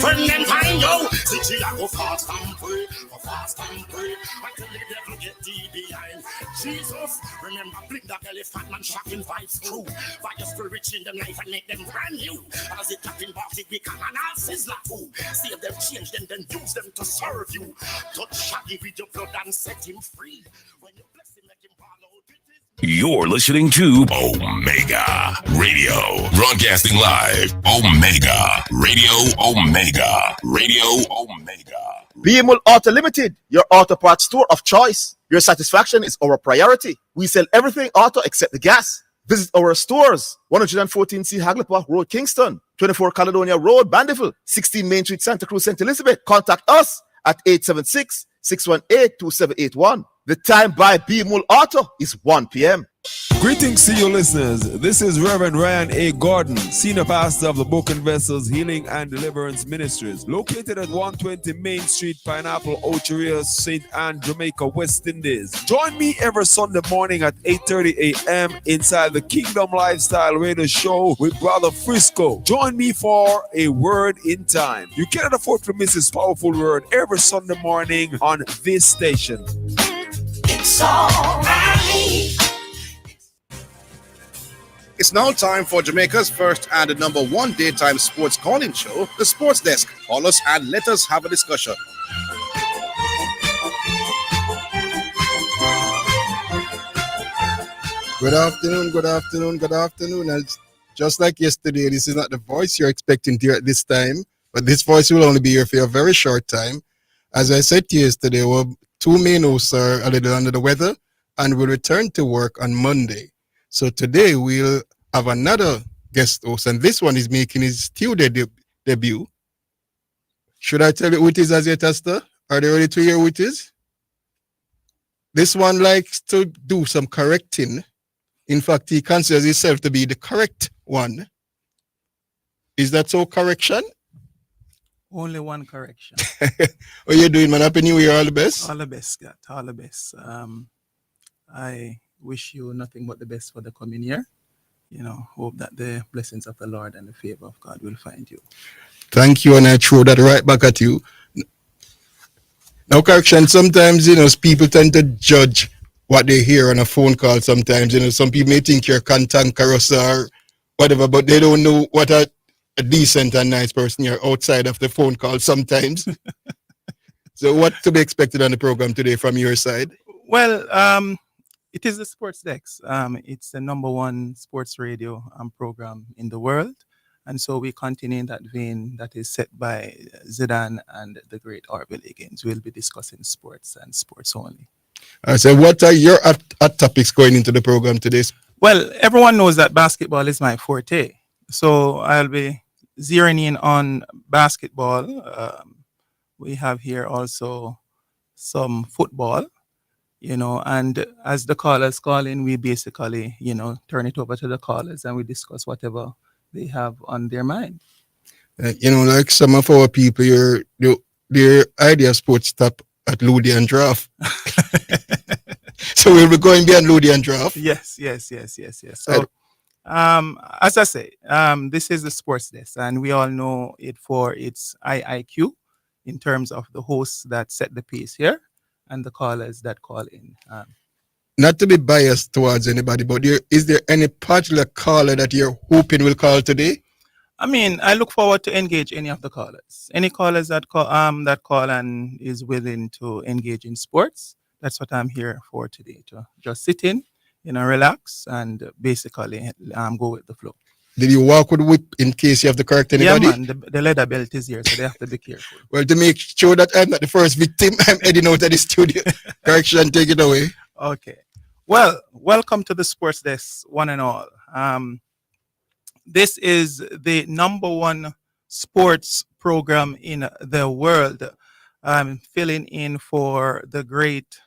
when them find you. See, I go fast and pray, go fast and pray, until the devil get thee behind. Jesus, remember, bring that elephant man shocking vibes through. By your spirit change them life and make them brand new. As it tapping box, it become an all sizzler too. Save them, change them, then use them to serve you. Touch Shaggy with your blood and set him free. When you bless him, let him follow. You're listening to Omega Radio, broadcasting live. Omega Radio, Omega Radio, Omega. BMUL Auto Limited, your auto parts store of choice. Your satisfaction is our priority. We sell everything auto except the gas. Visit our stores, 114C Haglapa Road, Kingston, 24 Caledonia Road, Bandeville, 16 Main Street, Santa Cruz, St. Elizabeth. Contact us at 876-618-2781. The time by BMUL Auto is 1 p.m. Greetings to you listeners. This is Reverend Ryan A. Gordon, Senior Pastor of the Broken Vessels Healing and Deliverance Ministries, located at 120 Main Street, Pineapple, Ocheria, St. Anne, Jamaica, West Indies. Join me every Sunday morning at 8:30 a.m. inside the Kingdom Lifestyle Radio Show with Brother Frisco. Join me for a word in time. You cannot afford to miss this powerful word every Sunday morning on this station. It's all right. It's now time for Jamaica's first and number one daytime sports calling show, The Sports Desk. Call us and let us have a discussion. Good afternoon, good afternoon, good afternoon. And just like yesterday, this is not the voice you're expecting to hear at this time, but this voice will only be here for a very short time. As I said to you yesterday, well, two main hosts are a little under the weather and will return to work on Monday. So today we'll have another guest host, and this one is making his studio debut. Should I tell you who it is as yet, Esther? Are they ready to hear who it is? This one likes to do some correcting. In fact, he considers himself to be the correct one. Is that so, correction? Only one correction. What are you doing, man? Happy New Year, all the best? All the best, Scott. All the best. I wish you nothing but the best for the coming year. You know, hope that the blessings of the Lord and the favor of God will find you. Thank you, and I throw that right back at you. Now, correction, sometimes, people tend to judge what they hear on a phone call sometimes. Some people may think you're cantankerous or whatever, but they don't know what a decent and nice person you're outside of the phone call sometimes. So what to be expected on the program today from your side? Well, it is the Sports Desk. It's the number one sports radio program in the world. And so we continue in that vein that is set by Zidane and the great Orville Higgins. We'll be discussing sports and sports only. So what are your hot topics going into the program today? Well, everyone knows that basketball is my forte. So I'll be zeroing in on basketball. We have here also some football, and as the callers call in, we basically, turn it over to the callers and we discuss whatever they have on their mind. Like some of our people, their idea of sports stop at Ludi and Draft. So we'll be going beyond Ludi and Draft. Yes. So, as I say, this is the Sports Desk, and we all know it for its IIQ in terms of the hosts that set the pace here and the callers that call in. Not to be biased towards anybody, but is there any particular caller that you're hoping will call today? I mean, I look forward to engage any of the callers. Any callers that call and is willing to engage in sports. That's what I'm here for today, to just sit in, relax, and basically go with the flow. Did you walk with whip in case you have to correct anybody? Yeah, man, the leather belt is here, so they have to be careful. Well, to make sure that I'm not the first victim, I'm heading out of the studio. Correction, take it away. Okay. Well, welcome to the Sports Desk, one and all. This is the number one sports program in the world. I'm filling in for the great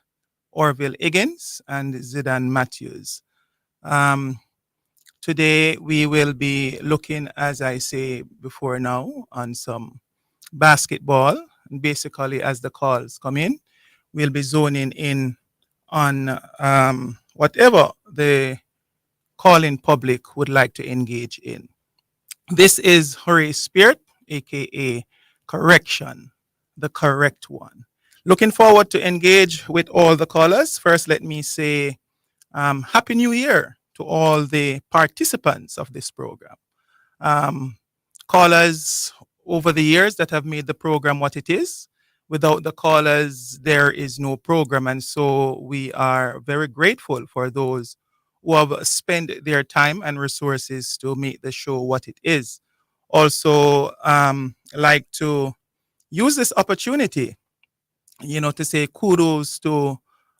Orville Higgins and Zidane Matthews. Today, we will be looking, as I say before now, on some basketball. And basically, as the calls come in, we'll be zoning in on whatever the calling public would like to engage in. This is Horace Spirit, a.k.a. correction, the correct one. Looking forward to engage with all the callers. First, let me say Happy New Year to all the participants of this program. Callers over the years that have made the program what it is. Without the callers, there is no program. And so we are very grateful for those who have spent their time and resources to make the show what it is. Also, like to use this opportunity, to say kudos to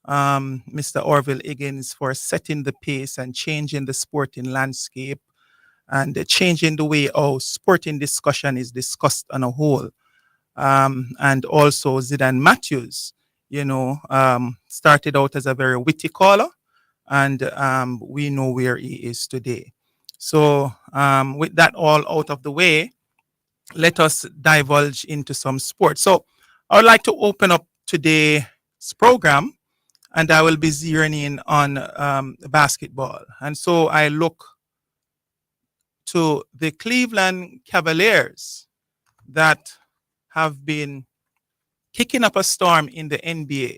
Mr. Orville Higgins for setting the pace and changing the sporting landscape and changing the way our sporting discussion is discussed on a whole. And also Zidane Matthews, started out as a very witty caller, and we know where he is today. So with that all out of the way, let us divulge into some sports. So I would like to open up today's program, and I will be zeroing in on basketball. And so I look to the Cleveland Cavaliers that have been kicking up a storm in the NBA.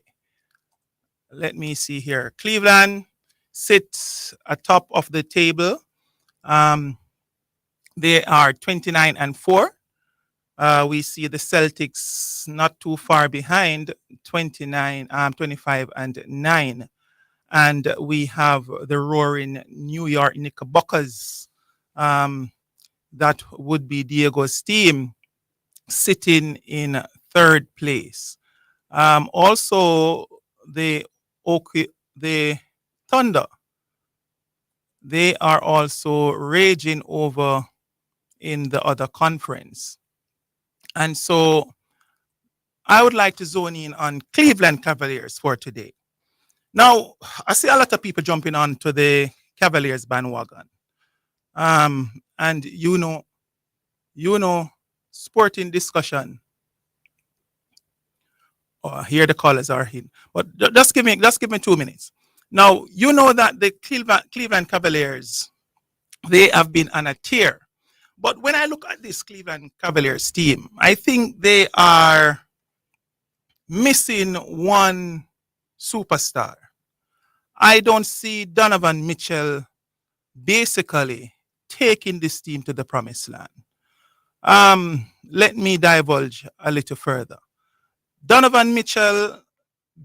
Let me see here. Cleveland sits atop of the table. They are 29-4. We see the Celtics not too far behind, 25-9. And we have the roaring New York Knickerbockers, that would be Diego's team, sitting in third place. Also, the Thunder, they are also raging over in the other conference. And so I would like to zone in on Cleveland Cavaliers for today. Now, I see a lot of people jumping on to the Cavaliers bandwagon. And sporting discussion. Oh, here the callers are in. But just give me 2 minutes. Now, you know that the Cleveland Cavaliers, they have been on a tear. But when I look at this Cleveland Cavaliers team, I think they are missing one superstar. I don't see Donovan Mitchell basically taking this team to the promised land. Let me divulge a little further. Donovan Mitchell,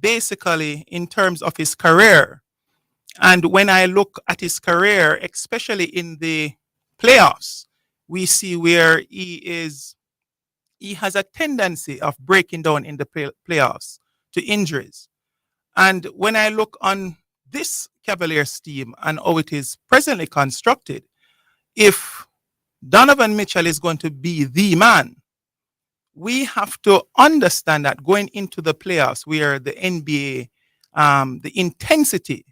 basically, in terms of his career, and when I look at his career, especially in the playoffs, we see where he has a tendency of breaking down in the playoffs to injuries. And when I look on this Cavaliers team and how it is presently constructed, if Donovan Mitchell is going to be the man, we have to understand that going into the playoffs where the NBA, the intensity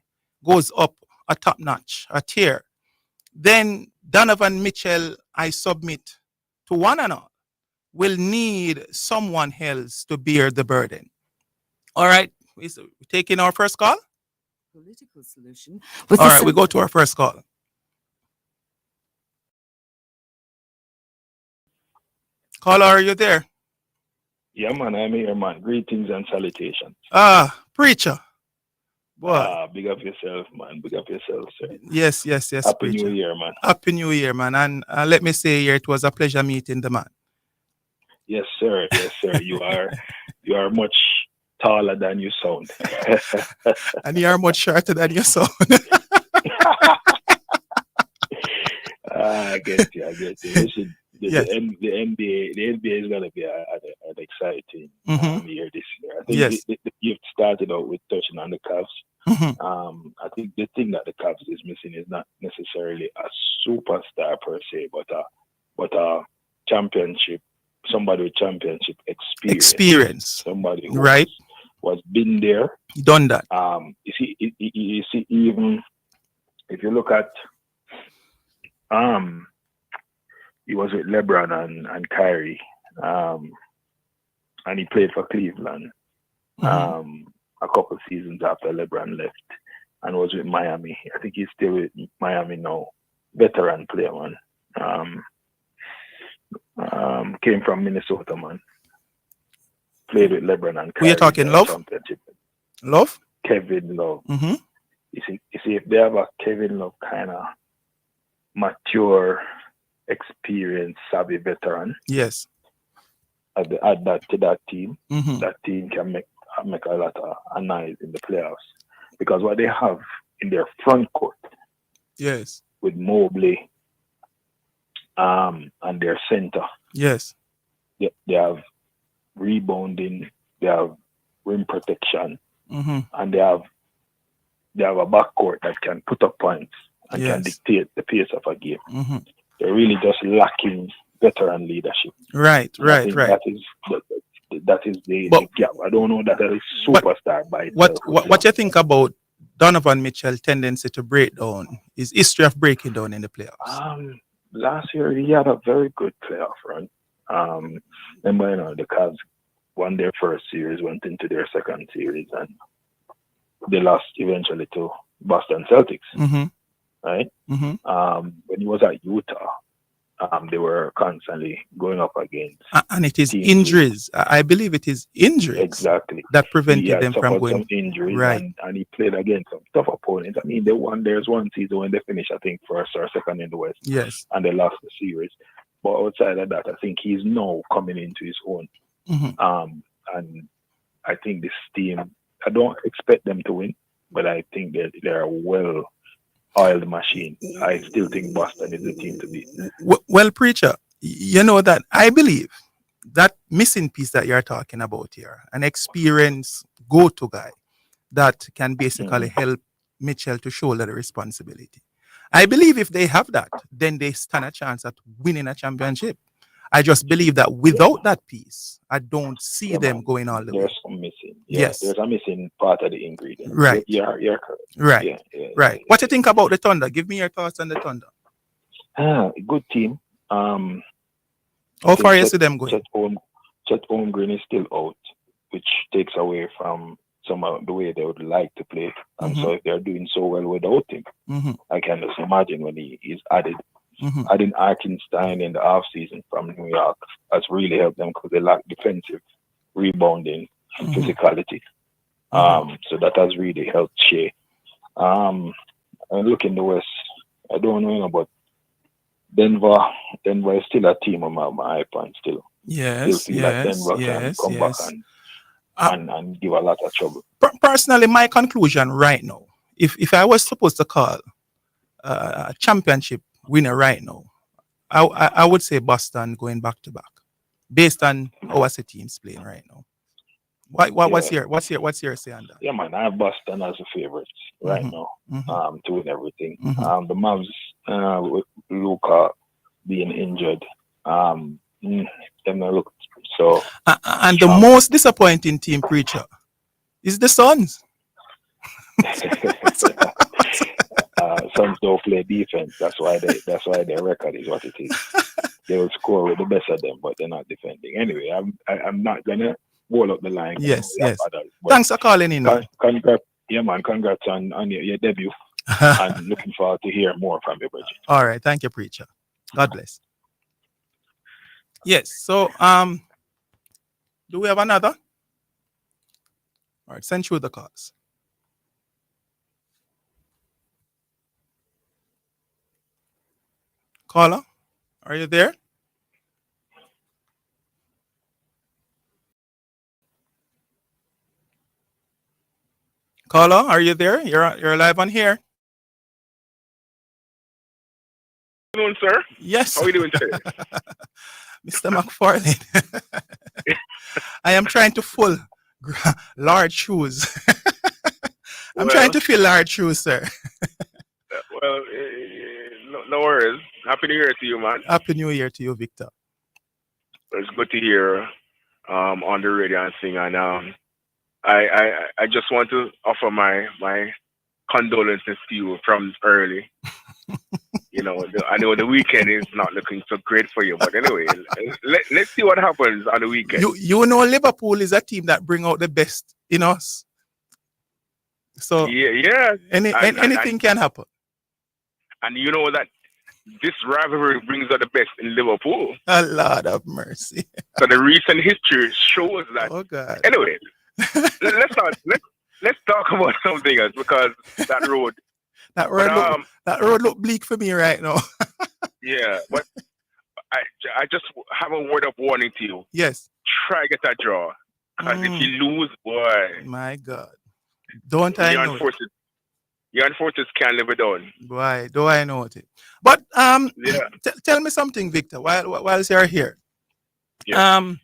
goes up a top notch, a tier, then Donovan Mitchell, I submit to one and all, will need someone else to bear the burden. All right, we're taking our first call. Political solution. All right, we go to our first call. Caller, are you there? Yeah, man, I'm here, man. Greetings and salutations. Preacher. Boy. Big up yourself, man. Big up yourself, sir. Yes, Happy preacher. New Year, man. Happy New Year, man. And let me say here, it was a pleasure meeting the man. Yes, sir. Yes, sir. You are much taller than you sound. And you are much shorter than you sound. I get you. The NBA is going to be an exciting year this year. I think you've started out with touching on the Cavs. I think the thing that the Cavs is missing is not necessarily a superstar per se, but a championship, somebody with championship experience. Somebody who was been there, done that. You see, even if you look at he was with LeBron and Kyrie, and he played for Cleveland a couple of seasons after LeBron left, and was with Miami. I think he's still with Miami now. Veteran player, man. Came from Minnesota, man. Played with LeBron and Who you talking, Love? Championship. Love? Kevin Love. Mm-hmm. You see, if they have a Kevin Love kind of mature, experienced, savvy veteran, yes, add that to that team, mm-hmm. that team can make a lot of noise in the playoffs. Because what they have in their front court, yes, with Mobley, and their center, yes, they have rebounding, they have rim protection, mm-hmm. and they have a backcourt that can put up points and yes. can dictate the pace of a game. Mm-hmm. They're really just lacking veteran leadership. Right. That is the gap. I don't know that is superstar by itself. What you think about Donovan Mitchell's tendency to break down? His history of breaking down in the playoffs? Last year he had a very good playoff run. Remember, the Cavs won their first series, went into their second series, and they lost eventually to Boston Celtics. Mm-hmm. Right? Mm-hmm. When he was at Utah, they were constantly going up against. And it is injuries. I believe it is injuries. Exactly. That prevented them from going. Some injuries, right. And he played against some tough opponents. I mean, there's one season when they finished, I think, first or second in the West. Yes. And they lost the series. But outside of that, I think he's now coming into his own. Mm-hmm. And I think this team, I don't expect them to win, but I think that they're a well-oiled machine. I still think Boston is the team to beat. Well, Preacher, you know that I believe that missing piece that you're talking about here, an experienced go-to guy that can basically help Mitchell to shoulder the responsibility. I believe if they have that, then they stand a chance at winning a championship. I just believe that without that piece, I don't see them going all the way. There's some missing. Yes. There's a missing part of the ingredient. Right. You're correct. Right. Right. What do you think about the Thunder? Give me your thoughts on the Thunder. Good team. How far you see them going? Chet Holmgren is still out, which takes away from some of the way they would like to play. And so if they're doing so well without him, I can just imagine when he is added. Adding Arkenstein in the offseason from New York has really helped them because they lack defensive rebounding and physicality. So that has really helped Shea. And look in the West, I don't know about Denver. Denver is still a team on my eye point still. Yes, still feel like Denver can come back and give a lot of trouble. Personally, my conclusion right now, if I was supposed to call a championship winner right now, I would say Boston going back to back, based on how the team's playing right now. What's your say on that? Yeah, man, I have Boston as a favorite right now to win everything. The Mavs with Luka being injured, look so. And the most disappointing team, Preacher, is the Suns. Suns don't play defense. That's why their record is what it is. They will score with the best of them, but they're not defending. Anyway, I'm not gonna wall up the line. Yes. Thanks for calling in. Congrats on your debut. I'm looking forward to hear more from you, Bridget. All right, thank you, Preacher. God bless. Yes. So, do we have another? All right, send through the calls. Caller, are you there? Caller, are you there? You're live on here. Good afternoon, sir. Yes. How are you doing today? Mr. McFarlane. I am trying to fill large shoes. I'm trying to fill large shoes, sir. Well, no worries. Happy New Year to you, man. Happy New Year to you, Victor. It's good to hear on the radio and sing. And I just want to offer my condolences to you from early. I know the weekend is not looking so great for you, but anyway, let's see what happens on the weekend. You know, Liverpool is a team that bring out the best in us. So yeah, anything can happen. And you know that this rivalry brings out the best in Liverpool. A lot of mercy. So the recent history shows that. Oh God. Anyway, let's talk about something else because that road. that road look bleak for me right now. Yeah, but I just have a word of warning to you. Yes. Try get a draw. Because if you lose, boy. My God. Don't I know it? Your unfortunates can't live it on. Why do I know it? But tell me something, Victor, whilst you're here. Yeah.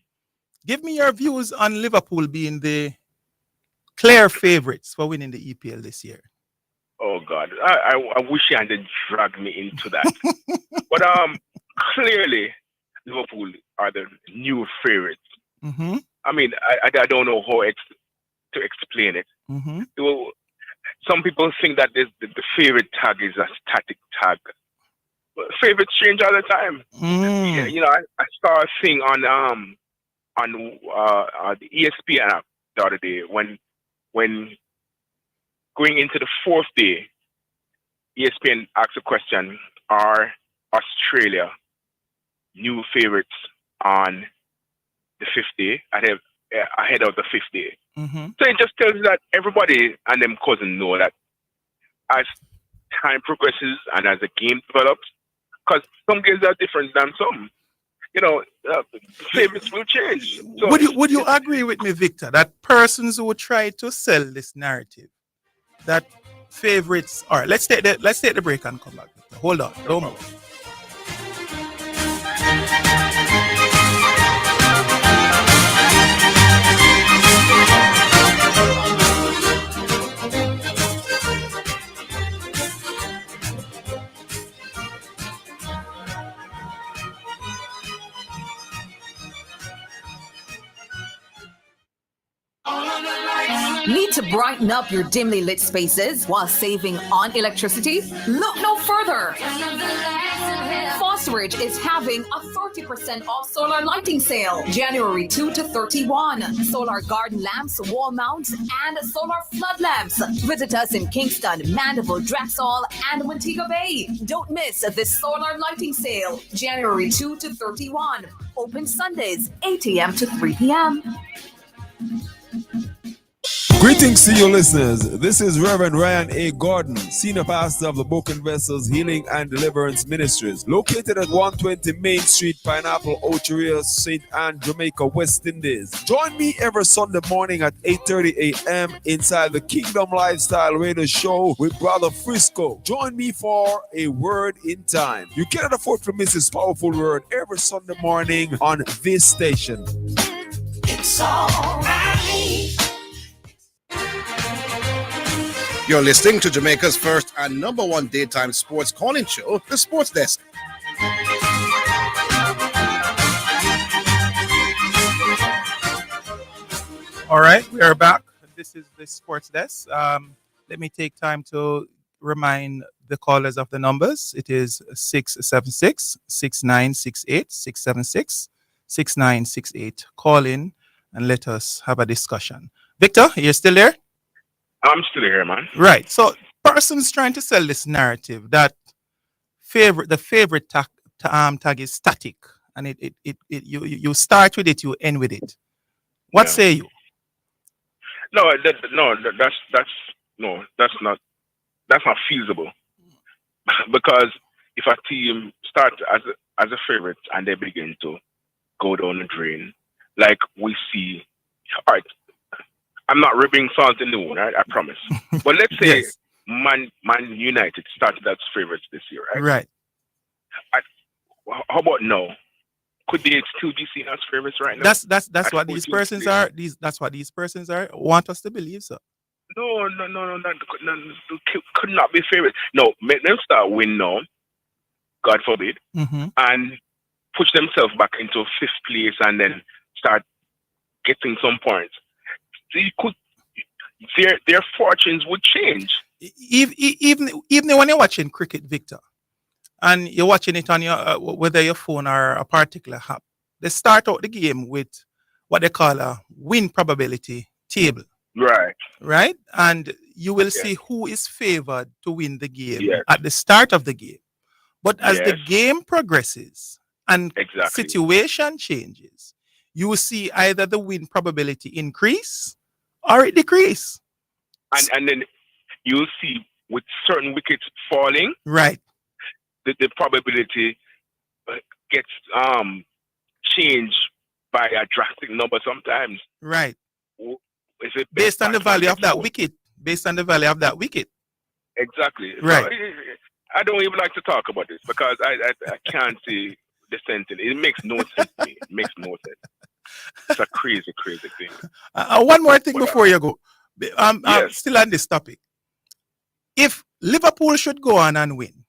Give me your views on Liverpool being the clear favorites for winning the EPL this year. Oh God. I wish you hadn't dragged me into that. But clearly Liverpool are the new favorites. Mm-hmm. I mean, I don't know how to explain it. Mm-hmm. Some people think that the favorite tag is a static tag. But favorites change all the time. Yeah, you know, I saw a thing on the ESPN app the other day when going into the fourth day, ESPN asked a question: are Australia new favorites on the fifth day ahead of the fifth day? Mm-hmm. So it just tells you that everybody and them cousins know that as time progresses and as the game develops, because some games are different than some, you know, favorites will change. So, would you agree with me, Victor, that persons who try to sell this narrative that favorites are? Let's take the break and come back, Victor. Hold on, don't move. Need to brighten up your dimly lit spaces while saving on electricity? Look no further. Foster Ridge is having a 30% off solar lighting sale, January 2 to 31. Solar garden lamps, wall mounts, and solar flood lamps. Visit us in Kingston, Mandeville, Drexel, and Montego Bay. Don't miss this solar lighting sale, January 2 to 31. Open Sundays, 8 a.m. to 3 p.m. Greetings to you listeners. This is Reverend Ryan A. Gordon, Senior Pastor of the Broken Vessels Healing and Deliverance Ministries, located at 120 Main Street, Pineapple, Ocheria, St. Anne, Jamaica, West Indies. Join me every Sunday morning at 8:30 a.m. inside the Kingdom Lifestyle Radio Show with Brother Frisco. Join me for a word in time. You cannot afford to miss this powerful word every Sunday morning on this station. It's all right. You're listening to Jamaica's first and number one daytime sports calling show, The Sports Desk. All right, we are back. This is the Sports Desk. Let me take time to remind the callers of the numbers. It is 676-6968, 676-6968. Call in and let us have a discussion. Victor, you're still there? I'm still here, man. Right. So persons trying to sell this narrative that the favorite tag is static, and you start with it, you end with it. What say you? That's not feasible. Because if a team starts as a favorite and they begin to go down the drain, like we see, all right, I'm not rubbing salt in the wound, right? I promise. But let's say Yes. Man United started as favorites this year, right? Right. How about now? Could they still be seen as favorites right now? That's what these persons are. That's what these persons are. Want us to believe so. No, could not be favorites. No, make them start win now, God forbid, and push themselves back into fifth place and then start getting some points. So their fortunes would change. Even when you're watching cricket, Victor, and you're watching it on your whether your phone or a particular app, they start out the game with what they call a win probability table. Right, and you will see who is favored to win the game at the start of the game. But as the game progresses and situation changes, you will see either the win probability increase or it decrease. And then you'll see with certain wickets falling, right, the probability gets changed by a drastic number sometimes. Right. Is it based on the value of that wicket? Based on the value of that wicket. Exactly. Right. So, I don't even like to talk about this because I can't see the sense in it. It makes no sense to me. It makes no sense. It's a crazy, crazy thing. One more thing before you go. I'm still on this topic. If Liverpool should go on and win,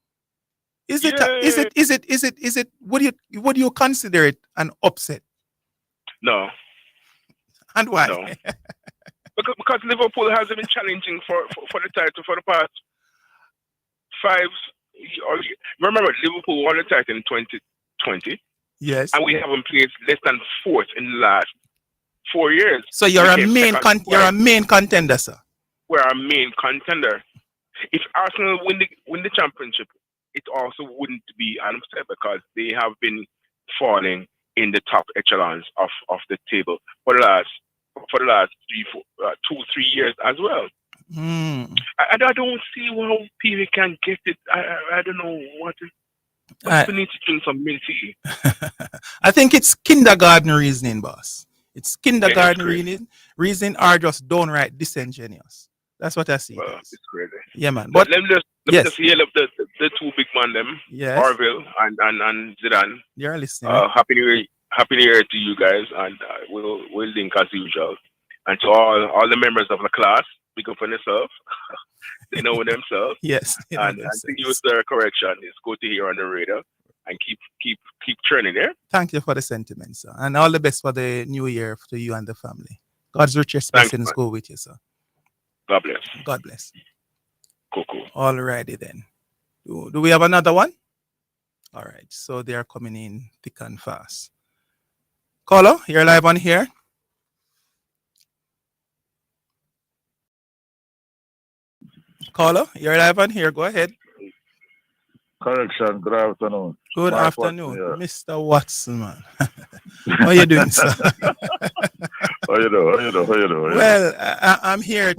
would you consider it an upset? No. And why? No. because Liverpool hasn't been challenging for the title for the past 5 years. Remember, Liverpool won the title in 2020. Yes. And we haven't placed less than 4th in the last 4 years. So you're a main contender, sir. We're a main contender. If Arsenal win the championship, it also wouldn't be an upset because they have been falling in the top echelons of the table for the last 2-3 years as well. I don't see how people can get it. I don't know what. We need to drink some milk tea. I think it's kindergarten reasoning, boss. It's kindergarten reasoning are just downright disingenuous. That's what I see. Well, it's crazy. Yeah, man. But let me just heal up the two big man them. Yes. Orville and Zidane. You're listening. Happy New Year to you guys, and we'll link as usual. And to all the members of the class, pick up on yourself. They know themselves. Yes. And to use their correction, it's good to hear on the radar and keep churning there. Thank you for the sentiment, sir. And all the best for the new year to you and the family. God's richest blessings go with you, sir. God bless. God bless. Cool. All righty then. Do we have another one? All right. So they are coming in thick and fast. Caller, you're live on here. Caller, you're live on here. Go ahead. Correction. Good afternoon. Good afternoon, Mr. Watson, man. How you doing, sir? How you doing? Well, I'm here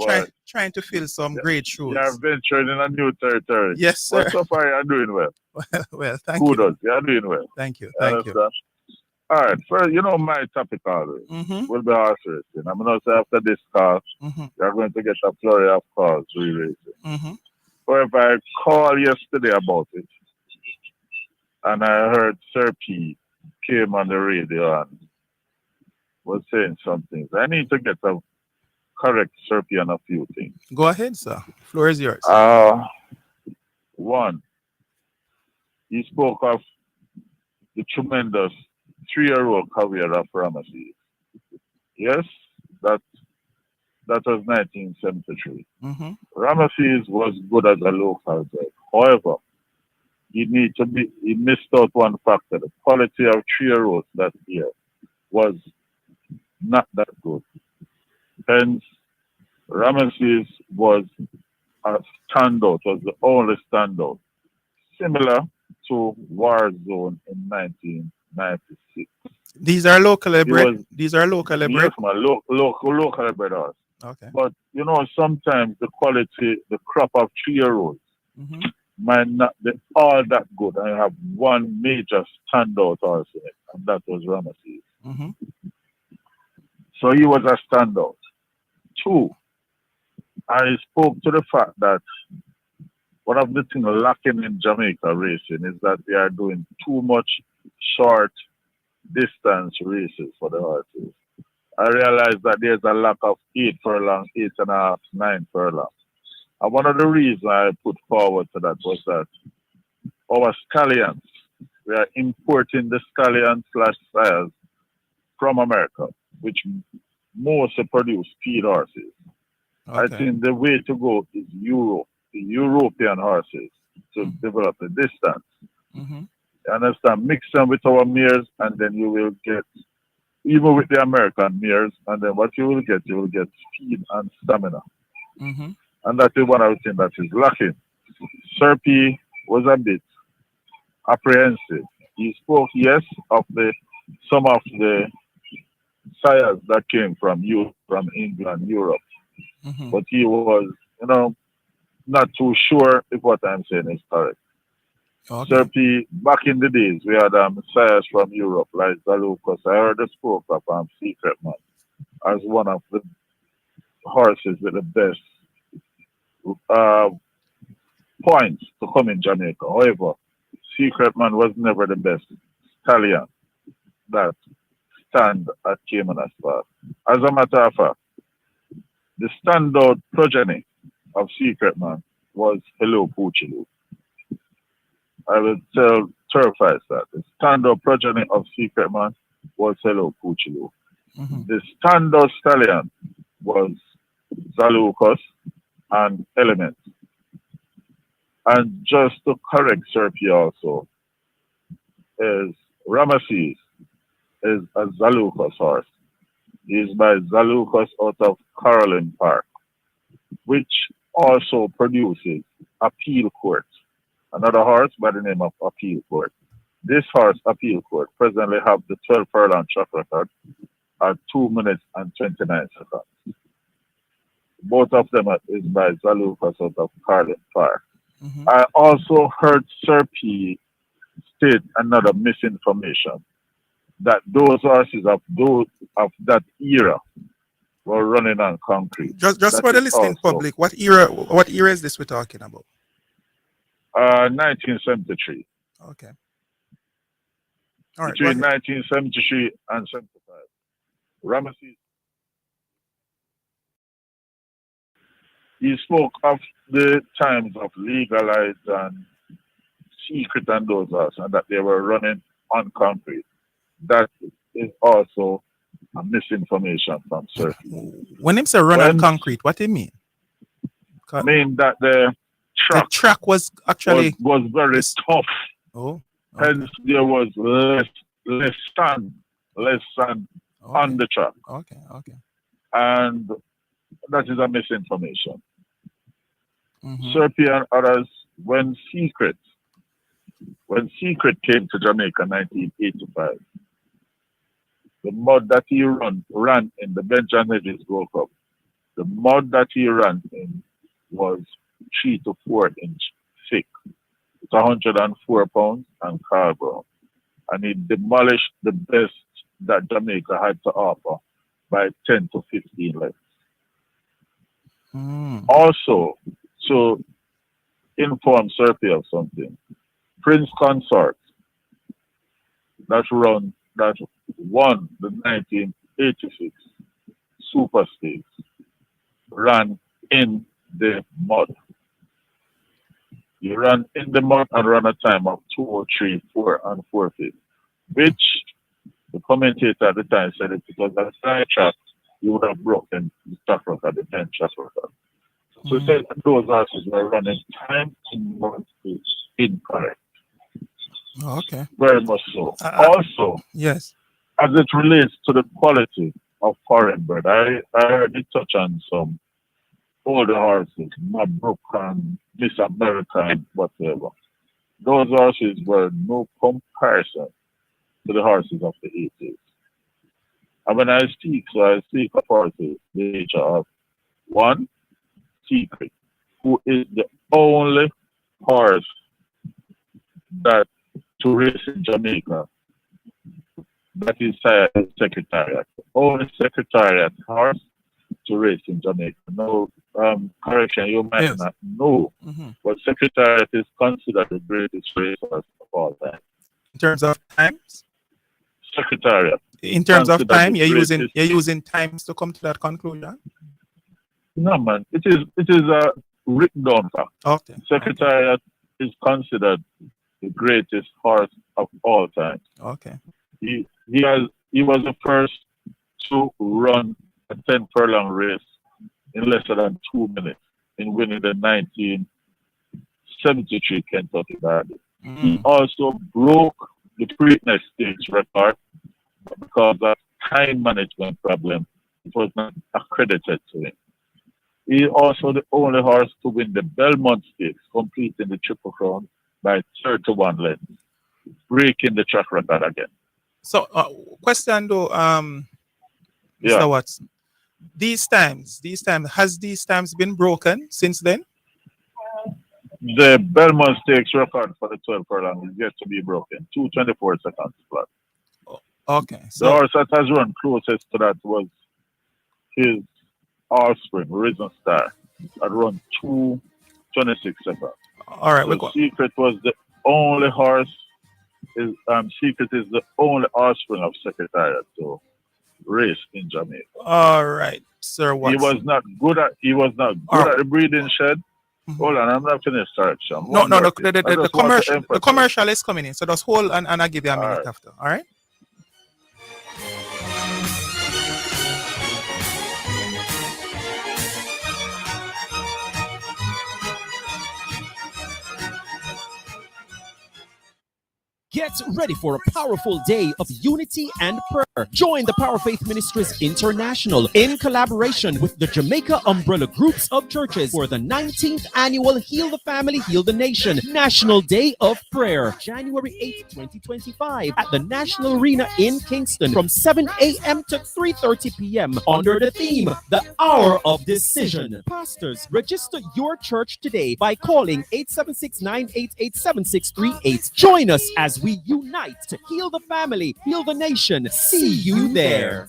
trying to fill some great shoes. You're venturing in a new territory. Yes, sir. So far, you're doing well. Well, thank you. Kudos. You're doing well. Thank you. All right. First, my topic always will be horse racing. I'm going to say after this call, you're going to get a flurry of calls re-racing. However, I called yesterday about it, and I heard Sir P came on the radio and was saying some things. I need to get a correct Sir P on a few things. Go ahead, sir. Floor is yours. One, he spoke of the tremendous 3-year-old career of Ramesses. Yes, that was 1973. Ramesses was good as a local guy. However, he missed out one factor. The quality of 3-year-olds that year was not that good. Hence, Ramesses was a standout, was the only standout. Similar to Warzone in 1996. These are locally bred? Yes, man, locally bred horse. Okay. But, sometimes the quality, the crop of 3-year-olds might not be all that good. I have one major standout horse in it, and that was Ramesses. So he was a standout. 2, I spoke to the fact that one of the things lacking in Jamaica racing is that they are doing too much short distance races for the horses. I realized that there's a lack of 8 furlong, 8.5, 9 furlong. And one of the reasons I put forward to that was that our stallions, we are importing the stallion/sires from America, which mostly produce speed horses. Okay. I think the way to go is Europe, the European horses, to develop the distance. You understand? Mix them with our mares, and then you will get, even with the American mares, and then what you will get speed and stamina. And that is one of the things that is lacking. Sir P was a bit apprehensive. He spoke, yes, of some of the sires that came from England, Europe, but he was, not too sure if what I'm saying is correct. Okay. Sir P, back in the days, we had sires from Europe, like Zalukos. I heard the spoke of Secret Man as one of the horses with the best points to come in Jamaica. However, Secret Man was never the best stallion that stand at Caymanas Park. As a matter of fact, the standout progeny of Secret Man was Hello Poochiloo. I will tell Turfice that. The standout progeny of Secret Man was Hello Poochiloo. The standout stallion was Zalukos and Element. And just to correct Sir P also, is Ramesses is a Zalukos horse. He is by Zalukos out of Caroline Park, which also produces Appeal Court, another horse by the name of Appeal Court. This horse, Appeal Court, presently have the 12 furlong track record at 2 minutes and 29 seconds. Both of them is by Zalukos out of Caroline Park. I also heard Sir P state another misinformation, that those horses of that era were running on concrete. Just for the listening public, what era is this we're talking about? 1973. Okay. All right. Between 1973 and 75. Ramesses. He spoke of the times of legalized and secret and those horses, and that they were running on concrete. That is also a misinformation from Sir. When him say run on concrete, what do you mean? I mean that the track was actually was very tough. Oh, okay. Hence there was less sand on the track. Okay. And that is a misinformation. Sir P and others, when Secret came to Jamaica in 1985, the mud that he ran in the Benjamin Hedges Gold Cup, the mud that he ran in was 3 to 4 inch thick. It's 104 pounds and carbon. And he demolished the best that Jamaica had to offer by 10 to 15 lengths. Also, to inform Sir P of something, Prince Consort that won the 1986 Super Stakes ran in the mud. He ran in the mud and ran a time of 2:03, 4 and 4/5, which the commentator at the time said it because at the track he would have broken the track record, the 10 track record. So he said that those horses were running time in mud is incorrect. Okay. Very much so. Also, yes, as it relates to the quality of foreign bred, I heard it touch on some older horses, Mabrook and Miss America and whatever. Those horses were no comparison to the horses of the 80s. And when I speak of horses, the nature of one, Secret, who is the only horse that to race in Jamaica that is Secretariat. The only Secretariat horse to race in Jamaica. No correction, you might not know, but Secretariat is considered the greatest racehorse of all time. In terms of times? Secretariat. In terms of time, you're using times to come to that conclusion? No, man. It is a written down fact. Okay. Secretariat is considered the greatest horse of all time. Okay. He was the first to run a 10 furlong race in less than 2 minutes in winning the 1973 Kentucky Derby. He also broke the Preakness Stakes record, but because of time management problem, it was not accredited to him. He also the only horse to win the Belmont Stakes, completing the Triple Crown by 31 lengths. breaking the track record again. So, question though, Mr. Watson, these times, has these times been broken since then? The Belmont Stakes record for the 12 furlong is yet to be broken. 2:24 seconds flat. Okay. So the horse that has run closest to that was his offspring, Risen Star. Had run 2:26 seconds. All right. So Secret was the only horse. Secret is the only offspring of Secretariat to race in Jamaica. All right, Sir Watson. He was not good at the breeding shed. Hold on, I'm not finished, sir. No. The commercial is coming in. So just hold and I'll give you a minute after. All right. Get ready for a powerful day of unity and prayer. Join the Power Faith Ministries International in collaboration with the Jamaica Umbrella Groups of Churches for the 19th annual Heal the Family, Heal the Nation National Day of Prayer, January 8, 2025 at the National Arena in Kingston from 7 a.m. to 3:30 p.m. under the theme, The Hour of Decision. Pastors, register your church today by calling 876-988-7638. Join us as we unite to heal the family, heal the nation. See you there.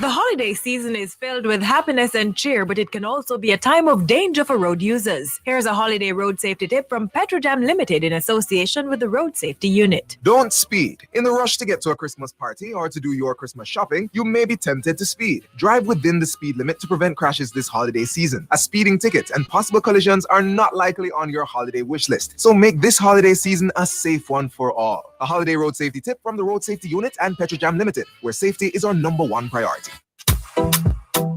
The holiday season is filled with happiness and cheer, but it can also be a time of danger for road users. Here's a holiday road safety tip from Petrojam Limited in association with the Road Safety Unit. Don't speed. In the rush to get to a Christmas party or to do your Christmas shopping, you may be tempted to speed. Drive within the speed limit to prevent crashes this holiday season. A speeding ticket and possible collisions are not likely on your holiday wish list. So make this holiday season a safe one for all. A holiday road safety tip from the Road Safety Unit and Petrojam Limited, where safety is our #1 priority.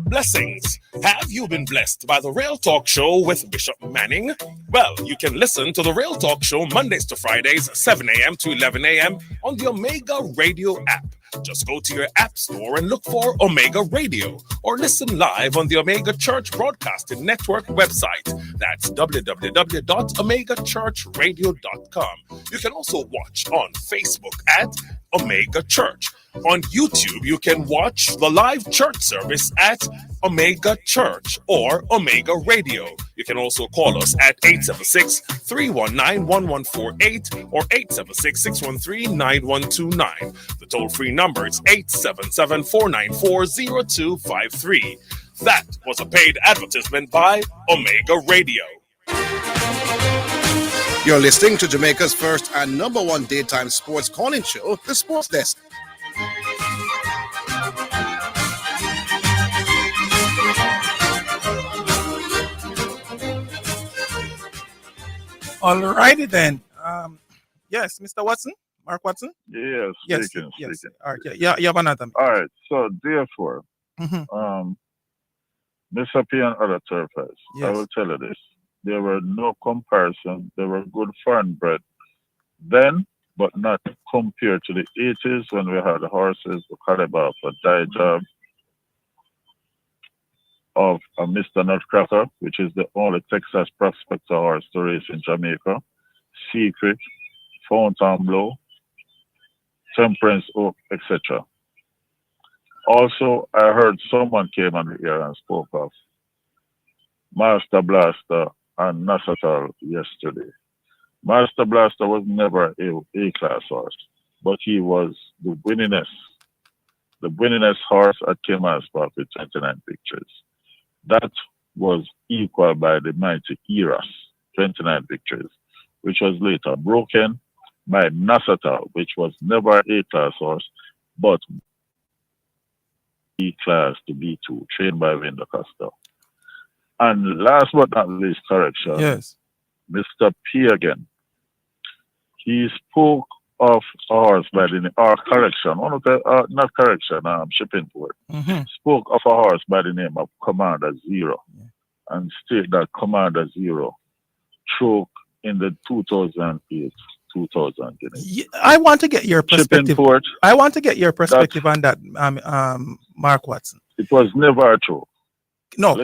Blessings. Have you been blessed by the Real Talk Show with Bishop Manning? Well, you can listen to the Real Talk Show Mondays to Fridays, 7 a.m. to 11 a.m. on the Omega Radio app. Just go to your app store and look for Omega Radio or listen live on the Omega Church Broadcasting Network website. That's www.omegachurchradio.com. You can also watch on Facebook at Omega Church. On YouTube, you can watch the live church service at Omega Church or Omega Radio. You can also call us at 876-319-1148 or 876-613-9129. The toll-free number is 877-494-0253. That was a paid advertisement by Omega Radio. You're listening to Jamaica's first and #1 daytime sports calling show, The Sports Desk. All righty then. Yes, Mr. Watson, Mark Watson. Yes. Speaking. All right. Yeah. You have another. All right. So therefore, Mr. P and other turfers, I will tell you this: there were no comparison. They were good foreign bred then, but not compared to the 80s when we had horses the caliber of a Dijab, of a Mr. Nutcracker, which is the only Texas prospector horse to race in Jamaica, Secret, Fontainebleau, Temperance Oak, etc. Also, I heard someone came on the air and spoke of Master Blaster and Nassautal yesterday. Master Blaster was never a class horse, but he was the winningest horse at Cayman's Park with 29 victories. That was equal by the mighty Eras, 29 victories, which was later broken by Nassautal, which was never a class horse, but B-class to B2, trained by Wayne DaCosta. And last but not least, correction. Yes. Mr. P again. He spoke of a horse by the name, or correction, not correction, shipping port. Spoke of a horse by the name of Commander Zero, and stated that Commander Zero choked in the 2008-2000 Guineas. I want to get your perspective. I want to get your perspective on that, Mark Watson. It was never a choke. No,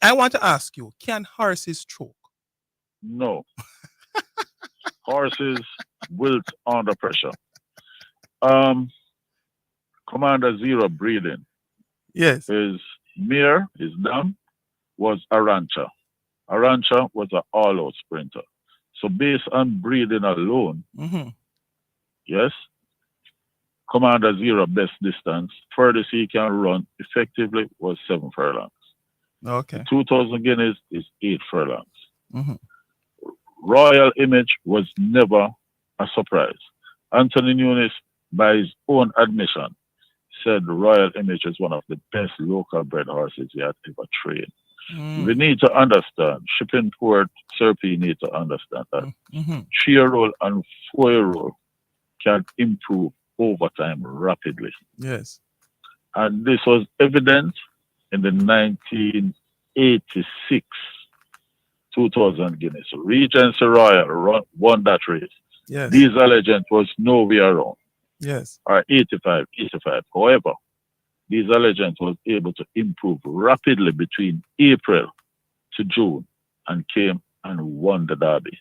I want to ask you, can horses choke? No. Horses wilt under pressure. Commander Zero breeding. Yes. His mare, his dam, was Arancha. Arancha was an all-out sprinter. So based on breeding alone, yes, Commander Zero best distance, furthest he can run effectively was 7 furlongs. Okay. 2,000 guineas is 8 furlongs. Royal Image was never a surprise. Anthony Nunes, by his own admission, said Royal Image is one of the best local bred horses he had ever trained. We need to understand, Shipping Port, Serpy need to understand that 3-year-old and 4-year-old can improve over time rapidly. Yes. And this was evident in the 1986 2,000 guineas. Regency Royal won that race. Yes. Diesel Legend was nowhere around. Yes. Or 85. However, Diesel Legend was able to improve rapidly between April to June and came and won the Derby.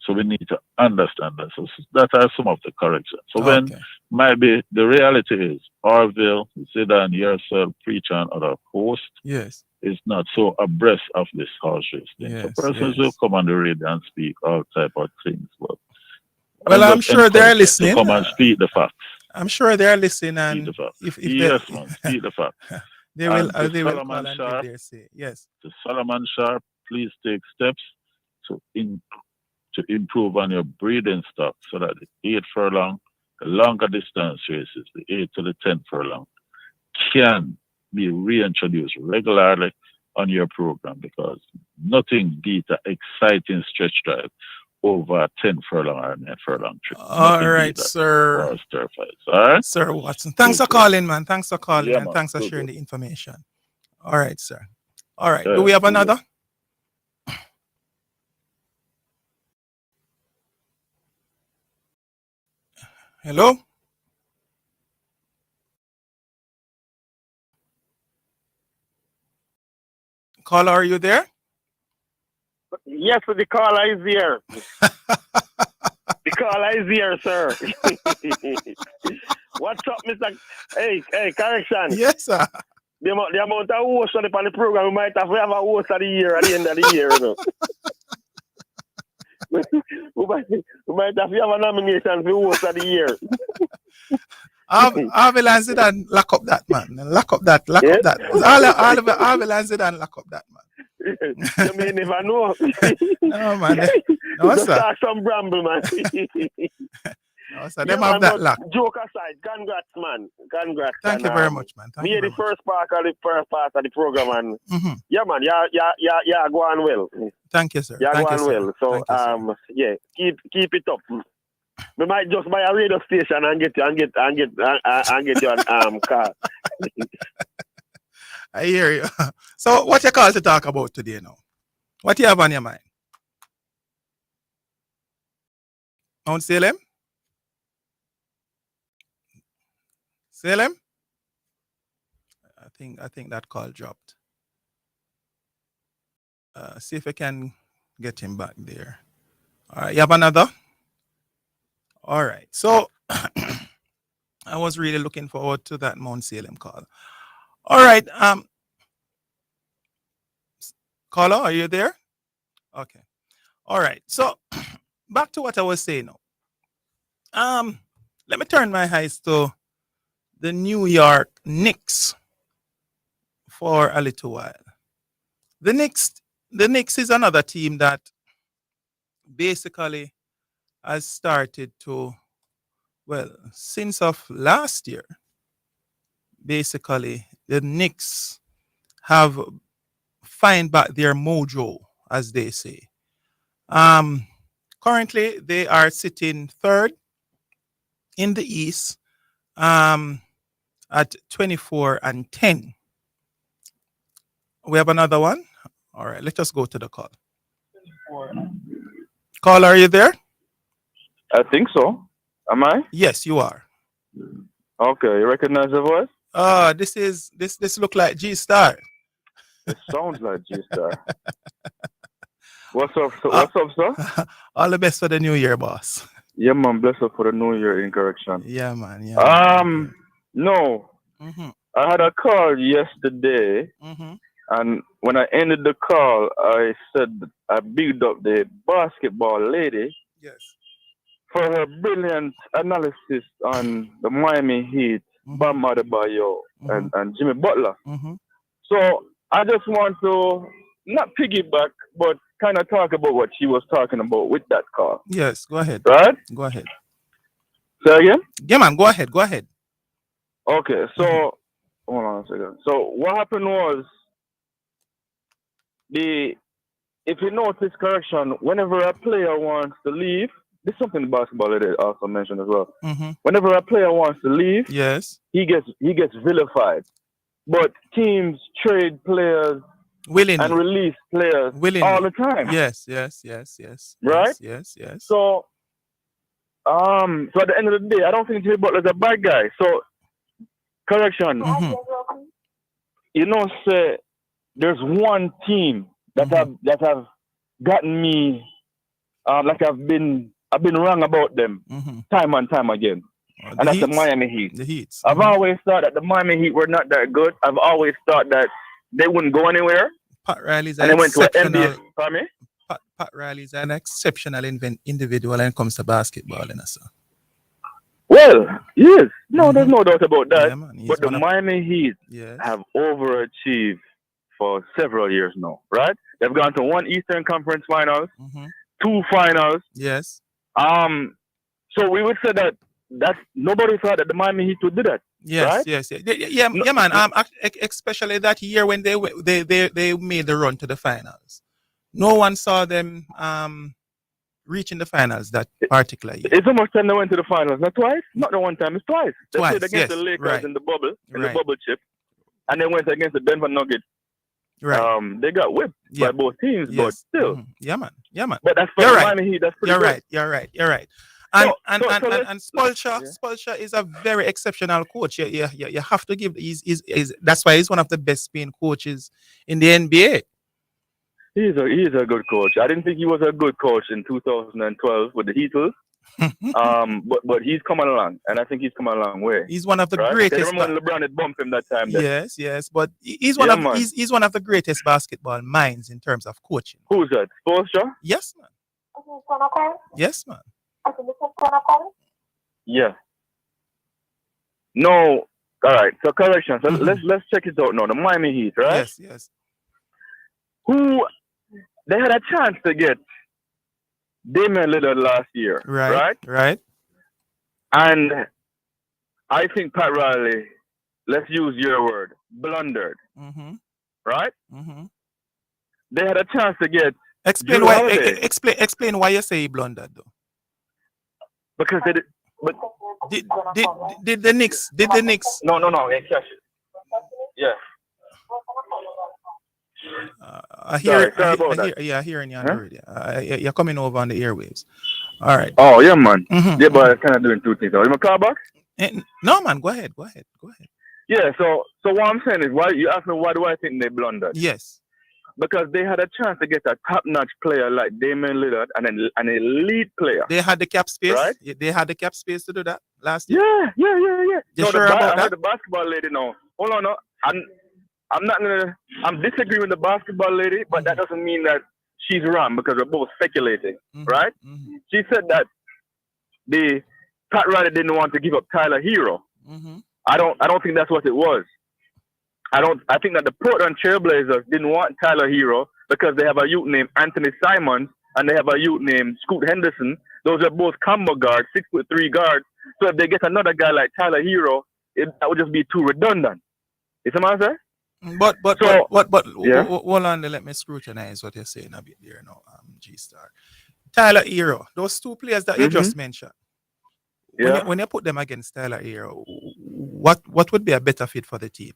So we need to understand that. So that are some of the corrections. So when maybe the reality is Orville, Zidane, yourself, Preacher, and other hosts is not so abreast of this horse race thing. So persons will come on the radio and speak all type of things. But well, I'm sure they're listening. Come and speak the facts. I'm sure they're listening, and if yes, man, speak the fact. They will call and give their say. Yes. The Solomon Sharp, please take steps to improve on your breeding stock so that the 8 furlong, the longer distance races, the 8 to the 10 furlong, can be reintroduced regularly on your program, because nothing beats an exciting stretch drive over a 10 furlong or 9 furlong trip. All right, sir. All right, Sir Watson. Thanks for calling, man. Thanks for calling, and thanks for sharing the information. All right, sir. All right. Do we have another? Hello? Caller, are you there? Yes, the caller is here. The caller is here, sir. What's up, Mr. Hey, correction. Yes, sir. The amount of hosts on the program, we might have a host of the year at the end of the year. You know? we might have a nomination for host of the year. Arvel Zidane, lock up that, man. Lock up that. Arvel Zidane, lock up that, man. You may never know. No, man. No, just sir. start some bramble, man. No, sir. Them have that lock. Joke aside, congrats, man. Congrats. Thank you very much, man. Me the first part of the program, and yeah, man, yeah, go on well. Thank you, sir. Yeah, Thank go you, on sir. well. So, yeah, keep it up. We might just buy a radio station and get you an car. I hear you. So, what you call to talk about today now? What you have on your mind? Mount Salem? Salem? I think that call dropped. See if I can get him back there. All right, you have another? All right. So I was really looking forward to that Mount Salem call. All right. Caller, are you there? Okay. All right. So back to what I was saying now. Let me turn my eyes to the New York Knicks for a little while. The Knicks is another team that basically has started to, well, since of last year, basically the Knicks have find back their mojo, as they say. Currently, they are sitting third in the East at 24-10. We have another one. All right, let's just go to the call. Caller, are you there? I think so. Am I? Yes, you are. Okay, you recognize the voice? This look like G Star. It sounds like G Star. What's up, sir? All the best for the new year, boss. Yeah, man. Bless up for the New Year in correction. Yeah, man. Yeah. No. I had a call yesterday, and when I ended the call, I said I bigged up the basketball lady. Yes. For her brilliant analysis on the Miami Heat, Bam Adebayo, and Jimmy Butler. So I just want to not piggyback, but kind of talk about what she was talking about with that call. Yes, go ahead. Right? Go ahead. Say again? Yeah, man, go ahead. Go ahead. Okay, so hold on a second. So what happened was if you notice, correction, whenever a player wants to leave, this is something the basketball lady also mentioned as well. Whenever a player wants to leave, yes, he gets vilified. But teams trade players willingly and release players all the time. Yes. Right? Yes. So at the end of the day, I don't think Jimmy Butler's a bad guy. So correction. You know, say there's one team that have gotten me like I've been wrong about them time and time again. And that's the Miami Heat. The Heat. I've always thought that the Miami Heat were not that good. I've always thought that they wouldn't go anywhere. Pat Riley's and they went to an NBA. Pardon me? Pat Riley's an exceptional individual when it comes to basketball, sir. Well, yes. No, there's no doubt about that. Yeah, but the Miami Heat have overachieved for several years now, right? They've gone to one Eastern Conference Finals, 2 finals. Yes. So we would say that nobody thought that the Miami Heat would do that. Yes, right? yeah, man. Especially that year when they made the run to the finals. No one saw them reaching the finals that particular year. It's almost time they went to the finals. Not twice, not the one time. It's twice. They played against the Lakers in the bubble, the bubble chip, and they went against the Denver Nuggets. Right. They got whipped by both teams, but still. Yeah, man. But that's for the Miami Heat. That's pretty good. You're right. And Spoelstra is a very exceptional coach. You have to give. That's why he's one of the best Spain coaches in the NBA. He's a good coach. I didn't think he was a good coach in 2012 with the Heatles. But he's coming along, and I think he's coming a long way. He's one of the greatest. I remember when LeBron had bumped him that time. Yes, but he's one of the greatest basketball minds in terms of coaching. Who's that? Spoelstra? Yes, man. Yes, man. Yeah. No. All right. So correction. So let's check it out now. The Miami Heat, right? Yes. Who they had a chance to get Damian Lillard last year, right? And I think Pat Riley, let's use your word, blundered, right? They had a chance to get. Explain why you say he blundered, though. Because they did. But did the Knicks? No. Yeah. I hear you on the radio. You're coming over on the airwaves. All right. Oh yeah, man. Yeah, but I'm kind of doing two things. Are you my car back? No, man. Go ahead. Yeah. So what I'm saying is, why you ask me why do I think they blundered? Yes. Because they had a chance to get a top-notch player like Damian Lillard and an elite player. They had the cap space, right? They had the cap space to do that last year. Yeah. You sure about that? The basketball lady now. Hold on, no. I'm disagreeing with the basketball lady, but that doesn't mean that she's wrong because we're both speculating, right? She said that Pat Riley didn't want to give up Tyler Hero. I don't think that's what it was. I think that the Portland Trailblazers didn't want Tyler Hero because they have a youth named Anthony Simons and they have a youth named Scoot Henderson. Those are both combo guards, 6'3" guards. So if they get another guy like Tyler Hero, that would just be too redundant. You see what I'm saying? But hold on, let me scrutinize what you're saying a bit there now, G-Star. Tyler Hero, those two players that you just mentioned. When you put them against Tyler Hero, what would be a better fit for the team?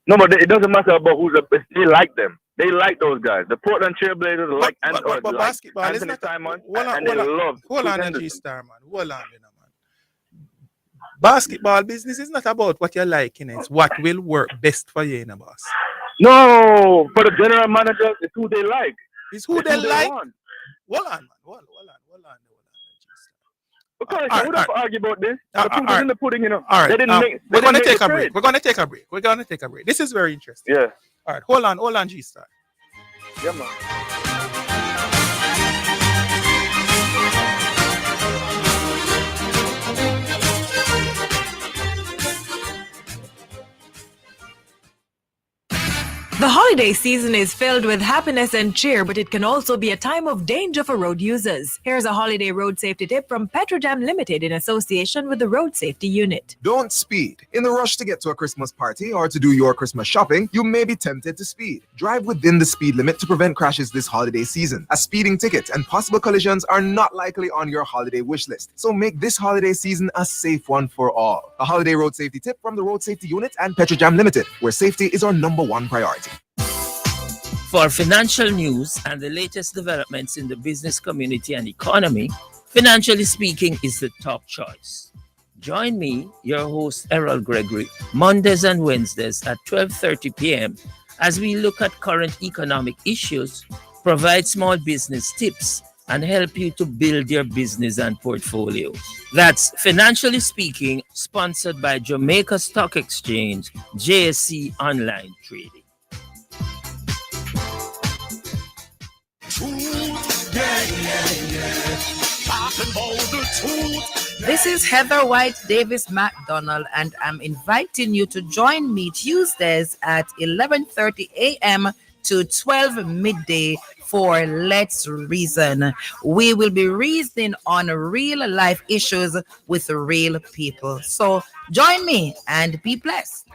No, but it doesn't matter about who's the best. They like them. They like those guys. The Portland Trailblazers like basketball Anthony Simons, and they love. Hold on, G-Star, man. Hold on, man. Basketball business is not about what you like, it's what will work best for you, boss. No, for the general managers, it's who they like. It's who they like. Want. Hold on, man. Hold on. Because we don't argue about this. The proof is in the pudding, you know. All right. They didn't make. We're going to take a break. We're going to take a break. We're going to take a break. This is very interesting. Yeah. All right. Hold on, G-Star. Yeah, man. The holiday season is filled with happiness and cheer, but it can also be a time of danger for road users. Here's a holiday road safety tip from Petrojam Limited in association with the Road Safety Unit. Don't speed. In the rush to get to a Christmas party or to do your Christmas shopping, you may be tempted to speed. Drive within the speed limit to prevent crashes this holiday season. A speeding ticket and possible collisions are not likely on your holiday wish list, so make this holiday season a safe one for all. A holiday road safety tip from the Road Safety Unit and Petrojam Limited, where safety is our #1 priority. For financial news and the latest developments in the business community and economy, Financially Speaking is the top choice. Join me, your host Errol Gregory, Mondays and Wednesdays at 12:30 p.m. as we look at current economic issues, provide small business tips, and help you to build your business and portfolio. That's Financially Speaking, sponsored by Jamaica Stock Exchange, JSE Online Trading. This is Heather White Davis McDonald, and I'm inviting you to join me Tuesdays at 11:30 a.m. to 12 midday for Let's Reason. We will be reasoning on real life issues with real people. So join me and be blessed.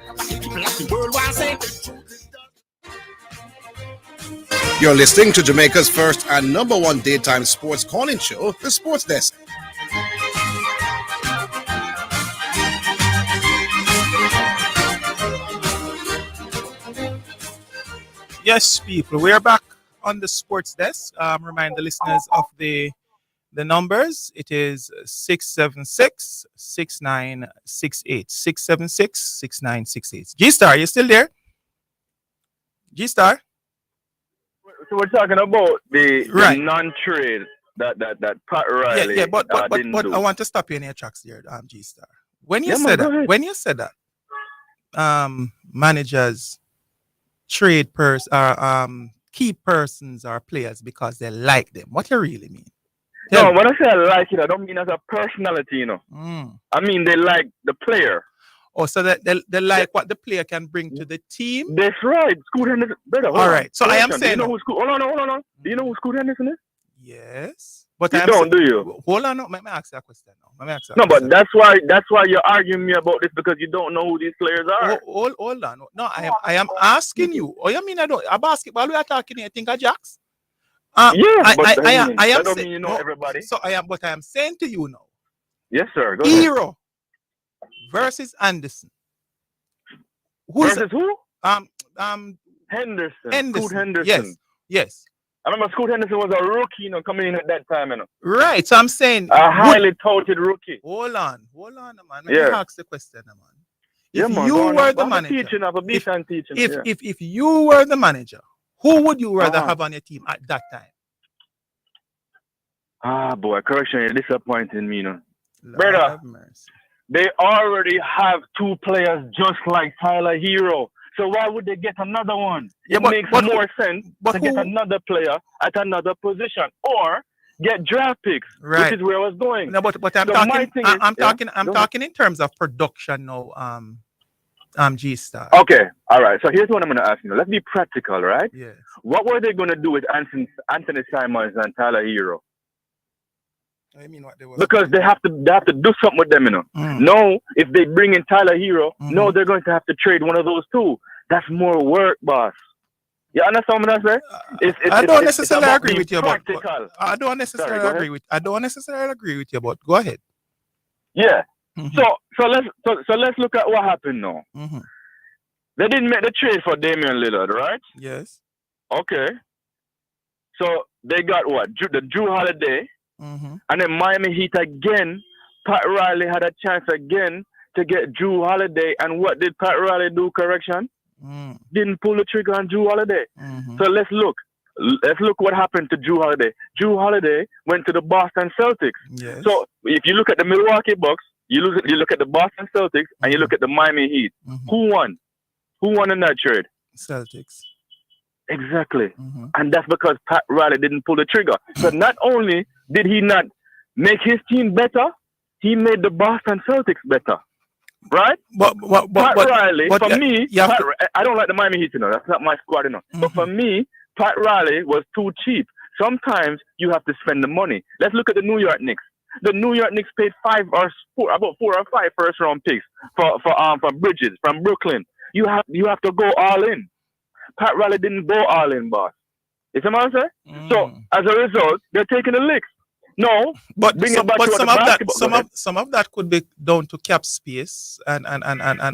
You're listening to Jamaica's first and #1 daytime sports calling show, The Sports Desk. Yes, people, we're back on the Sports Desk. Remind the listeners of the numbers. It is 676-6968. 676-6968. G-Star, you still there? G-Star? So we're talking about the non-trade that Pat Riley but didn't do. I want to stop you in your tracks there, G-Star. When you said that, managers trade key persons or players because they like them. What you really mean? No, when I say I like it, I don't mean as a personality, you know. I mean they like the player. Oh, so that they like what the player can bring to the team? That's right. Scoot Henderson. Brother, all right. So I am saying... Do you know who Scoot... Hold on. Do you know who Scoot Henderson is? Yes. But you don't, do you? Hold on. Let me ask you a question now. No, but that's why you're arguing me about this, because you don't know who these players are. Hold on. No, I am asking you. Oh, you mean I don't... A basketball, we are talking here. Think of Jacks? Yes, but I am that don't mean you know everybody. So I am saying to you now. Yes, sir. Go ahead. Hero versus Anderson. Versus who? Henderson. Scoot Henderson. Yes. I remember Scoot Henderson was a rookie, coming in at that time, Right. So I'm saying a highly touted rookie. Hold on, man. Let me ask the question, man. If man, you were the manager, if you were the manager, who would you rather have on your team at that time? Boy, correction, you're disappointing me, Brother, they already have two players just like Tyler Hero. So why would they get another one? It makes more sense to get another player at another position or get draft picks, which is where I was going. No, but I'm talking in terms of production now, G-Star. Okay, all right. So here's what I'm going to ask you. Let's be practical, right? Yes. What were they going to do with Anthony Simons and Tyler Hero? I mean, what they were because they have to do something with them, No, if they bring in Tyler Hero, no, they're going to have to trade one of those two. That's more work, boss. You understand what I'm saying? I don't necessarily agree with you, but I don't necessarily agree with you, but go ahead. Yeah. So let's look at what happened now. They didn't make the trade for Damian Lillard, right? Yes. Okay. So they got what? The Drew Holiday. And then Miami Heat again. Pat Riley had a chance again to get Drew Holiday. And what did Pat Riley do? Correction? Didn't pull the trigger on Drew Holiday. So let's look. let's look what happened to Drew Holiday. Drew Holiday went to the Boston Celtics. Yes. So if you look at the Milwaukee Bucks, you look at the Boston Celtics, and you look at the Miami Heat. Who won? Who won in that trade? Celtics. Exactly. And that's because Pat Riley didn't pull the trigger. So not only did he not make his team better, he made the Boston Celtics better. Right? Pat Riley, for me, I don't like the Miami Heat, that's not my squad, But for me, Pat Riley was too cheap. Sometimes you have to spend the money. Let's look at the New York Knicks. The New York Knicks paid about 4 or 5 first-round picks for Bridges from Brooklyn. You have to go all in. Pat Riley didn't go all in, boss. You see what I'm saying? So as a result, they're taking the licks. No, but bring some, it back but to some the of that basketball. some of that could be down to cap space and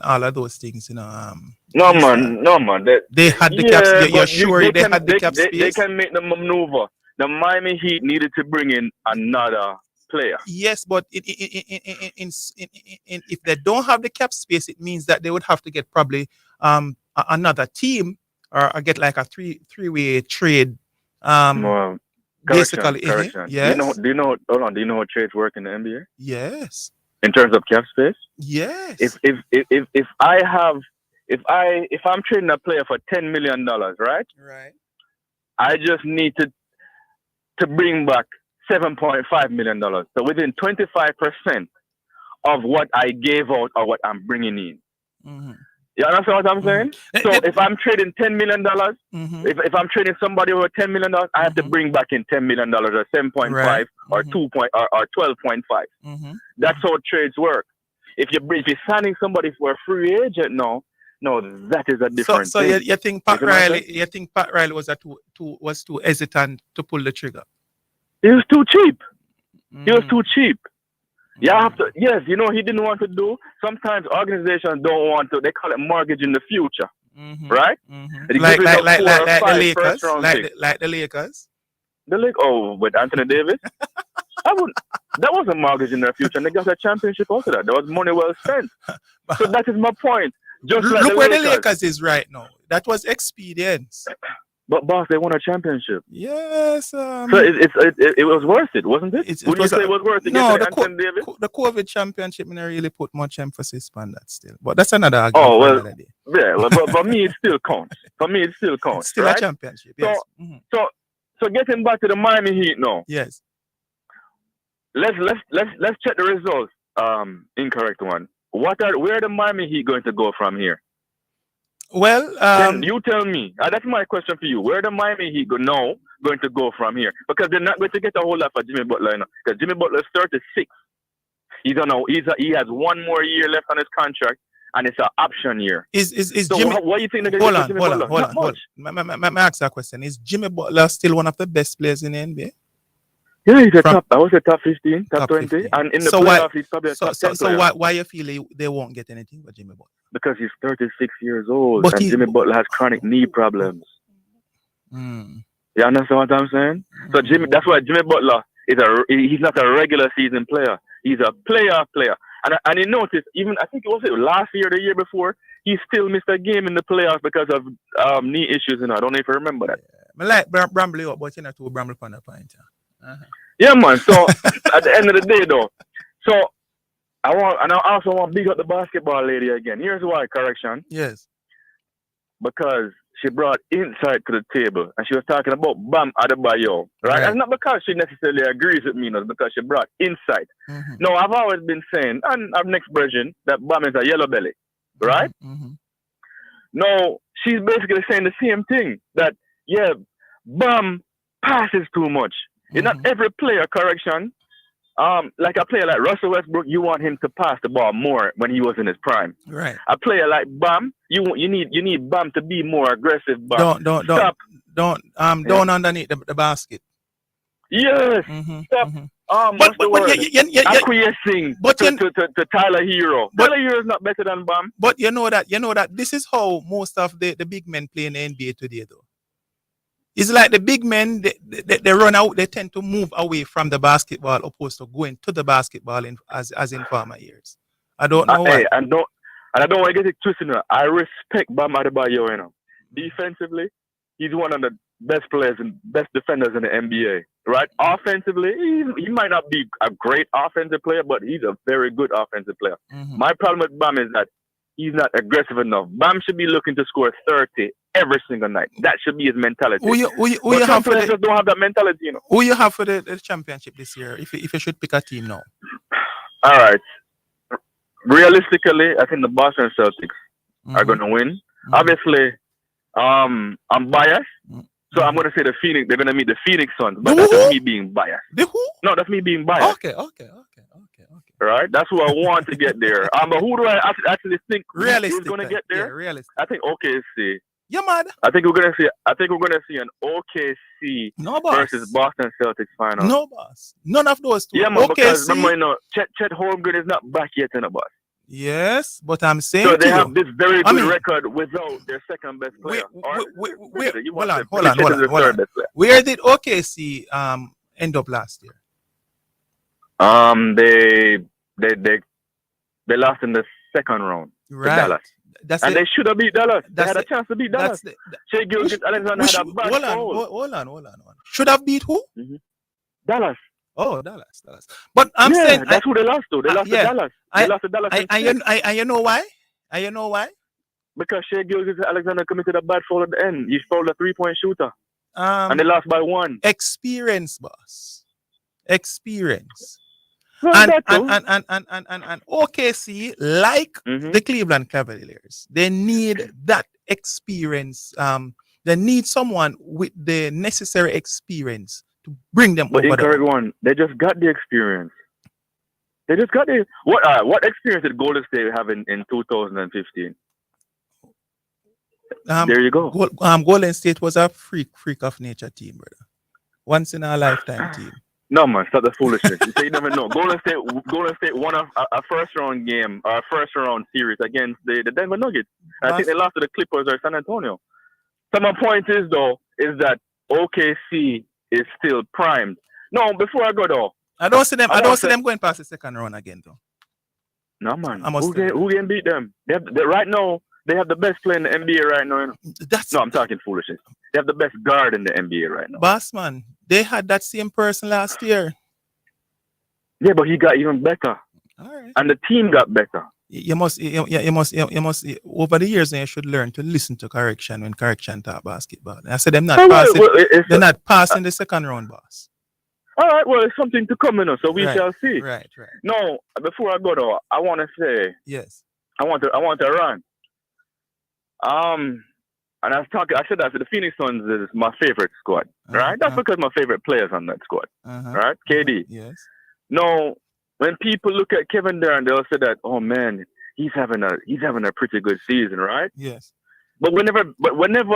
all of those things, No man. They had the cap space. You're sure they had the cap space? They can make the maneuver. The Miami Heat needed to bring in another player. Yes, but if they don't have the cap space, it means that they would have to get probably another team or get like a three-way trade. Basically, correction. Yes. Do you know how trades work in the NBA? Yes. In terms of cap space? Yes. If I'm trading a player for $10 million, right? Right. I just need to bring back $7.5 million. So within 25% of what I gave out or what I'm bringing in. You understand what I'm saying? So if I'm trading $10 million, if I'm trading somebody over $10 million, I have to bring back in $10 million or 7.5 or 2 point or 12.5. That's how trades work. If you're signing somebody for a free agent, no, that is a different so thing. you think Pat Riley? You think Pat Riley was too hesitant to pull the trigger? He was too cheap. He was too cheap. You have to, yes, he didn't want to do. Sometimes organizations don't want to. They call it mortgaging the future, right? Like the Lakers, like the Lakers. With Anthony Davis, that wasn't mortgaging their future, and they got a championship after that. That was money well spent. So that is my point. Just like look where the Lakers is right now. That was experience. But boss, they won a championship. Yes. So it was worth it, wasn't it? Would you say it was worth it? No, the COVID championship didn't really put much emphasis on that still. But that's another argument. Oh well, yeah. But for me, it still counts. It's still right? a championship. Yes. So getting back to the Miami Heat now. Yes. Let's check the results. Incorrect one. Where are the Miami Heat going to go from here? Well, you tell me. That's my question for you. Where the Miami Heat going to go from here? Because they're not going to get a whole lot for Jimmy Butler. Because Jimmy Butler is 36. He has 1 more year left on his contract, and it's an option year. Is so Jimmy? What do you think they're going to get Jimmy Butler? Hold on. May I ask that question? Is Jimmy Butler still one of the best players in the NBA? Yeah, he's I was a top 15, top 20, 15. And in the playoffs, he's probably a top 10 player. So why you feel they won't get anything with Jimmy Butler? Because he's 36 years old, and Jimmy Butler has chronic knee problems. You understand what I'm saying? So that's why Jimmy Butler he's not a regular season player. He's a player. And you notice, even I think it was last year, the year before, he still missed a game in the playoffs because of knee issues. I don't know if you remember that. I like Bramble up, but you're not too Bramble on the point. Yeah, man. So at the end of the day, though, so I also want to big up the basketball lady again. Here's why, correction. Yes. Because she brought insight to the table, and she was talking about Bam Adebayo, right? And not because she necessarily agrees with me, it's because she brought insight. No, I've always been saying, and our next version, that Bam is a yellow belly, right? No, she's basically saying the same thing, that, yeah, Bam passes too much. It's not every player, correction. Like a player like Russell Westbrook, you want him to pass the ball more when he was in his prime. Right. A player like Bam, you need Bam to be more aggressive. Bam. Don't underneath the basket. Yes. Stop. Acquiescing to Tyler Hero. Tyler Hero is not better than Bam. But you know that this is how most of the big men play in the NBA today, though. It's like the big men, they run out, they tend to move away from the basketball opposed to going to the basketball as in former years. I don't know why. I don't want to get it twisted. I respect Bam Adebayo, Defensively, he's one of the best players and best defenders in the NBA, right? Offensively, he might not be a great offensive player, but he's a very good offensive player. My problem with Bam is that he's not aggressive enough. Bam should be looking to score 30 every single night. That should be his mentality. Who you have for players just don't have that mentality, you know. Who you have for the championship this year? If you should pick a team now. All right. Realistically, I think the Boston Celtics are going to win. Obviously, I'm biased. So I'm going to say the Phoenix. They're going to meet the Phoenix Suns, but that's just me being biased. The who? No, that's me being biased. Okay. Right, that's who I want to get there. But who do I actually think is going to get there? Yeah, realistic. I think OKC. Yeah, man. I think we're going to see an OKC versus Boston Celtics final. No, boss. None of those two. Yeah, man. OKC. Because remember, Chet Holmgren is not back yet in the boss. Yes, but I'm saying so they have this very good record without their second best player. Hold on. Where did OKC end up last year? They lost in the second round to Dallas. They should have beat Dallas. They had a chance to beat Dallas. Shea Gilgeous-Alexander had a bad foul. Hold on. Should have beat who? Dallas. Oh, Dallas. But I'm saying that's who they lost to. They lost to Dallas. They lost to Dallas. And you know why? Because Shea Gilgeous-Alexander committed a bad foul at the end. He fouled a 3-point shooter. And they lost by 1. Experience, boss. Experience. Well, and OKC, like the Cleveland Cavaliers, they need that experience. They need someone with the necessary experience to bring them over. Incorrect one. They just got the experience. They just got the what experience did Golden State have in 2015? There you go. Golden State was a freak of nature team, brother. Once in a lifetime team. No, man, stop the foolishness. You never know. Golden State won a first round game, a first round series against the Denver Nuggets. I think they lost to the Clippers or San Antonio. So my point is that OKC is still primed. No, before I go though, I don't see them going past the second round again though. No, man. Who can beat them? Right now, they have the best player in the NBA right now. You know? No, I'm talking foolishness. They have the best guard in the NBA right now. Boss man, they had that same person last year. Yeah, but he got even better. All right. And the team got better. You must over the years you should learn to listen to correction when correction talk basketball. I said they're not passing the second round, boss. All right, well, it's something to come in, so we shall see. Right. No, before I go though, I want to say yes. I want to run. And I said that the Phoenix Suns is my favorite squad, right? That's because my favorite players on that squad, right? KD. Yes. No, when people look at Kevin Durant, they'll say that, oh man, he's having a pretty good season, right? Yes. But whenever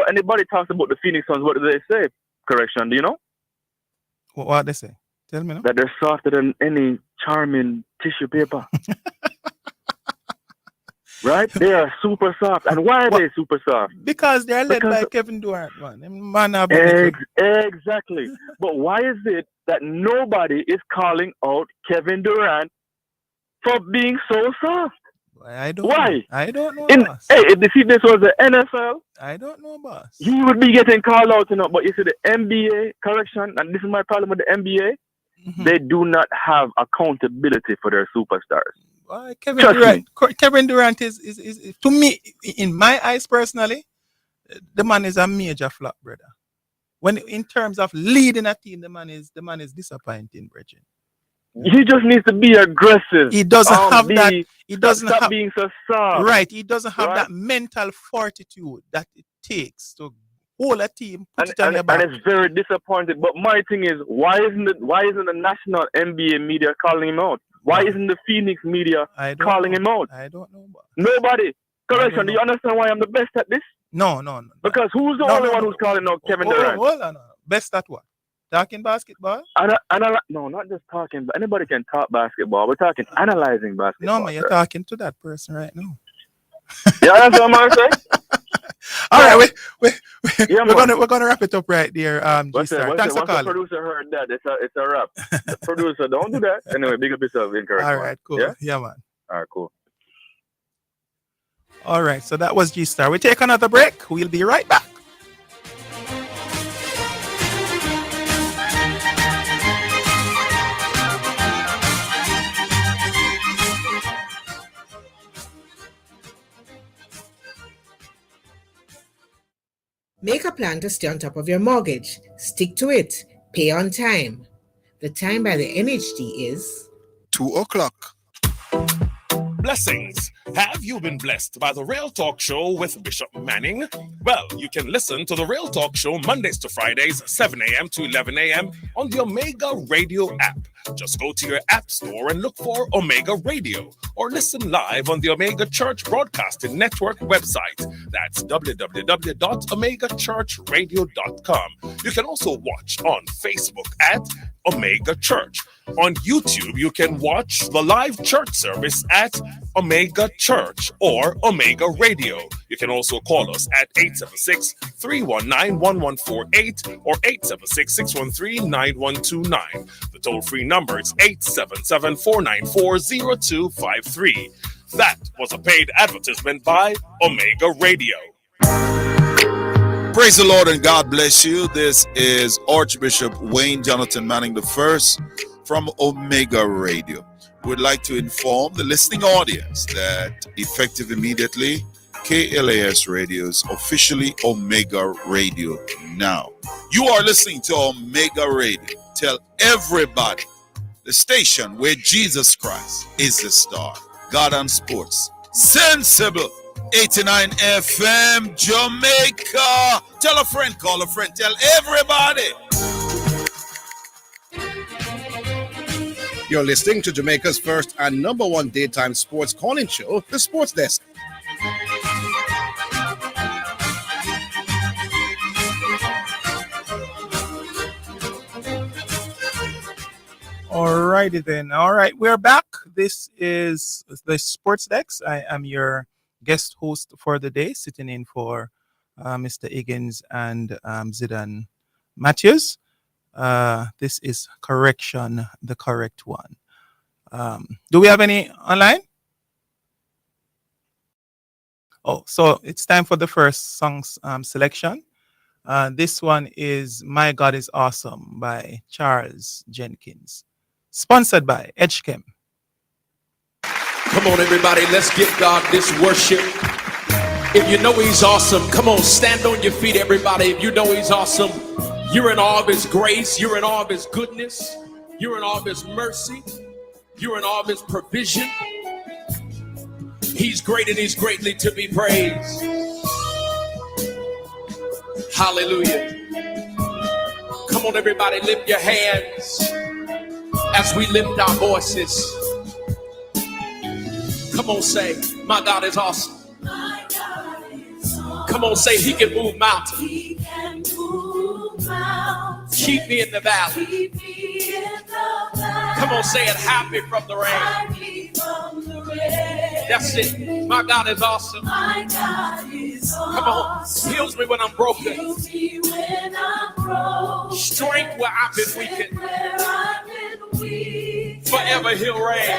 anybody talks about the Phoenix Suns, what do they say? Correction, do you know? What they say? Tell me now. That they're softer than any charming tissue paper. Right? They are super soft. And why are they super soft? Because they're led by Kevin Durant, man. Exactly. But why is it that nobody is calling out Kevin Durant for being so soft? I don't Why? know. I don't know. Hey, if this was the NFL, I don't know, boss. He would be getting called out, But you see, the NBA, correction, and this is my problem with the NBA, they do not have accountability for their superstars. Kevin Durant is to me, in my eyes personally, the man is a major flop, brother. When in terms of leading a team, the man is disappointing, Bridget. He just needs to be aggressive. He doesn't have that. He doesn't stop have being so soft. Right. He doesn't have that mental fortitude that it takes to hold a team, put it on your back. And it's very disappointing. But my thing is, why isn't the national NBA media calling him out? Why isn't the Phoenix media calling him out? I don't know. Nobody. Correction. Do you understand why I'm the best at this? No. Because who's the only one who's calling out Kevin Durant? Hold on. Best at what? Talking basketball? No, not just talking. But anybody can talk basketball. We're talking analyzing basketball. No, man, you're talking to that person right now. Yeah, that's what I'm saying. All right, we're gonna wrap it up right there. G-Star. Thanks for calling. The producer heard that. It's a wrap. The producer, don't do that. Anyway, big up yourself, incorrect. All right, cool. Yeah, man. All right, cool. All right, so that was G-Star. We take another break. We'll be right back. Make a plan to stay on top of your mortgage. Stick to it. Pay on time. The time by the NHD is 2:00. Blessings. Have you been blessed by the Real Talk Show with Bishop Manning? Well, you can listen to the Real Talk Show Mondays to Fridays, 7 a.m. to 11 a.m. on the Omega Radio app. Just go to your app store and look for Omega Radio, or listen live on the Omega Church Broadcasting Network website. That's www.omegachurchradio.com. You can also watch on Facebook at Omega Church. On YouTube, you can watch the live church service at Omega Church or Omega Radio. You can also call us at 876-319-1148 or 876-613-9129. The toll-free number is 877-494-0253. That was a paid advertisement by Omega Radio. Praise the Lord and God bless you. This is Archbishop Wayne Jonathan Manning I from Omega Radio. We'd like to inform the listening audience that effective immediately, KLAS Radio is officially Omega Radio now. You are listening to Omega Radio. Tell everybody, the station where Jesus Christ is the star. God and Sports. Sensible. 89 FM Jamaica. Tell a friend, call a friend, tell everybody. You're listening to Jamaica's first and #1 daytime sports calling show, The Sports Desk. Alrighty then. All right, we're back. This is the Sports Desk. I am your guest host for the day, sitting in for Mr. Higgins and Zidane Matthews. This is Correction, the correct one. Do we have any online? Oh, so it's time for the first song's selection. This one is My God is Awesome by Charles Jenkins. Sponsored by Edgechem. Come on, everybody, let's give God this worship. If you know he's awesome, come on, stand on your feet, everybody. If you know he's awesome, you're in awe of his grace, you're in awe of his goodness, you're in awe of his mercy, you're in awe of his provision. He's great and he's greatly to be praised. Hallelujah. Come on, everybody, lift your hands as we lift our voices. Come on, say, my God is awesome. Come on, say, he can move mountains. Keep me in the valley. Come on, say it, hide me from the rain. That's it. My God is awesome. Come on, heals me when I'm broken. Strength where I've been weakened. Forever he'll reign.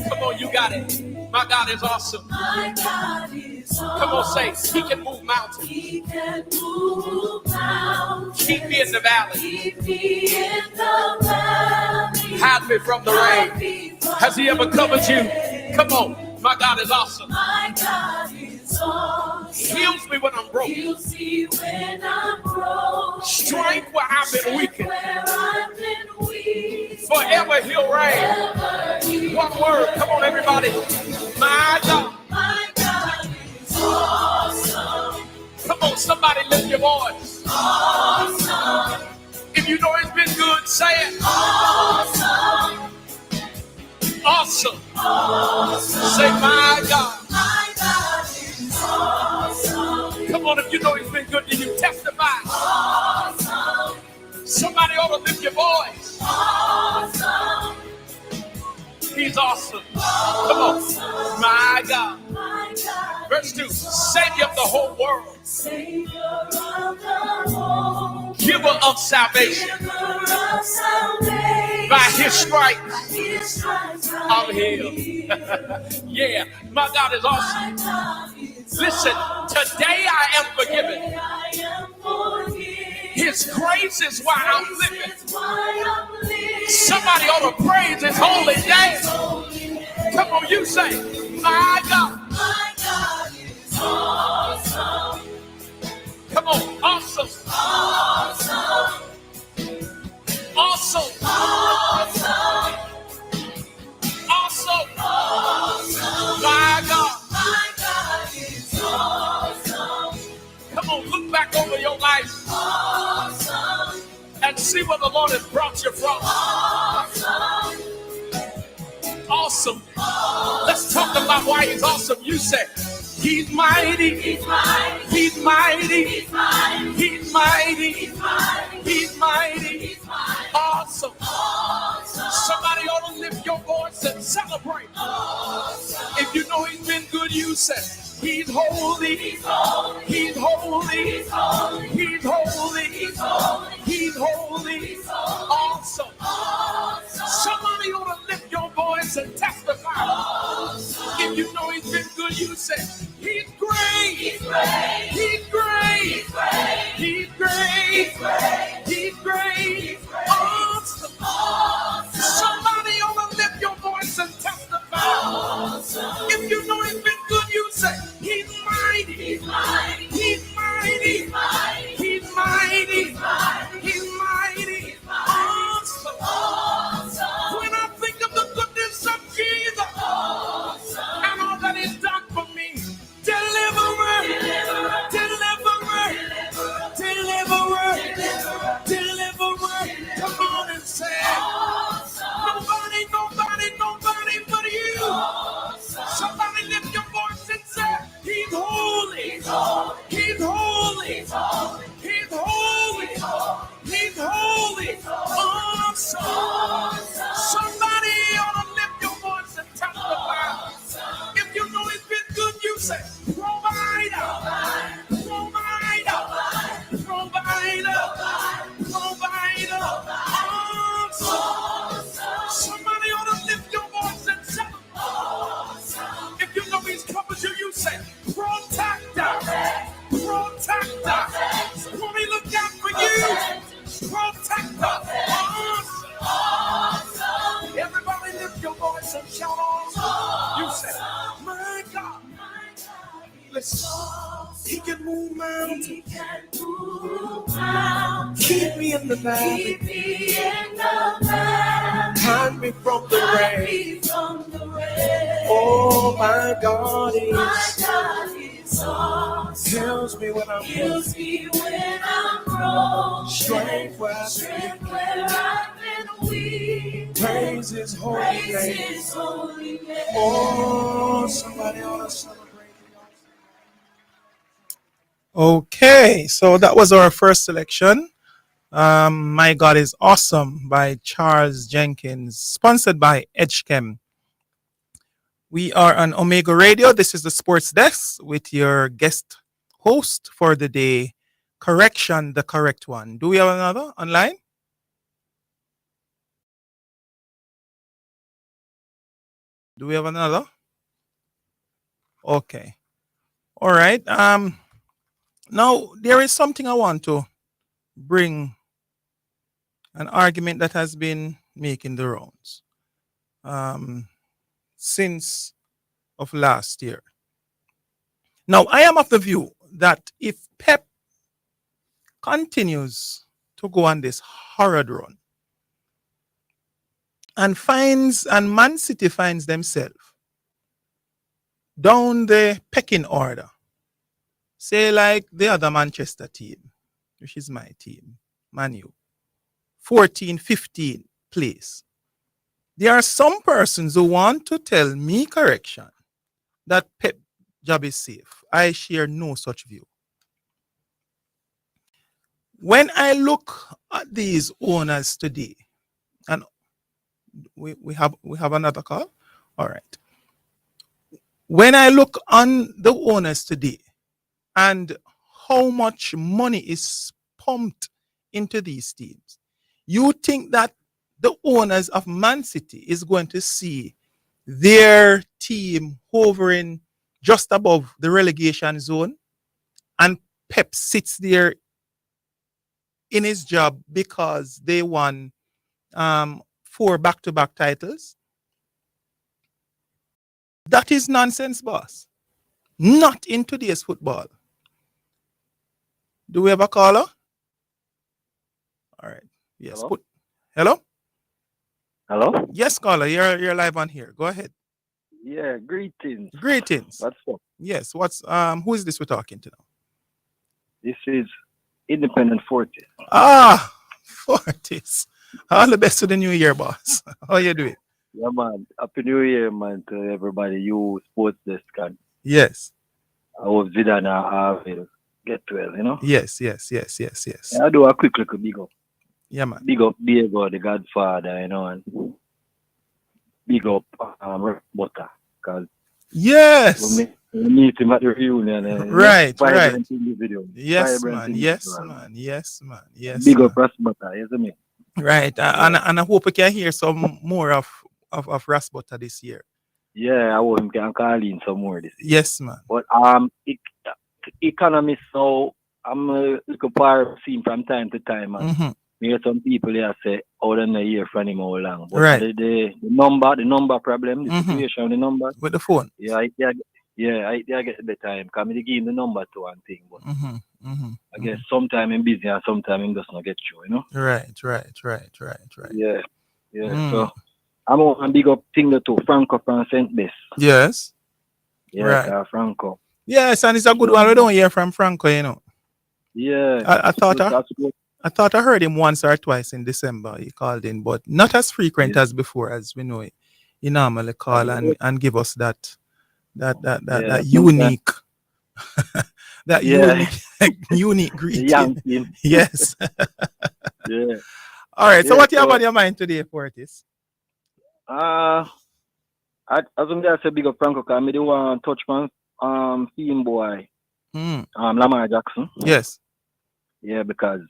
Come on, you got it. My God is awesome. Come on, say, he can move mountains. Keep me in the valley. Hide me from the rain. Has he ever covered you? Come on, my God is awesome. Heals me when I'm broken. Strength where I've been weakened. Forever he'll reign. One word, come on, everybody. My God. Awesome. Come on, somebody lift your voice. Awesome. If you know it's been good, say it. Awesome. Awesome. Awesome. Say, my God. My God is awesome. Come on, if you know it's been good to you, testify. Awesome. Somebody ought to lift your voice. Awesome. He's awesome. Come on. My God. Verse 2. Savior of the whole world. Giver of salvation. By his stripes, I'm healed. Yeah, my God is awesome. Listen, today I am forgiven. His grace is why I'm living. Somebody ought to praise his holy name. Come on, you say, my God. My God is awesome. on, look back over your life. Awesome. And see where the Lord has brought you from. Awesome. Awesome. Let's talk about why he's awesome. You say, he's mighty. He's mighty. He's mighty. He's mighty. He's mighty. He's mighty. He's mighty. He's mighty. Awesome. Awesome. Somebody ought to lift your voice and celebrate. Awesome. If you know he's been good, you say, he's holy. He's holy. He's holy. He's holy. He's holy. He's holy. He's holy. He's holy. Awesome. Awesome. Somebody ought to lift your voice and testify. Awesome. If you know he's been good, you say, he's great. He's great. He's great. He's great. He's great. He's great. He's great. He's great. Awesome. Awesome. Somebody ought to lift your voice and testify. Awesome. If you know he's been good, you say, he's mighty. He's mighty. He's mighty. He's mighty. He's mighty. He's mighty. He's mighty. He's mighty. Awesome. Awesome. When I think of the goodness of Jesus, awesome, and all that he's done for me, deliverer, deliverer, deliverer, deliverer, deliverer. Come on and say, awesome. Nobody, nobody, nobody but you. Awesome. Somebody lift your voice and say, he's holy. He's holy. He's holy. He's holy. He's holy. He's holy. He's holy. Awesome. Awesome. Somebody ought to lift your voice and testify. Awesome. If you know he's been good, you say, provider, provider, provider, provider. Awesome. Somebody ought to lift your voice and celebrate. If you know he's covered you, you say, protector, protector. When he look out for you, protector. Awesome. Everybody lift your voice and shout awesome. You say, my God. Listen, he can move mountains. Keep me in the valley. Hide me from the rain. Oh, my God is awesome. Heals me when I'm broke. Strength where I've been weak. Praise his holy name. Oh, somebody ought to celebrate. Okay, so that was our first selection. My God is Awesome by Charles Jenkins, sponsored by Edgechem. We are on Omega Radio. This is the Sports Desk with your guest host for the day, Correction, the correct one. Do we have another online? Do we have another? Okay. All right. Now, there is something I want to bring, an argument that has been making the rounds since of last year. Now, I am of the view that if Pep continues to go on this horrid run and Man City finds themselves down the pecking order, say like the other Manchester team, which is my team, Man U, 14, 15 place. There are some persons who want to tell me, correction, that Pep job is safe. I share no such view. When I look at these owners today, and we have another call? All right. When I look on the owners today, and how much money is pumped into these teams, you think that the owners of Man City is going to see their team hovering just above the relegation zone, and Pep sits there in his job because they won 4 back-to-back titles? That is nonsense, boss. Not in today's football. Do we have a caller? All right. Yes. Hello? Hello? Hello? Yes, caller. You're live on here. Go ahead. Yeah, greetings. Greetings. What's up? Yes. Who is this we're talking to now? This is Independent Fortis. Ah, Fortis. All the best to the new year, boss. How you doing? Yeah, man. Happy New Year, man, to everybody. You sports desk can. Yes. I hope Zidane and Harvey get well, you know? Yes. Yeah, I do a quick little big up. Yeah, man. Big up Diego, the Godfather, you know, and big up Butter. Because yes. we meet him at the reunion. Right. Individual. Yes, Vibrant man. Yes, man. Big up Ras Butter, isn't it? Right. And I hope we can hear some more of Ras Butter this year. Yeah, I hope we can call in some more this year. Yes, man. But economists, so I'm a little part of seeing from time to time, man. Mm-hmm. We hear some people here say, "Oh, then a year from him how long?" But right. The number problem, the situation of the number with the phone. Yeah, I get the time. Come to give him the number to one thing, but I guess sometime in busy and sometime in does not get through, you know. Right. Yeah. So I'm on big up thing to Franco from St. Bess. Yes. Yeah, right. Franco. Yes, and it's a good one. We don't hear from Franco, you know. Yeah. I thought I heard him once or twice in December. He called in, but not as frequent as before, as we know. He normally call and give us that unique unique greeting. Yes. Yeah. All right. So what you have on your mind today, Fortis? As I said, big up Franco, because I do want to touch on theme boy, Lamar Jackson. Yes. Yeah, because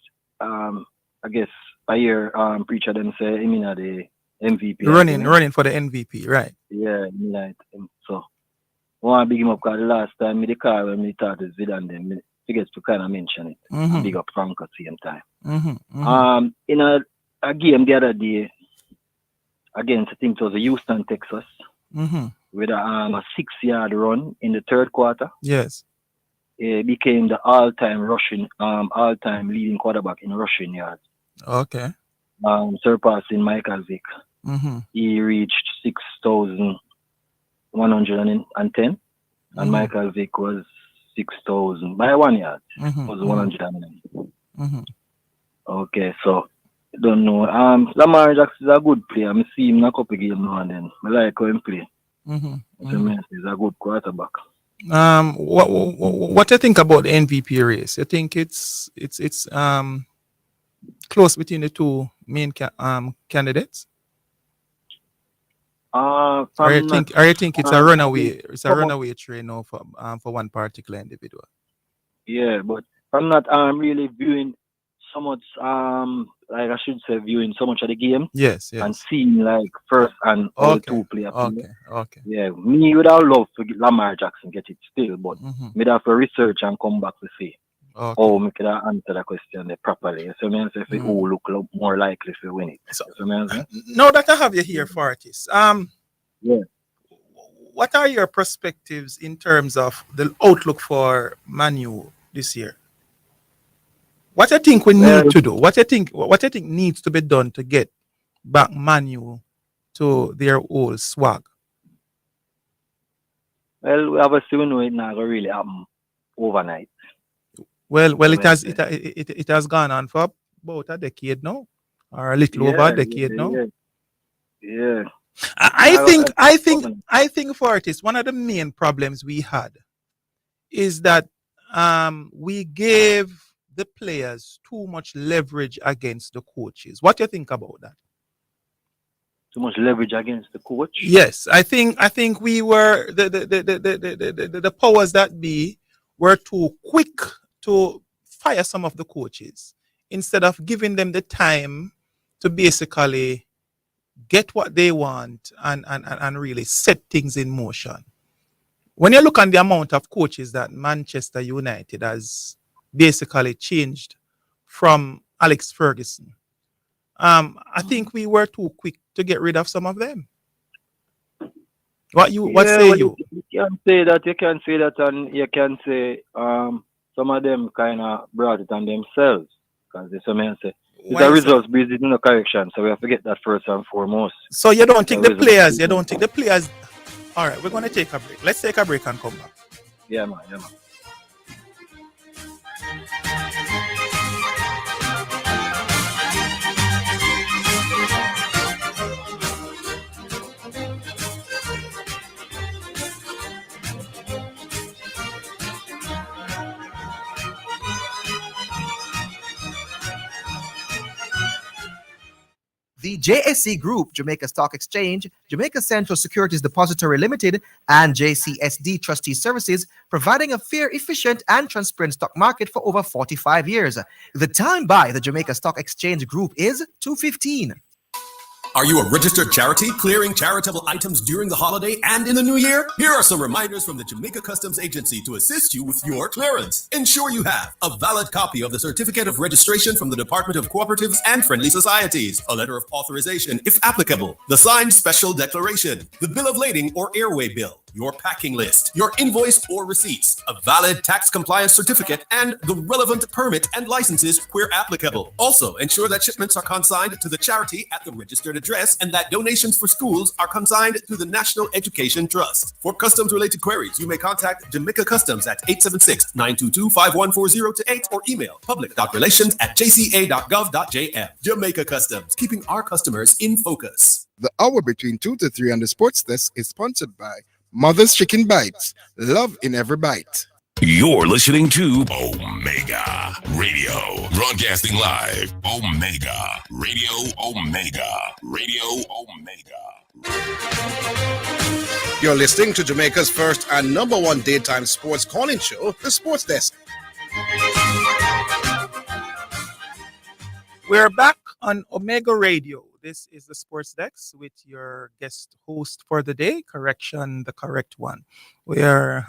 I guess I hear preacher them say him in the MVP. Running for the MVP, right? Yeah, like so. I want to big him up because the last time the car when we thought it's Zidane, then he gets to kind of mention it. Mm-hmm. Big up Franco at the same time. In a game the other day against, I think it was Houston, Texas, with a 6-yard run in the third quarter. Yes. It became the all-time leading quarterback in rushing yards. Okay. Surpassing Michael Vick. He reached 6,110, and Michael Vick was 6,000 by 1 yard. Was 109. Okay, so don't know. Lamar Jackson is a good player. I see him in a couple games now and then. I like how he play. He's a good quarterback. What do you think about the MVP race? You think it's close between the two main candidates? Or you think it's a runaway? It's a runaway train now for one particular individual. Yeah, but I'm not really viewing so much. Like I should say, viewing so much of the game. Yes. And seeing like first and all the two players. Okay. Yeah, me would have loved to get Lamar Jackson get it still, but me have to research and come back to see. Oh, we could answer the question properly. So I say who look more likely to win it. So now that I have you here, Fortis, what are your perspectives in terms of the outlook for Man U this year? What I think we need to do? What I think needs to be done to get back Man U to their old swag? Well, we obviously know it not gonna really happen overnight. Well, it has gone on for about a decade now, or a little over a decade now. Yeah. I think Fortis, one of the main problems we had is that we gave the players too much leverage against the coaches. What do you think about that? Too much leverage against the coach? Yes, I think we were the powers that be were too quick to fire some of the coaches instead of giving them the time to basically get what they want and really set things in motion. When you look at the amount of coaches that Manchester United has basically changed from Alex Ferguson, I think we were too quick to get rid of some of them. What say you? You can say that, and you can say some of them kind of brought it on themselves, because there's some say it's a results based in the correction, so we have to get that first and foremost. So you don't think the players? All right, we're going to take a break. Let's take a break and come back. Yeah, man. The JSC Group, Jamaica Stock Exchange, Jamaica Central Securities Depository Limited, and JCSD Trustee Services, providing a fair, efficient, and transparent stock market for over 45 years. The time by the Jamaica Stock Exchange Group is 2:15. Are you a registered charity clearing charitable items during the holiday and in the new year? Here are some reminders from the Jamaica Customs Agency to assist you with your clearance. Ensure you have a valid copy of the Certificate of Registration from the Department of Cooperatives and Friendly Societies, a letter of authorization if applicable, the signed special declaration, the bill of lading or airway bill, your packing list, your invoice or receipts, a valid tax compliance certificate, and the relevant permit and licenses where applicable. Also, ensure that shipments are consigned to the charity at the registered address and that donations for schools are consigned to the National Education Trust. For customs-related queries, you may contact Jamaica Customs at 876-922-5140-8 or email public.relations@jca.gov.jm. Jamaica Customs, keeping our customers in focus. The hour between 2 to 3 on the Sports Desk is sponsored by Mother's Chicken Bites. Love in every bite. You're listening to Omega Radio, broadcasting live. Omega Radio, Omega Radio, Omega. You're listening to Jamaica's first and number one daytime sports calling show, The Sports Desk. We're back on Omega Radio. This is the Sports Desk with your guest host for the day. Correction, the correct one. We are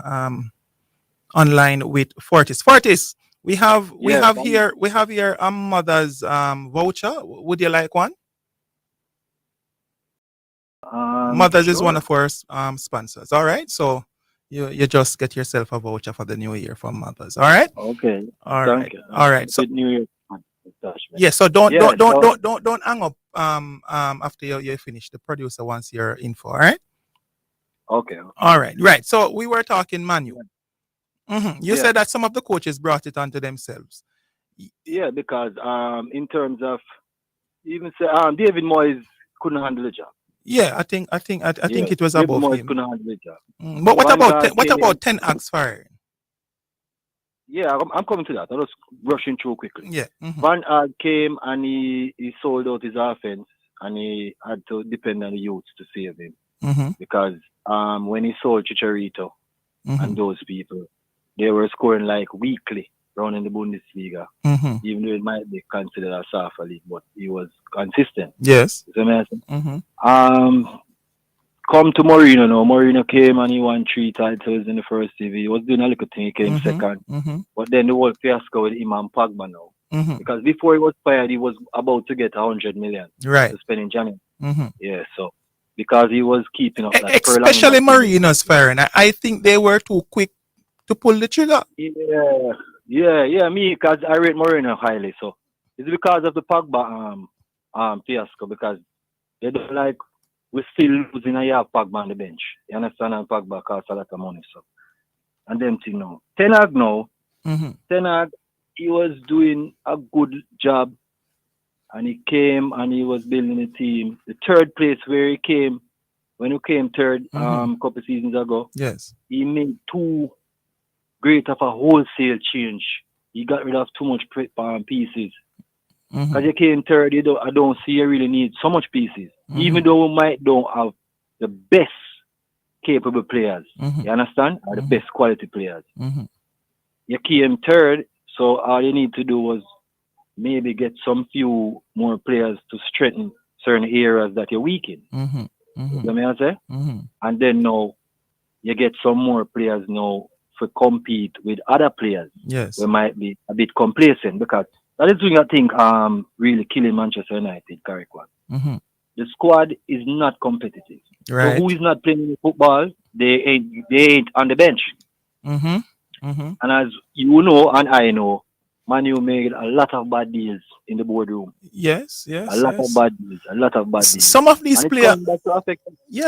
online with Fortis. Fortis, we have here a mother's voucher. Would you like one? Mothers is one of our sponsors. All right, so you just get yourself a voucher for the new year for mothers. All right. Okay. All right. All right. So New Year. yeah. So don't hang up after you finish. The producer wants your info. All right. Okay. All right. Right. So we were talking Manu. You said that some of the coaches brought it onto themselves. Yeah, because in terms of even say David Moyes couldn't handle the job. Yeah, I think it was David above Moyes him. couldn't handle the job. But what about Ten Hag's firing? Yeah, I'm coming to that. I was rushing through quickly. Yeah. Van Gaal came and he sold out his offense and he had to depend on the youths to save him. Because when he sold Chicharito and those people, they were scoring like weekly around in the Bundesliga, even though it might be considered a softer league, but he was consistent. Yes. It's amazing. Come to Mourinho now. Mourinho came and he won 3 titles in the first TV. He was doing a little thing, he came second. But then the whole fiasco with him and Pogba now. Because before he was fired, he was about to get 100 million right to spend in January. Yeah, so because he was keeping up that especially Mourinho's firing. I think they were too quick to pull the trigger. Yeah, me, because I rate Mourinho highly. So it's because of the Pogba fiasco, because they don't like we're still losing a year of Pogba on the bench. You understand? And Pogba costs a lot of money. So and them thing now. Ten Hag now. Ten Hag, he was doing a good job and he came and he was building a team. The third place where he came, when he came third a couple seasons ago, yes, he made too great of a wholesale change. He got rid of too much pieces. Because you came third, I don't see you really need so much pieces. Even though we don't have the best capable players. You understand? Or the best quality players. You came third, so all you need to do was maybe get some few more players to strengthen certain areas that you're weak in. You know what I say? And then now you get some more players now to compete with other players. Yes. We might be a bit complacent because that is doing I think really killing Manchester United, correct one. The squad is not competitive. Right. So who is not playing football, they ain't on the bench. And as you know and I know, Manu made a lot of bad deals in the boardroom. Yes. A lot of bad deals. Some of these players,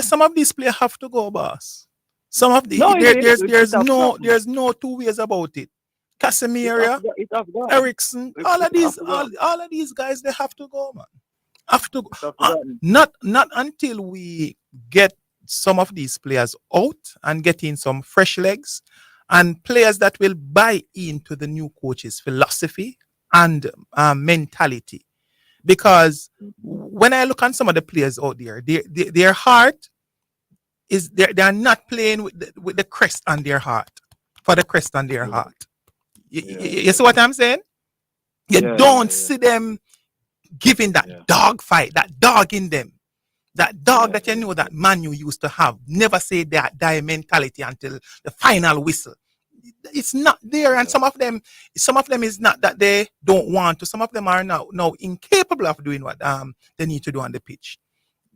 some of these players have to go, boss. Some of the there's no 2 ways about it. Casemiro, It have gone. Ericsson, all of these guys, they have to go, man. Have to go. Not until we get some of these players out and get in some fresh legs and players that will buy into the new coach's philosophy and mentality. Because when I look at some of the players out there, their heart is they are not playing with the crest on their heart, for the crest on their heart. You see what I'm saying? You don't see them giving that dog fight, that dog in them. That dog that you know that Manu used to have. Never say that die mentality until the final whistle. It's not there, and some of them is not that they don't want to. Some of them are now incapable of doing what they need to do on the pitch.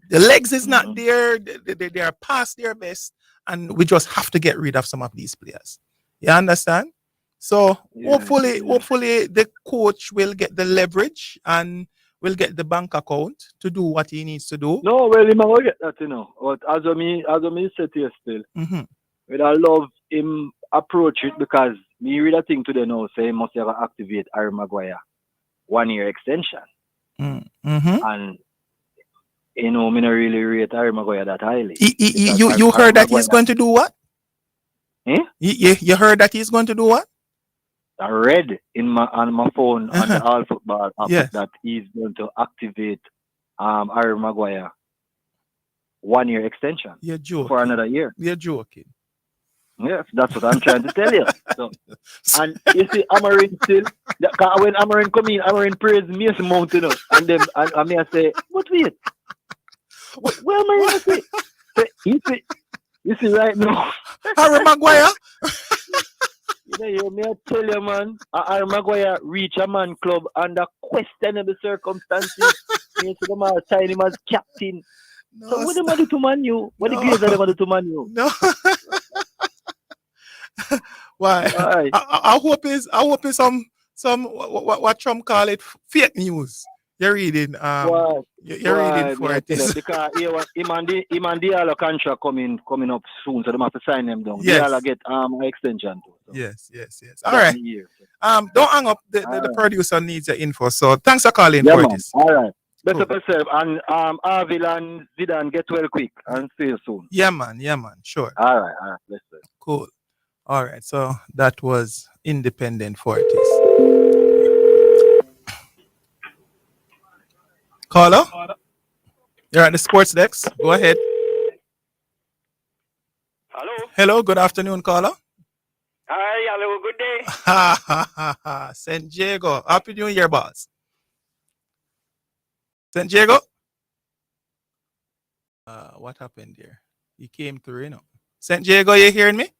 The legs is not there. They are past their best, and we just have to get rid of some of these players. You understand? So hopefully the coach will get the leverage and will get the bank account to do what he needs to do. No, well, he might get that, But as I said to you still, but I love him approach it because me read a thing today now, say he must have activate Harry Maguire 1 year extension. And me not really rate Harry Maguire that highly. You heard that he's going to do what? You heard that he's going to do what? I read on my phone on the All Football app that he's going to activate Harry Maguire 1 year extension. You're joking. For another year. You're joking. Yes, that's what I'm trying to tell you. So, and you see, Amarin still, when Amarin come in, Amarin praise Mason Mount, and then I may say, what wait? Where am I going to say? You see right now. Harry Maguire? You may tell you, man, Harry Maguire reach a man club under questionable circumstances. You see them all sign him as captain. No, so what am I do to Man U? What the Glazers are going to do to Man U? No. Why? I hope it's some what Trump call it fake news. You're reading you're reading for it. Because him and the contract coming up soon, so they have to sign them down. Yes. They'll get an extension too. So. Yes. All right. Don't hang up. The producer needs the info. So thanks for calling, Curtis. All right. Best of yourself, and Arvil and Zidane get well quick and see you soon. Yeah, man. Sure. All right. Listen. Cool. All right. So that was Independent Fortis. Caller, you're at the sports desk. Go ahead. Hello. Good afternoon, caller. Hi. Hello. Good day. San Diego. Happy New Year, boss. San Diego? What happened there? He came through, San Diego, you hearing me?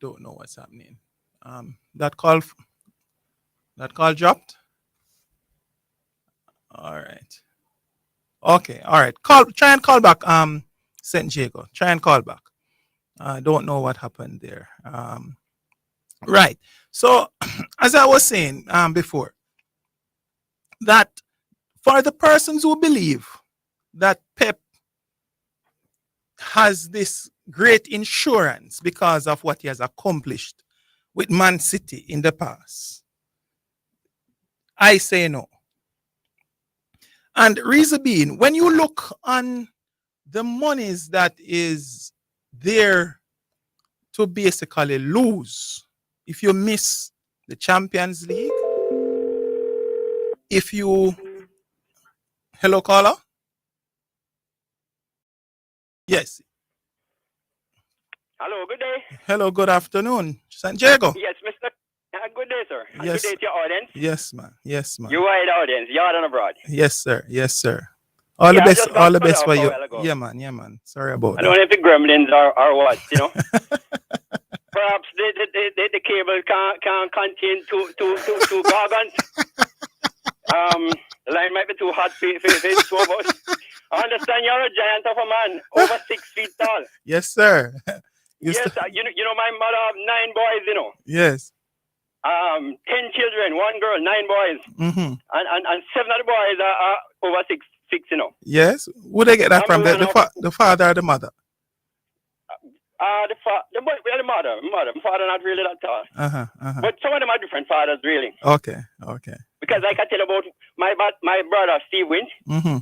Don't know what's happening. That call dropped. All right. Okay. All right. Try and call back. San Diego. Try and call back. I don't know what happened there. Right. So, as I was saying before, that for the persons who believe that Pep has this great insurance because of what he has accomplished with Man City in the past, I say no. And reason being, when you look on the monies that is there to basically lose, if you miss the Champions League, hello, caller? Yes. Hello, good day. Hello, good afternoon. San Diego. Yes, Mr. Good day, sir. Yes. Good day to your audience. Yes, man. You are the audience. You are on abroad. Yes, sir. All the best for you. Yeah, man. Sorry about that. I don't know if the gremlins are what, Perhaps the cable can't contain two gargants. The line might be too hot for two of us. I understand you're a giant of a man, over 6 feet tall. Yes, sir. You know my mother have 9 boys, Yes. 10 children, 1 girl, 9 boys. Mm-hmm. And 7 of the boys are over 6 feet, Yes. Would they get that from the father or the mother? The mother. My father not really that tall. But some of them are different fathers, really. Okay. Because like I tell about my brother, Steve Wint. Mm-hmm.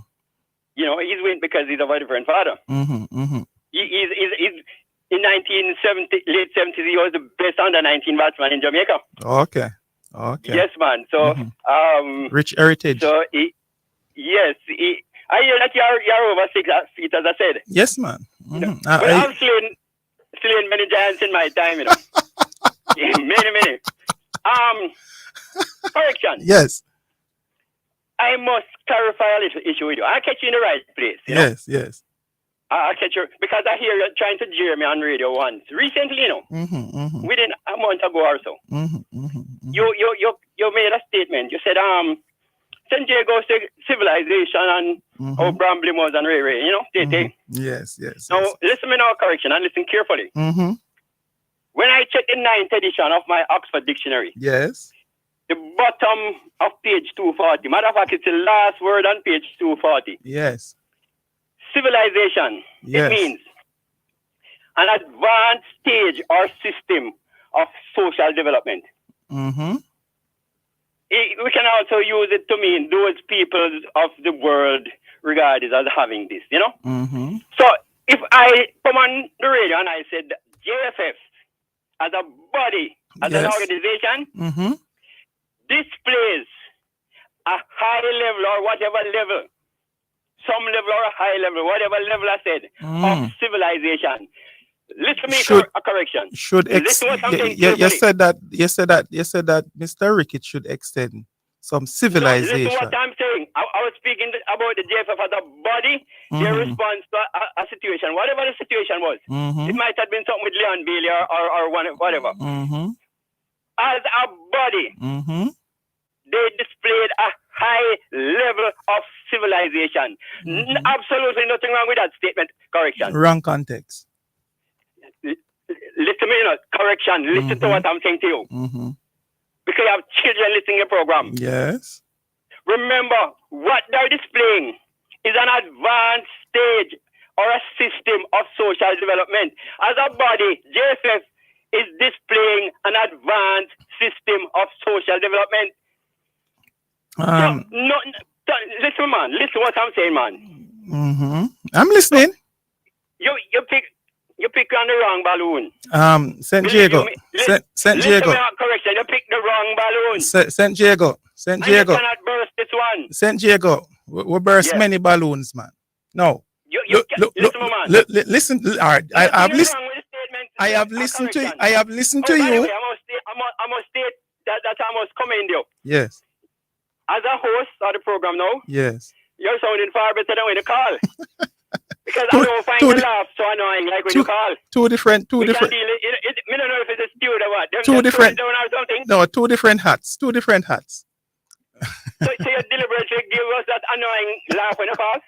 You know, he's Wint because he's of a different father. Mm-hmm. He's in 1970, late 70s, he was the best under 19 batsman in Jamaica. Okay. Yes, man. So, rich heritage. So, I hear that you're over 6 feet, as I said. Yes, man. But I've slain many giants in my time, you know. many. Correction. Yes. I must clarify a little issue with you. I'll catch you in the right place. You know? Yes. I'll catch you because I hear you trying to jeer me on radio once. Recently, you know, within a month ago or so, you made a statement. You said, St. Jago's civilization and how Brambley was and Ray, you know, they. Yes. Now, listen me now, correction, and listen carefully. When I check the 9th edition of my Oxford Dictionary, yes, the bottom of page 240, matter of fact, it's the last word on page 240. Yes. Civilization. Yes. It means an advanced stage or system of social development. We can also use it to mean those peoples of the world regarded as having this, you know? So if I come on the radio and I said JFF as a body, as an organization, displays a high level or whatever level, some level or a high level, whatever level I said, of civilization. Listen to me for a correction. You said that Mr. Ricketts should extend some civilization. Listen to what I'm saying. I was speaking about the JFF as a body, their response to a situation, whatever the situation was. It might have been something with Leon Bailey or whatever. As a body, they displayed a high level of civilization. Absolutely nothing wrong with that statement. Correction. Wrong context. Listen to me, correction. Listen to what I'm saying to you. Because you have children listening to your program. Yes. Remember, what they're displaying is an advanced stage or a system of social development. As a body, JFF is displaying an advanced system of social development. Listen, man. Listen what I'm saying, man. I'm listening. You pick on the wrong balloon. St. Jago. St. Jago. Correction. You picked the wrong balloon. St. Jago. St. Jago. You cannot burst this one. St. Jago. We burst many balloons, man. No. Listen. All right. I have listened. I have listened to you. I must state that I must commend you. Yes. As a host of the program now. Yes. You're sounding far better than when you call. Because I don't find the laugh so annoying like when you call. Two different. I don't know if it's a steward or what. Two different. Two different hats. So you deliberately give us that annoying laugh when you call?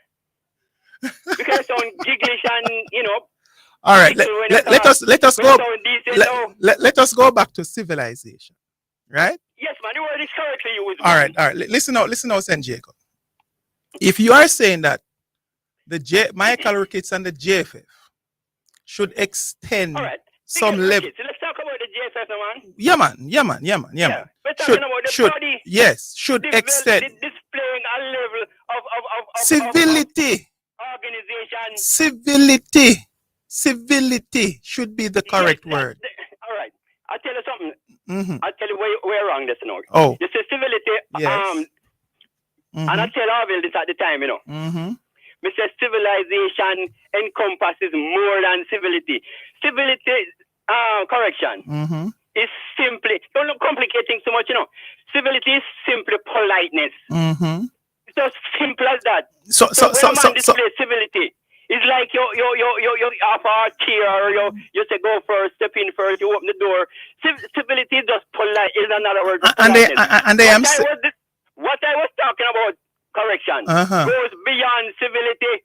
Because you sound gigglish and, you know. All right. Let us go back to civilization. Right? Yes, man. The word is correctly used. All right. Listen out, St. Jago. If you are saying that Michael Ricketts and the JFF should extend some level. Let's talk about the JFF, man. Yeah, man. We're talking about the body. Yes, should extend. Displaying a level of civility. Organization. Civility should be the correct word. All right. I'll tell you something. I'll tell you where you're wrong this now. Oh. You say civility. Yes. And I tell Harville this at the time, you know. Mr. Civilization encompasses more than civility. Civility, correction, is simply, don't complicate things too much, you know. Civility is simply politeness. It's just simple as that. So when a man displays civility, it's like you offer a chair, or you say go first, step in first, you open the door. Civility is just polite, is another word for politeness. What I was talking about, correction, goes beyond civility.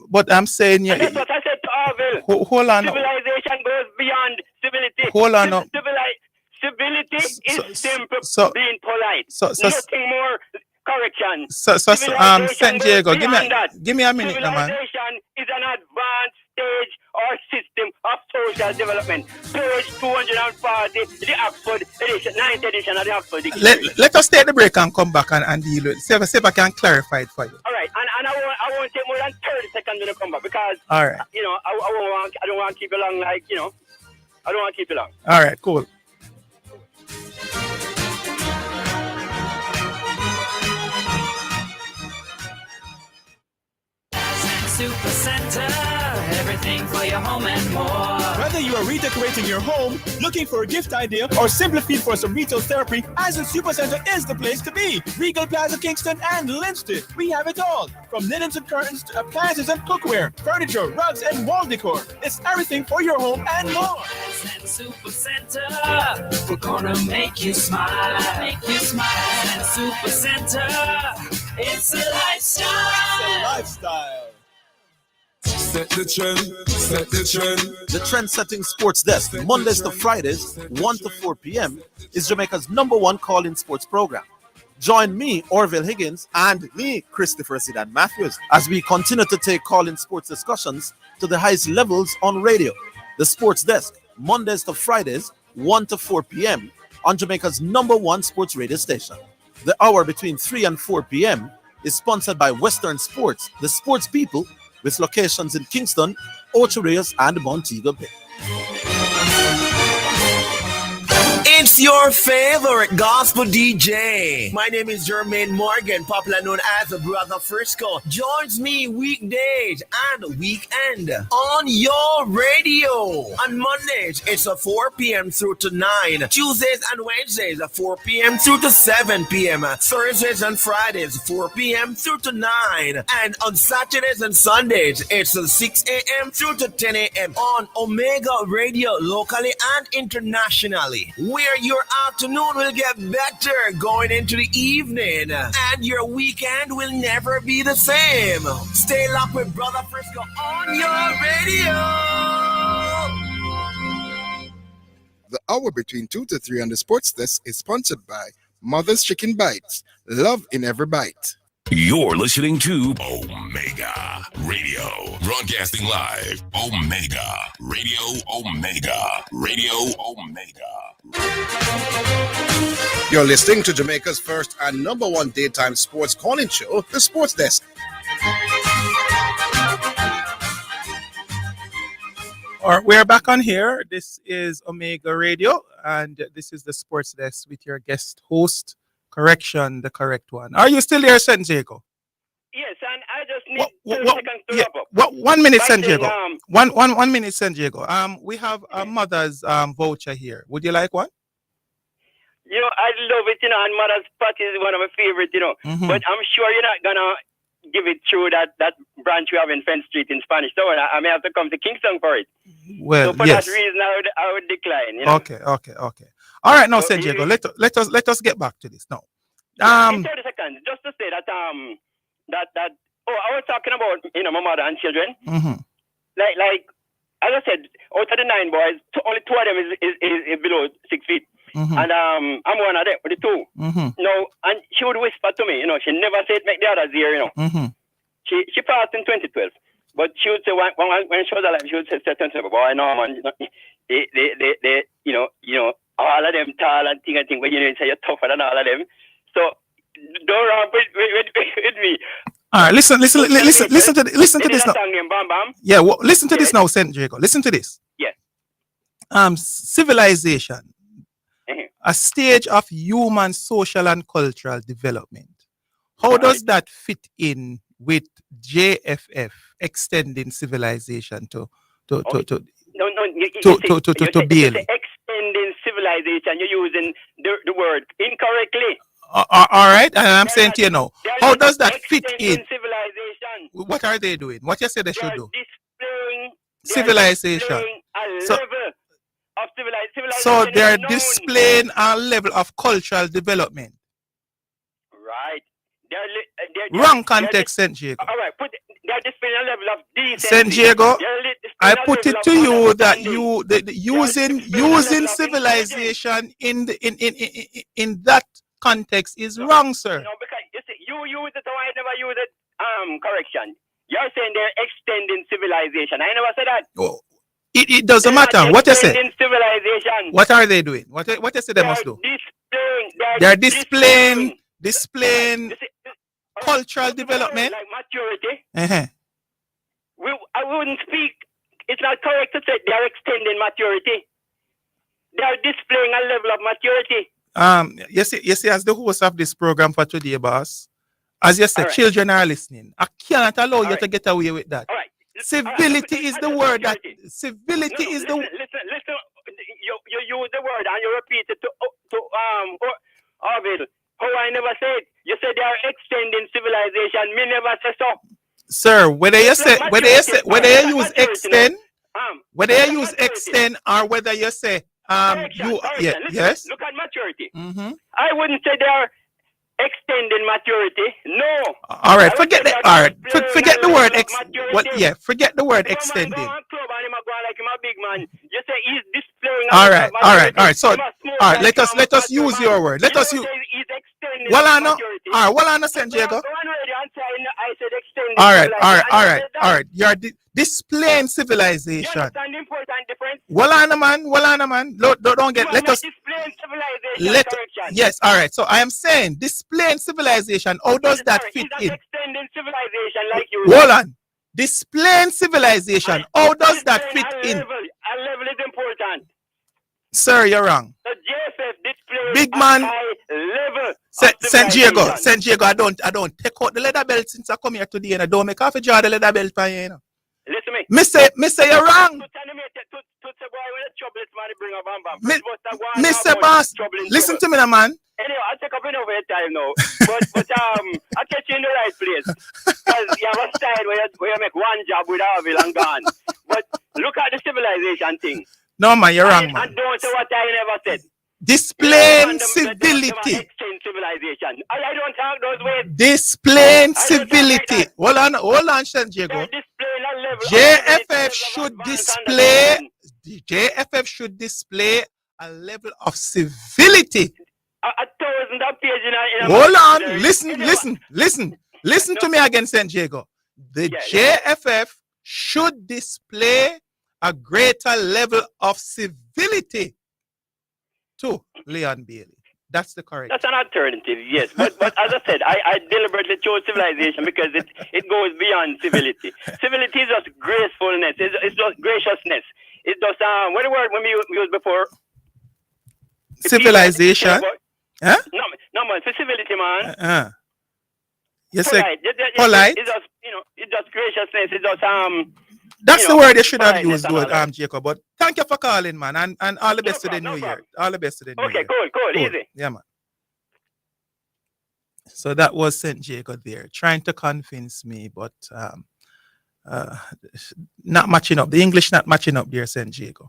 But I'm saying, and that's what I said to Harville. Hold on. Civilization goes beyond civility. Hold on. Civility is simple being polite. Nothing more. Correction. St. Jago, give me a minute, man. Civilization is an advanced stage or system of social development. Page 240, the Oxford edition, 9th edition of the Oxford Dictionary. Let us take the break and come back and deal with it. See if I can clarify it for you. All right, and I won't take more than 30 seconds to come back because, all right, you know, I don't want to keep it long, like, you know, I don't want to keep it long. All right, cool. Super Center, everything for your home and more. Whether you are redecorating your home, looking for a gift idea, or simply feel for some retail therapy, Asden Super Center is the place to be. Regal Plaza, Kingston, and Linston. We have it all. From linens and curtains to appliances and cookware, furniture, rugs, and wall decor. It's everything for your home and more. Asden Super Center, we're gonna make you smile. Make you smile. Asden Super Center, it's a lifestyle. It's a lifestyle. Set the trend, set the trend. The Trend-Setting Sports Desk, Mondays to Fridays, 1 to 4 p.m., is Jamaica's #1 call-in sports program. Join me, Orville Higgins, and me, Christopher Zidane Matthews, as we continue to take call-in sports discussions to the highest levels on radio. The Sports Desk, Mondays to Fridays, 1 to 4 p.m., on Jamaica's #1 sports radio station. The hour between 3 and 4 p.m. is sponsored by Western Sports, the sports people, with locations in Kingston, Ocho Rios, and Montego Bay. It's your favorite gospel DJ. My name is Jermaine Morgan, popular known as Brother Frisco. Joins me weekdays and weekend on your radio. On Mondays, it's 4 p.m. through to 9. Tuesdays and Wednesdays, 4 p.m. through to 7 p.m. Thursdays and Fridays, 4 p.m. through to 9. And on Saturdays and Sundays, it's 6 a.m. through to 10 a.m. on Omega Radio, locally and internationally, where your afternoon will get better going into the evening, and your weekend will never be the same. Stay locked with Brother Frisco on your radio. The hour between 2 to 3 on the Sports Desk is sponsored by Mother's Chicken Bites. Love in every bite. You're listening to Omega Radio, broadcasting live. Omega Radio, Omega Radio, Omega. You're listening to Jamaica's first and #1 daytime sports calling show, The Sports Desk. All right, we're back on here. This is Omega Radio, and this is the Sports Desk with your guest host. Correction, the correct one. Are you still there, San Diego? Yes, and I just need 2 seconds to wrap up. 1 minute, San Saying, Diego. One minute, San Diego. We have a mother's voucher here. Would you like one? You know, I love it, you know, and Mother's Party is one of my favorites, you know. But I'm sure you're not gonna give it through that branch we have in Fenn Street in Spanish Town. I may have to come to Kingston for it. Well, so for yes. that reason, I would decline. You know? Okay. All right, now, San Diego. Let us get back to this now. In 30 seconds, just to say that I was talking about, you know, my mother and children. Like as I said, out of the 9 boys, only 2 of them is below 6 feet. And I'm one of them with the 2. No, and she would whisper to me, you know, she never said make the others hear, you know. She passed in 2012, but she would say when she was alive, she would say to me, boy, no man, they you know, all of them tall and thing, but you know, say you're tougher than all of them. So don't run with me. All right, listen to this now. Yeah, well, listen to this now, San Diego. Listen to this. Yeah. Civilization, a stage of human social and cultural development. How does that fit in with JFF extending civilization to Bailey? Extending civilization, you're using the word incorrectly. All right, and I'm saying to you now, how does that fit in? Civilization. What are they doing? What you say they should do? Civilization. So they're displaying a level of cultural development. Right. Wrong context, San Diego. All right, they're displaying a level of decency. San Diego, I put it to you that using civilization in that context is wrong, sir. No, because you see, you use it, so I never use it. Correction. You're saying they're extending civilization. I never said that. Oh, It doesn't matter. What you say? Civilization. What are they doing? What you say they must do? They're displaying cultural development. Like maturity. Uh-huh. I wouldn't speak. It's not correct to say they are extending maturity. They are displaying a level of maturity. You see, as the host of this program for today, boss, as you said, children are listening. I cannot allow you to get away with that. Civility is the word that civility is the. Listen. You use the word and you repeat it to Orville. How I never said. You said they are extending civilization. Me never say so. Sir, whether you use extend, whether you use extend or whether you say yes. Look at maturity. Mm-hmm. I wouldn't say they are extending maturity. No. All right, forget the word forget the word extending. You say he's displaying. All right. So, let us use your word. Let us use. Well, I know. All right, San Diego. All right. You're displaying civilization. Well, I know, man. Don't get. Let us. Yes. All right. So I am saying displaying civilization. How does that fit in? Extending civilization like you. Hold on. Displaying civilization. How does that fit in? A level is important. Sir, you're wrong. The JFF displays Big man. high level. San Diego, I don't take out the leather belt since I come here today and I don't make half a jar the leather belt for you, know. Listen me. Me say you're wrong. Mr. Boss, listen to me now, man. Anyway, I'll take up enough of your time now. But I'll catch you in the right place. Because you have a style where you make one job with Orville and gone. But look at the civilization thing. No, man, you're wrong, man. And don't say what I never said. Displaying civility. Civilization. I don't talk those ways. Displaying civility. Hold on, San Diego. JFF should display a level of civility. A thousand of pages in a hold on, listen to me again, San Diego. The JFF should display a greater level of civility to Leon Bailey. That's the correct. That's an alternative, yes. But as I said, I deliberately chose civilization because it goes beyond civility. Civility is just gracefulness. It's just graciousness. It's just what the word we used before? Civilization. Huh? No man, for civility, man. You say polite. It's just it's just graciousness. It's just That's the word you should have used, Jacob. But thank you for calling, man, and all the best to the new year. All the best to the new year. Okay, cool, easy. Yeah, man. So that was St. Jacob there, trying to convince me, but not matching up. The English not matching up there, St. Jacob.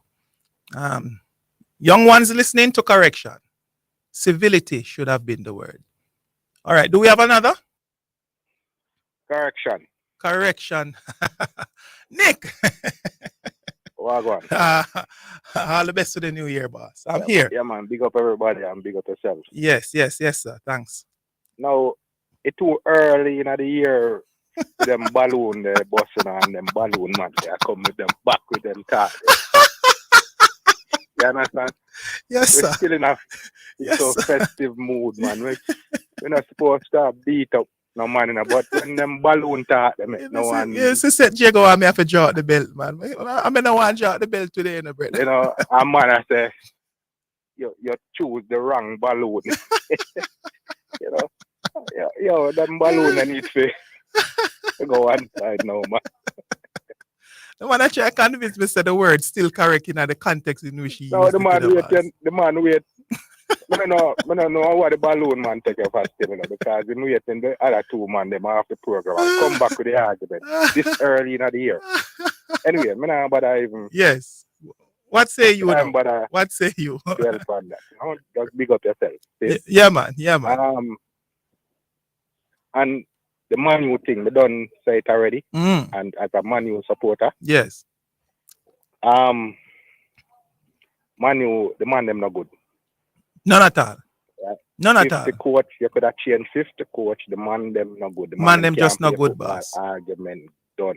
Young ones listening to correction. Civility should have been the word. All right, do we have another? Correction. Nick. Wagwan. All the best to the new year, boss. I'm here. Yeah, man. Big up everybody and big up yourself. Yes, sir. Thanks. Now, it's too early in the year. Them balloon, the busting and them balloon, man. They come with them back with them cars. You understand? Yes, We're sir. still in a festive mood, man. We're not supposed to beat up no man, but when them balloon talk, they make no one. Yes, you said Jago, I may have to draw out the belt, man. I mean, no one draw out the belt today, brother. You know, a man I say, you choose the wrong balloon. You know, them balloon I need to go one side now, man. The man actually convinced me that the word still correct in the context in which he used the man wait. I don't know what the balloon man take your fast, because in waiting the other two man them off the program and come back with the argument this early in the year. Anyway, but I even. Yes. What say you? What say you? Just big up yourself. Yeah, man. And the Manu thing, we done say it already. And as a Manu supporter. Yes. Manu, the man them not good. None at all. Right? None at all. The coach, you could have changed 50 coach. The man them not good. The man them just not good, boss. Argument done.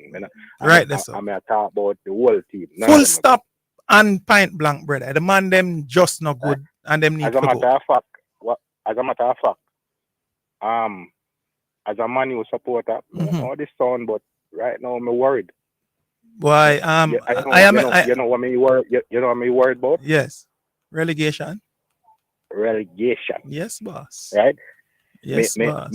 Right, that's all. I mean, I talk about the whole team. Full stop and point blank, brother. The man them just not good, and them need As to a matter go. of fact, as a Man U supporter, I know this sound, but right now I'm worried. Why? You know what me worried? You know what me worried about? Yes, relegation. Yes, boss. Right? Yes, boss.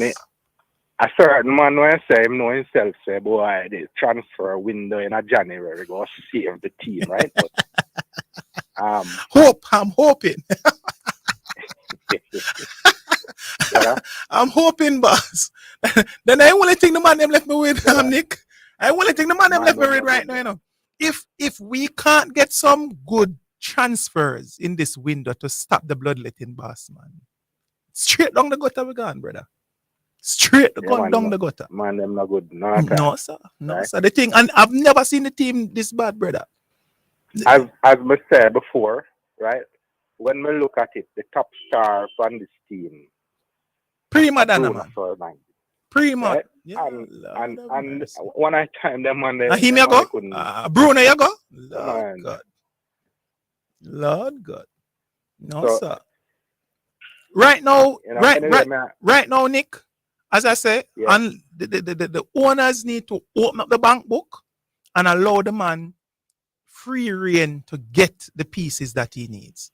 A certain man when I say him know himself say, boy, the transfer window in a January go save the team, right? But I'm hoping. I'm hoping, boss. Then I only think the man them left me with, Nick. I only think the man them left me with right now, you know. If we can't get some good transfers in this window to stop the bloodletting, boss, man, straight down the gutter we gone, brother. Straight down the gutter. Man, them not good. No, sir. Sir. The thing, and I've never seen the team this bad, brother. As I said before, right? When we look at it, the top star from this team, Prima Donna, man. Prima. Right? Yeah, and when I time them on the him you go? Bruno you go? Lord God. No, sir. Right now, right now, Nick, as I say, and the owners need to open up the bank book and allow the man free reign to get the pieces that he needs.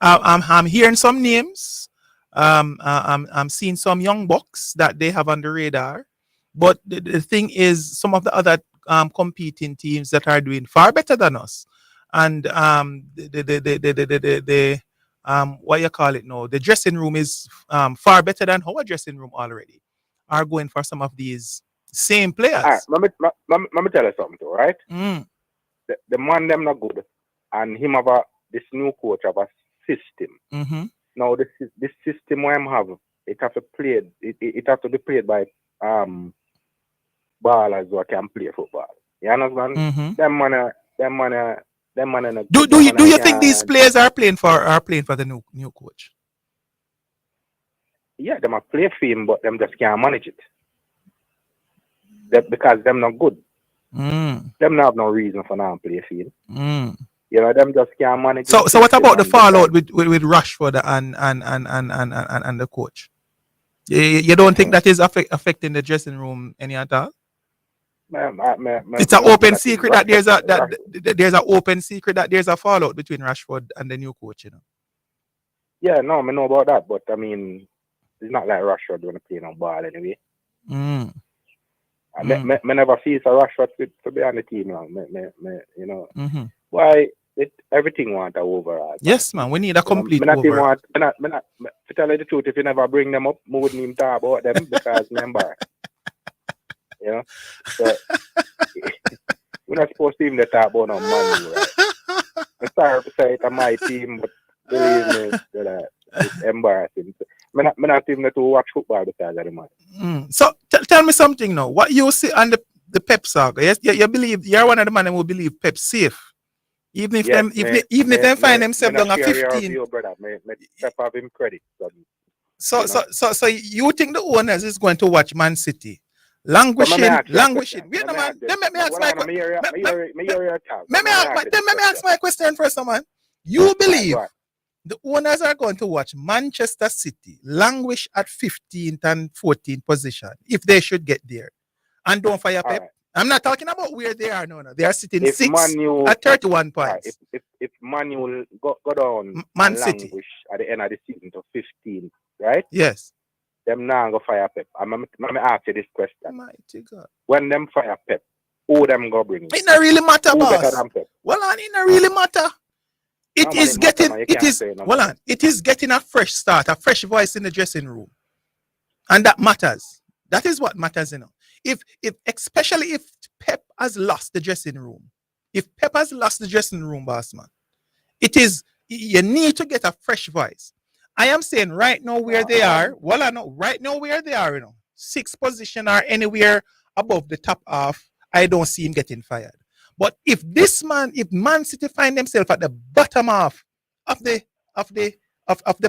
I'm hearing some names. I'm seeing some young bucks that they have on the radar. But the thing is, some of the other competing teams that are doing far better than us, and what you call it now, the dressing room is far better than our dressing room already, are going for some of these same players. All right, let me tell you something, too, right? The man them not good, and him have this new coach have a system. Now this system where I'm have it have to play it have to be played by ballers who can play football. You understand? Them man. Do you think these players are playing for the new coach? Yeah, them are play for him, but them just can't manage it. Because them not good. Them not have no reason for not play for him. You know, them just can't manage. So what about the fallout with Rashford and the coach? You don't think that is affecting the dressing room any at all? It's an open secret that there's an open secret that there's a fallout between Rashford and the new coach, you know. Yeah, no, I know about that, but I mean, it's not like Rashford when play no ball anyway. I never feel so Rashford to be on the team now. You know, why everything want a overall. Yes, man, we need a complete overall. To tell you the truth, if you never bring them up, we wouldn't even talk about them because remember. You know, so we're not supposed to even talk about no money, right? I'm sorry to say it's my team, but believe me, it's embarrassing. I'm not even to watch football because of the money. So tell me something now. What you see on the Pep saga? Yes, you believe you're one of the men who believe Pep's safe, even if if them find themselves down at 15. Pep have him credit. So you think the owners is going to watch Man City? Languishing. Wait a man. Then let me ask my question. Let me ask my question first, man. You believe the owners are going to watch Manchester City languish at 15th and 14th position if they should get there, and don't fire Pep? Right. I'm not talking about where they are. No. They are sitting sixth at 31 points. If Man U go down Man City at the end of the season to 15, right? Yes. Them now go fire Pep. Let me ask you this question. Mighty God. When them fire Pep, who them go bring? It not really matter, boss. Well, it not really matter. It is getting a fresh start, a fresh voice in the dressing room, and that matters. That is what matters, you know. If especially if Pep has lost the dressing room, boss man, it is you need to get a fresh voice. I am saying right now where they are, well, I know right now where they are, you know, 6th position or anywhere above the top half, I don't see him getting fired. But if Man City find themselves at the bottom half of the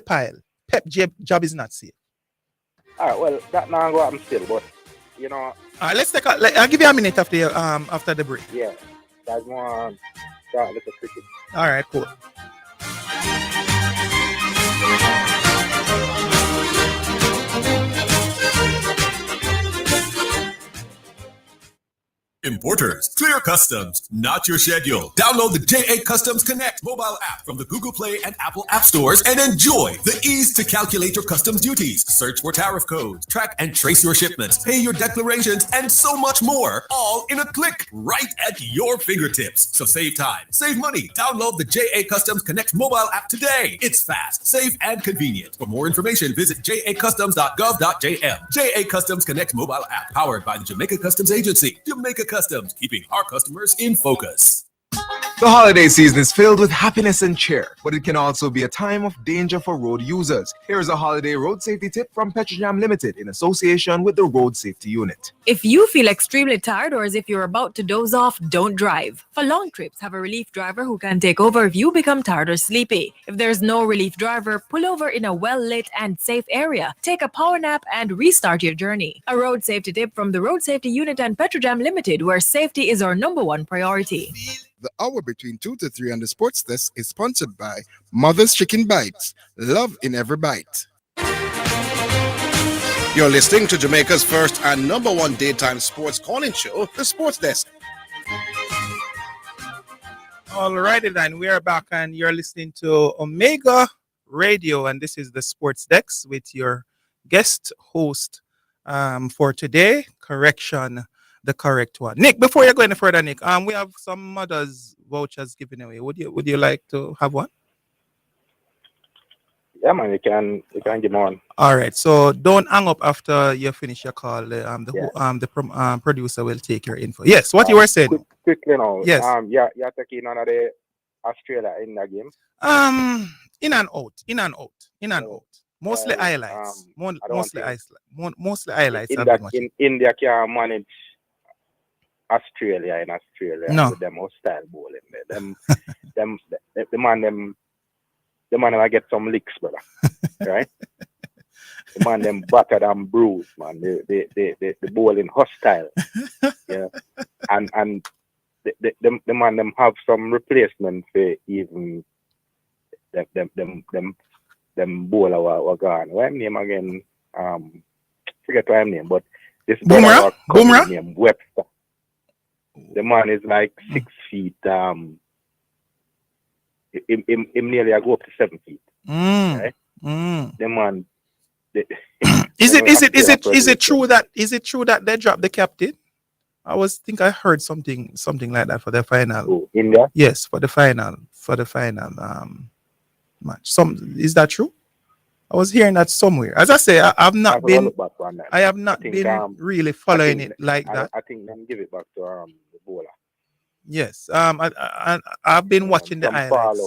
pile, Pep job is not safe. All right, well, that now go happen still, but you know. All right, let's take I'll give you a minute after the break. Yeah, that's one. Start with the cricket. All right, cool. Importers, clear customs, not your schedule. Download the JA Customs Connect mobile app from the Google Play and Apple App Stores and enjoy the ease to calculate your customs duties, search for tariff codes, track and trace your shipments, pay your declarations, and so much more, all in a click right at your fingertips. So save time, save money. Download the JA Customs Connect mobile app today. It's fast, safe, and convenient. For more information, visit jacustoms.gov.jm. JA Customs Connect mobile app, powered by the Jamaica Customs Agency. Jamaica Customs, keeping our customers in focus. The holiday season is filled with happiness and cheer, but it can also be a time of danger for road users. Here's a holiday road safety tip from Petrojam Limited in association with the Road Safety Unit. If you feel extremely tired or as if you're about to doze off, don't drive. For long trips, have a relief driver who can take over if you become tired or sleepy. If there's no relief driver, pull over in a well-lit and safe area. Take a power nap and restart your journey. A road safety tip from the Road Safety Unit and Petrojam Limited, where safety is our #1 priority. The hour between 2 to 3 on the Sports Desk is sponsored by Mother's Chicken Bites. Love in every bite. You're listening to Jamaica's first and #1 daytime sports calling show, The Sports Desk. All righty then, we are back and you're listening to Omega Radio, and this is the Sports Desk with your guest host for today. Correction, the correct one. Nick, before you go any further, Nick, we have some mothers vouchers given away. Would you like to have one? Yeah, man, you can give me one. All right, so don't hang up after you finish your call. The producer will take your info. Yes, what you were saying. Quickly now. Yes. You're taking none of the Australia in the game. In and out. Mostly highlights. Mostly highlights. In India can manage Australia No. with them hostile bowling there. The man I get some licks, brother. Right? The man them battered and bruised, man. The bowling hostile. Yeah. And the man them have some replacement for even them bowler were gone. What name again? Forget what name, but this Boomerang? Name Webster. The man is like 6 feet. Him nearly go up to 7 feet. Right? The man. Is it true that they dropped the captain? I heard something like that for the final. Oh, India? Yes, for the final match. Is that true? I was hearing that somewhere. As I say, I have not been really following it like that. I think them give it back to the bowler. Yes. I've been watching the highlights.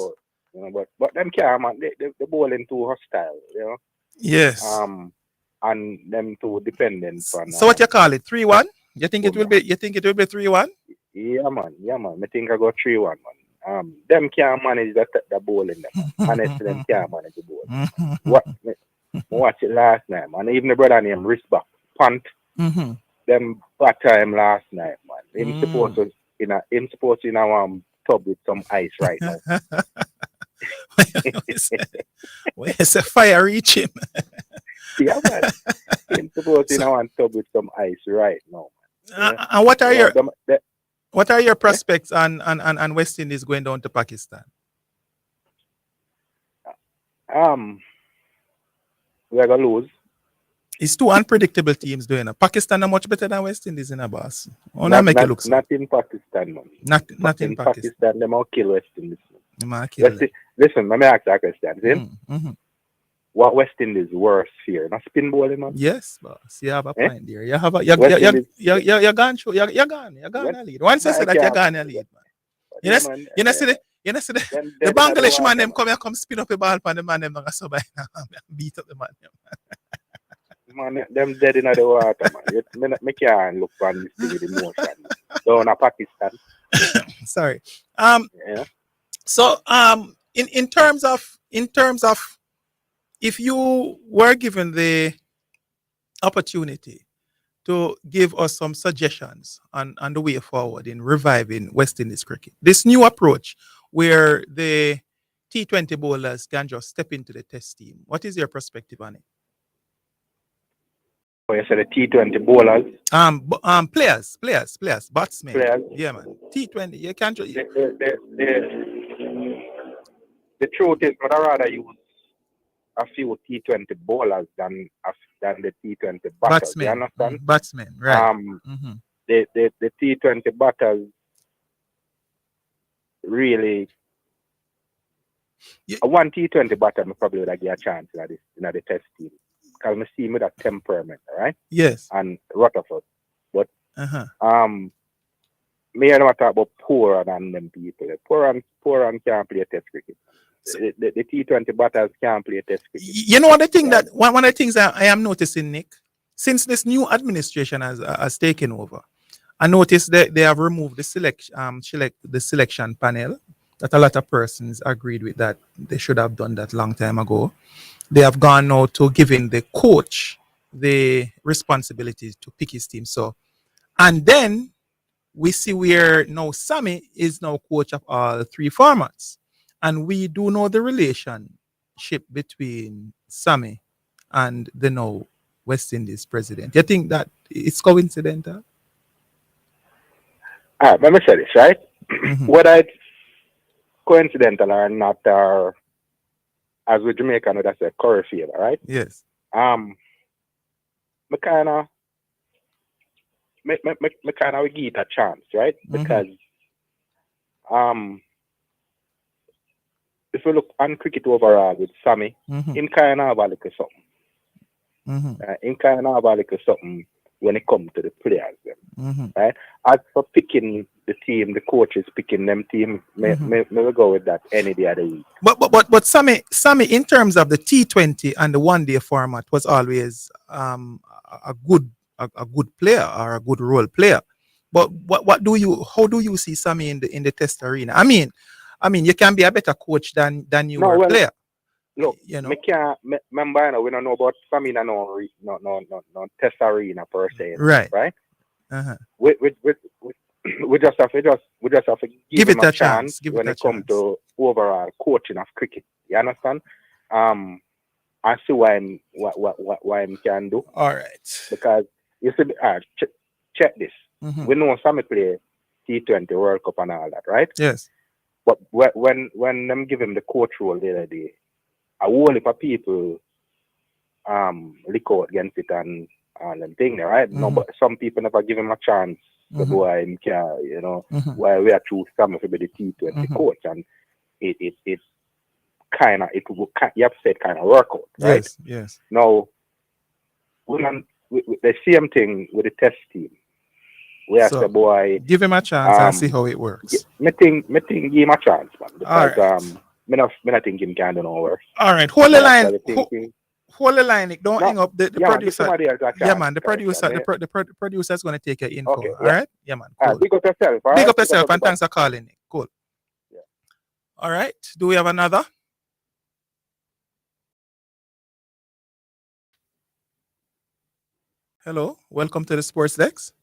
But them can't, man. The bowling too hostile, you know. Yes. And them too dependent on. So what you call it? 3-1? You think it will be 3-1? Yeah, man. I think I got 3-1, man. Them can't manage the bowling. Honestly, them can't manage the bowling. Watch it last night, man. Even the brother named Risbach punt. Them batter him last night, man. Him supposed to in a tub with some ice right now. Where's the fire reach him? Yeah, man. Him supposed in a tub with some ice right now, man. And what are your prospects on West Indies going down to Pakistan? We're gonna lose. It's two unpredictable teams doing it. Pakistan are much better than West Indies in a boss. Not in Pakistan, man. Not in Pakistan. Them all kill West Indies. Listen, let me ask that question. What West Indies worse here? Not spin bowling, man. Yes, boss. You have a point there. You're gone through. You're gone a lead. Once I say that, you're gone a lead, man. You know, see the Bangladesh man them come spin up a ball for the man them not so beat up the man. Man, them dead in the water, man. Me can't look on this thing with emotion. Down a Pakistan. Sorry. So in terms of if you were given the opportunity to give us some suggestions on the way forward in reviving West Indies cricket. This new approach where the T20 bowlers can just step into the test team. What is your perspective on it? Oh, you said the T20 bowlers? Players, batsmen. Players. Yeah, man. T20, you can't just... The truth is, I'd rather use a few T20 bowlers than the T20 batters. You understand? Batsmen, right. The T20 batters really... One T20 batter, I probably would give a chance in the test team. Because I see him with that temperament, right? Yes. And Rutherford. But me and I talk about poorer than them people. Poorer can't play test cricket. The T20 batters can't play test cricket. You know the thing that one of the things that I am noticing, Nick, since this new administration has taken over, I noticed that they have removed the selection panel. That a lot of persons agreed with that. They should have done that long time ago. They have gone now to giving the coach the responsibility to pick his team. So, and then we see where now Sammy is now coach of all three formats. And we do know the relationship between Sammy and the now West Indies president. You think that it's coincidental? Let me say this, right? Whether it's coincidental or not, or as with Jamaica, know that's a curry favor, right? Yes. Me kind of give it a chance, right? Because if we look on cricket overall with Sammy, him kind of have a little something. Him kind of have a little something when it comes to the players, right? As for picking the team, the coaches picking them team, me will go with that any day of the week. But Sammy, in terms of the T20 and the one-day format, was always a good player or a good role player. But how do you see Sammy in the test arena? I mean, you can be a better coach than you were a player. Look, you know, we don't know about Sammy no test arena per se. Right. Right? We just have to give him a chance when it comes to overall coaching of cricket. You understand? I see why he can do. All right. Because you see, check this. We know Sammy play T20 World Cup and all that, right? Yes. But when them give him the coach role the other day, a whole heap of people lick out against it and all them things, right? No, but some people never give him a chance to go and why we are choose Sammy to be the T20 coach, and it kind of you have to say it kind of work out, right? Yes. Now the same thing with the test team. We have to boy give him a chance and see how it works. Me think give him a chance, man. Because me not think him can do no work. All right, hold the line. Hold the line. Don't hang up. The producer. Yeah, man. The producer. The producer is going to take your info. Okay, all right. Yeah, man. Cool. Big up yourself. Big up yourself, and thanks for calling. Cool. Yeah. All right. Do we have another? Hello. Welcome to the Sports Desk.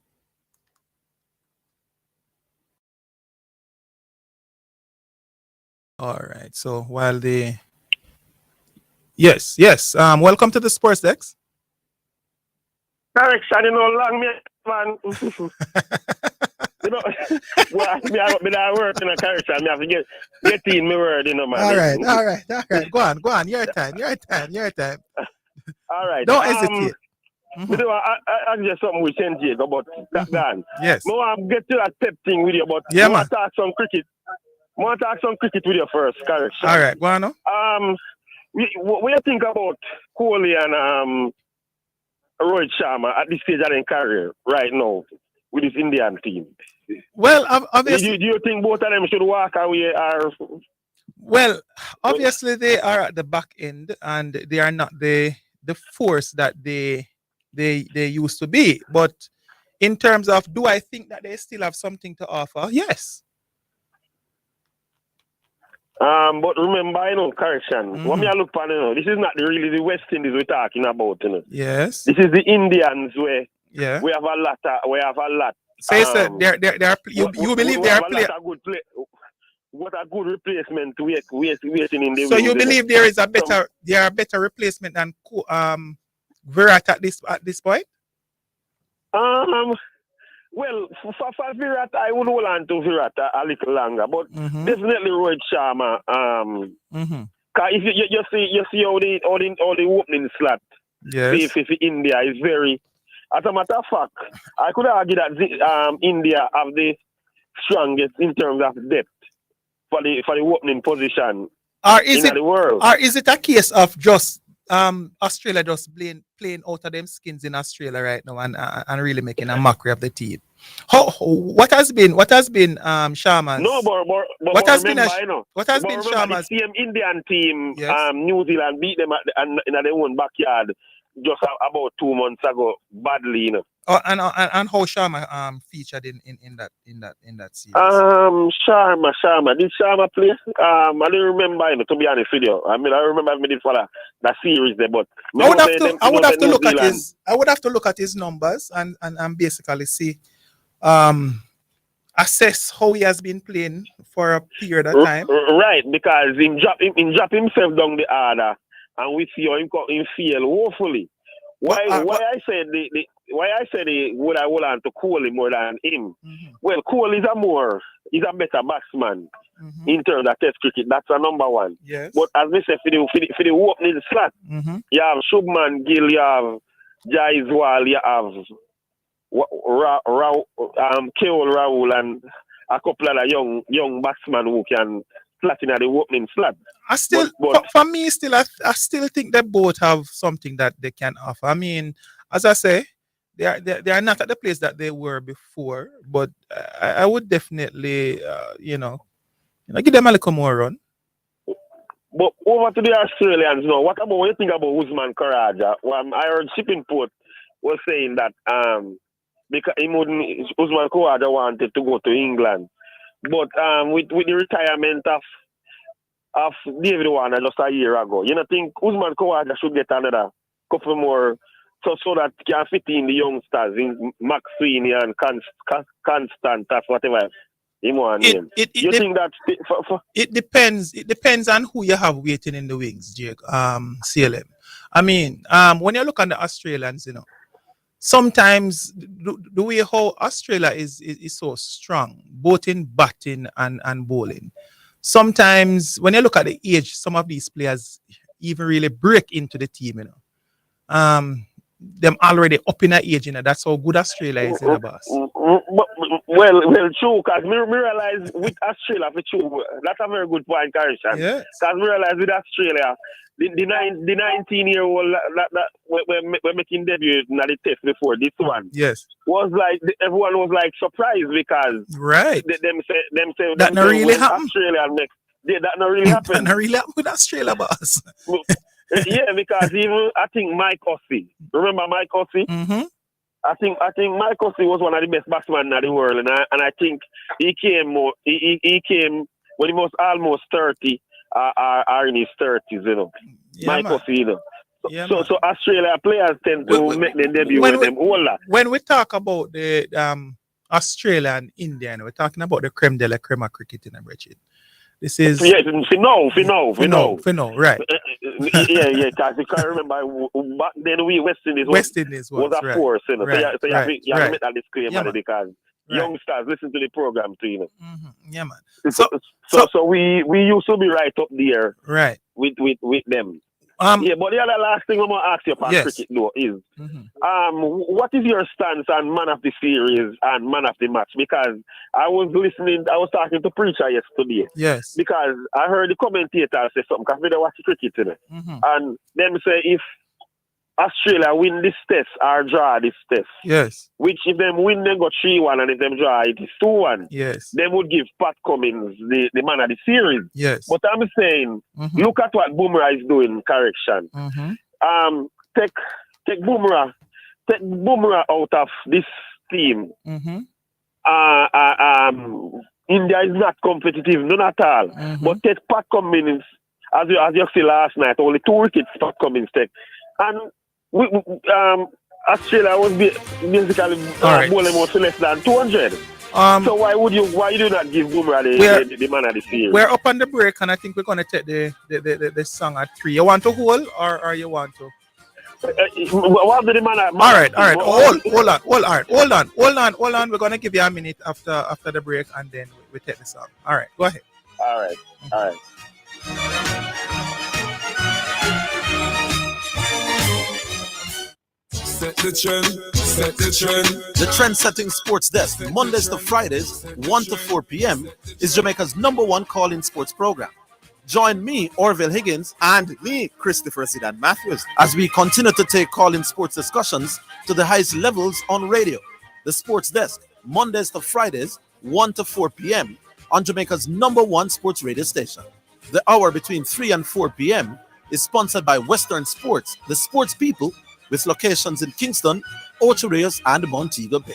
All right. So while the yes. Welcome to the Sports Desk. Correct. I don't know long man. You know, me I work in a character. Me have to get in my word, man. All right. Go on. Your time. All right. Don't hesitate. I just something with St. Diego, but that gone. Yes. I want to get to that step thing with you, but yeah, I want to talk some cricket. I want to talk some cricket with you first, correct? All right, go on. What do you think about Kohli and Rohit Sharma at this stage of their career right now with this Indian team? Well, obviously, do you think both of them should walk away? Well, obviously they are at the back end, and they are not the force that they used to be. But in terms of, do I think that they still have something to offer? Yes. But remember, correction. When I look for, this is not really the West Indies we're talking about, Yes. This is the Indians where Yeah. We have a lot. So you said you believe they are players. What a good replacement waiting in the So wings, you believe there is a better replacement than Virat at this point? Well, for Virat, I would hold on to Virat a little longer, but definitely Rohit Sharma. If you see how the opening slot, yes, if India is very. As a matter of fact, I could argue that India have the strongest in terms of depth for the opening position in the world. Or is it a case of just Australia just playing out of them skins in Australia right now and really making a mockery of the team? What has been Sharma's? No, but what has remember, been Sharma's? The same Indian team, yes. New Zealand beat them in their own backyard just about 2 months ago, badly, you know. Oh, and how Sharma featured in that series? Sharma. Did Sharma play? I don't remember, you know, to be honest with you. I mean, I remember I did for that series there, but I would have to look at his numbers and basically see assess how he has been playing for a period of time. Right, because he drop himself down the order, and we see how him feel woefully. Why I said would I hold on to Kohli more than him? Well, Kohli is a better batsman in terms of Test cricket. That's a number one. Yes. But as we said, for the opening slot, you have Shubman Gill, you have Jaiswal, you have Keol Rahul, and a couple of young batsmen who can slot in at the opening slot. I still think they both have something that they can offer. I mean, as I say, they are not at the place that they were before, but I would definitely give them a little more run. But over to the Australians now, what you think about Usman Khawaja? I heard Shipping Port was saying that because Usman Khawaja wanted to go to England, but with the retirement of David Warner just a year ago, you know, think Usman Khawaja should get another couple more so that can fit in the youngsters in Max Sweeney and Constant, whatever you want to name. You think that it depends on who you have waiting in the wings, Jake. CLM. I mean, when you look at the Australians, you know, sometimes the way how Australia is so strong, both in batting and bowling. Sometimes when you look at the age, some of these players even really break into the team, you know. Them already up in that age, you know. That's how good Australia is in the boss. Well, true, because we realize with Australia, for true, that's a very good point, Karishan. Yes. Because we realize with Australia, the 19-year-old that we're making debut in the test before this one. Yes. Was like everyone was like surprised because right. Them say that not really happen. Australia next. That not really happen. That not really happen with Australia, boss. Yeah, because even I think Mike Hussey. Remember Mike Hussey? I think Mike Hussey was one of the best batsmen in the world, and I think he came when he was almost 30, are in his 30s, you know. Yeah, Mike Hussey, you know. So Australia players tend to make their debut with them older. When we talk about the Australia and India, we're talking about the creme de la creme of cricket in Richard. This is right. Yeah, because you can remember back then West Indies was a force, you know. Right. So you have to make that disclaimer because youngsters listen to the program too, you know. Yeah, man. So we used to be right up there, right, with them. But the other last thing I'm gonna ask you about cricket though is, what is your stance on man of the series and man of the match? Because I was talking to Preacher yesterday. Yes. Because I heard the commentator say something because we don't watch cricket today, and them say if Australia win this test or draw this test, yes, which if them win they go 3-1 and if them draw it is 2-1, yes, them would give Pat Cummins the man of the series. Yes. But I'm saying, look at what Bumrah is doing. Correction. Take Bumrah out of this team. India is not competitive, none at all. But take Pat Cummins, as you see last night, only 2 wickets Pat Cummins take, and Australia was basically bowling more less than 200. So why you do not give Bumrah the man of the series? We're up on the break, and I think we're gonna take the song at 3. You want to hold or you want to? What the man? All right. Hold on. We're gonna give you a minute after the break, and then we take the song. All right, go ahead. All right. Set the trend. The Trend-Setting Sports Desk, Mondays to Fridays, 1 to 4 p.m., is Jamaica's #1 call-in sports program. Join me, Orville Higgins, and me, Christopher Zidane Matthews, as we continue to take call-in sports discussions to the highest levels on radio. The Sports Desk, Mondays to Fridays, 1 to 4 p.m., on Jamaica's #1 sports radio station. The hour between 3 and 4 p.m. is sponsored by Western Sports, the sports people, with locations in Kingston, Ocho Rios, and Montego Bay.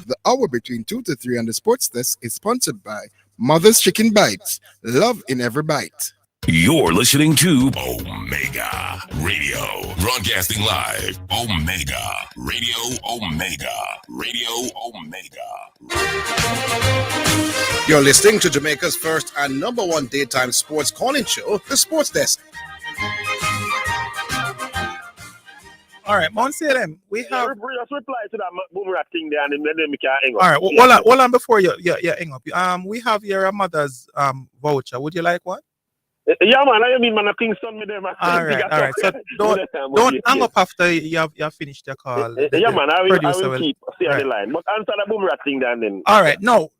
The hour between 2 to 3 on the Sports Desk is sponsored by Mother's Chicken Bites. Love in every bite. You're listening to Omega Radio, broadcasting live. Omega Radio, Omega Radio, Omega. You're listening to Jamaica's first and #1 daytime sports calling show, The Sports Desk. All right, Mount Salem, we have. Just reply to that Bumrah thing there, and then we can hang up. All right, hold on before you hang up. We have your mother's voucher. Would you like one? Yeah, man. I mean, man, I Kingston me there, man. All right. So don't hang up after you have finished your call. Yeah, man. I will keep stay on the line. But answer the Bumrah thing there, and then. All right. No,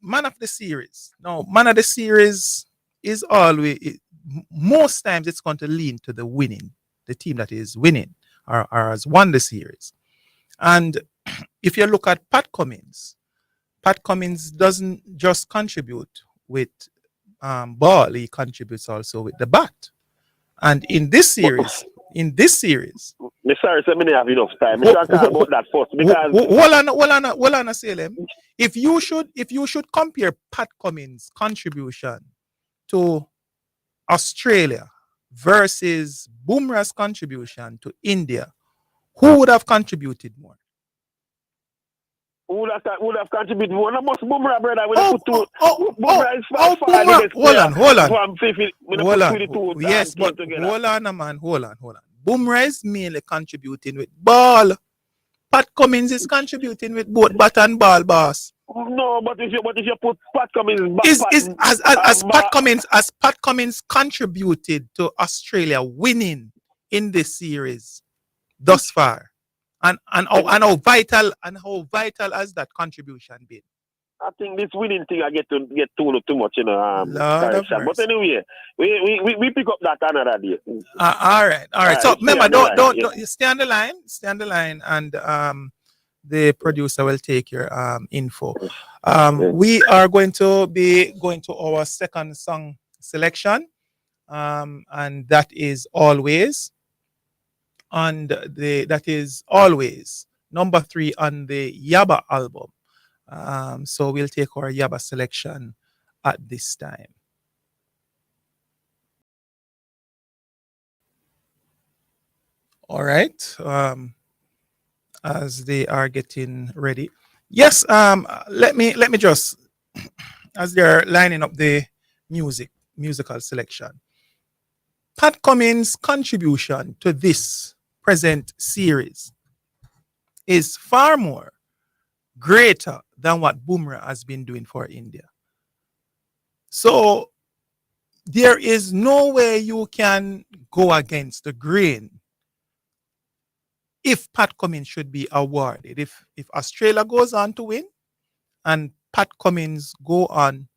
man of the series. No, man of the series is always. Most times it's going to lean to the team that is winning or has won the series. And if you look at Pat Cummins doesn't just contribute with ball, he contributes also with the bat. And in this series, me sorry, so many have enough time. Me talk about that first because hold on, Salem. If you should compare Pat Cummins' contribution to Australia versus Bumrah's contribution to India, who would have contributed more? Who would have contributed more? No, most Bumrah, brother. Bumrah is hold on. Yes, but hold on, man. Hold on. Bumrah is mainly contributing with ball. Pat Cummins is contributing with both bat and ball, boss. No, but if you put Pat Cummins back, Pat Cummins contributed to Australia winning in this series thus far, and how vital has that contribution been? I think this winning thing I get too much, direction. But anyway, we pick up that another day. All right. So remember, don't you stay on the line, and the producer will take your info. We are going to be going to our second song selection, and that is Always. And that is Always, number 3 on the Yaba album. So we'll take our Yaba selection at this time. All right. As they are getting ready. Yes, let me just, as they're lining up the musical selection. Pat Cummins' contribution to this present series is far more greater than what Bumrah has been doing for India. So there is no way you can go against the grain if Pat Cummins should be awarded. If Australia goes on to win and Pat Cummins go on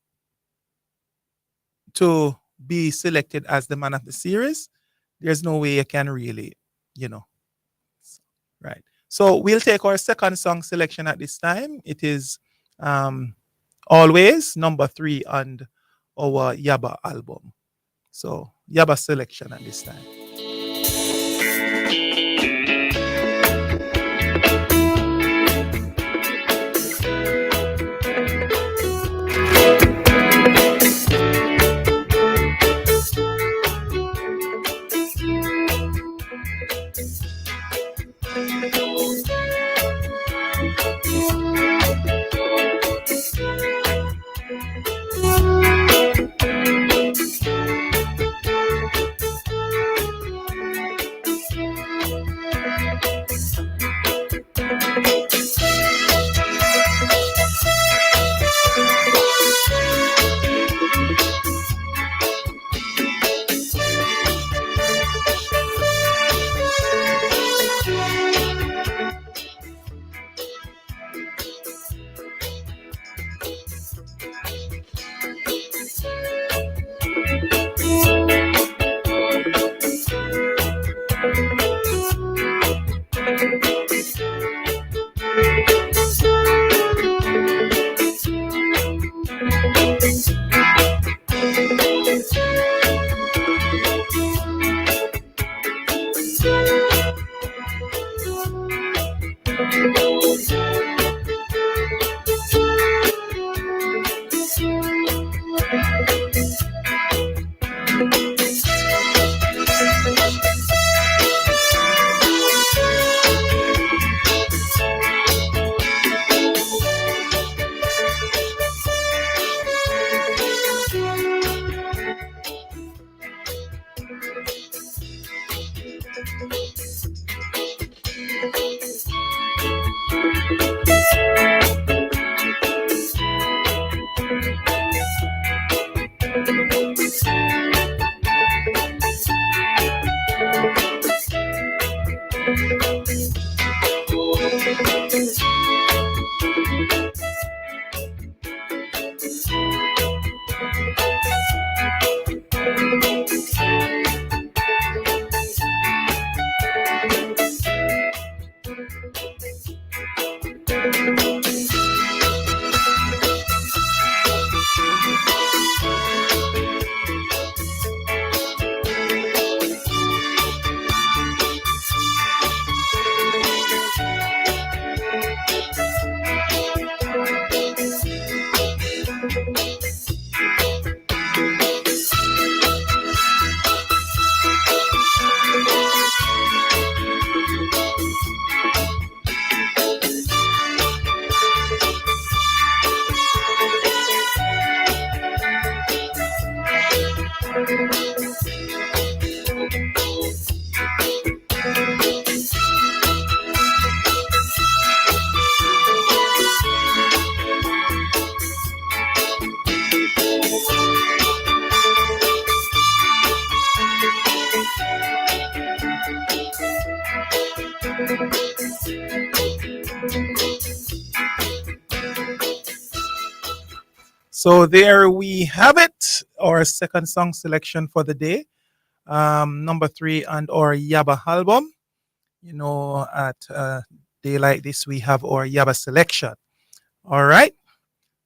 to be selected as the man of the series, there's no way you can really, right. So we'll take our second song selection at this time. It is Always, number 3 on our Yaba album. So Yaba selection at this time. So there we have it, our second song selection for the day. Number 3 and our Yaba album. You know, at a day like this, we have our Yaba selection. All right.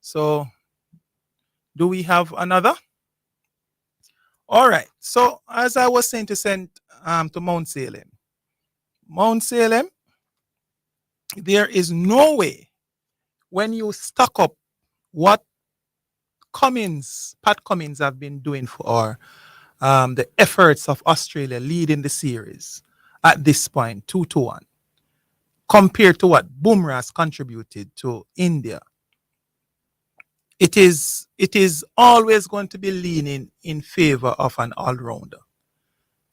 So do we have another? All right. So as I was saying to send to Mount Salem. Mount Salem, there is no way when you stock up what Pat Cummins have been doing for the efforts of Australia leading the series at this point, 2-1, compared to what Bumrah has contributed to India. It is always going to be leaning in favor of an all-rounder,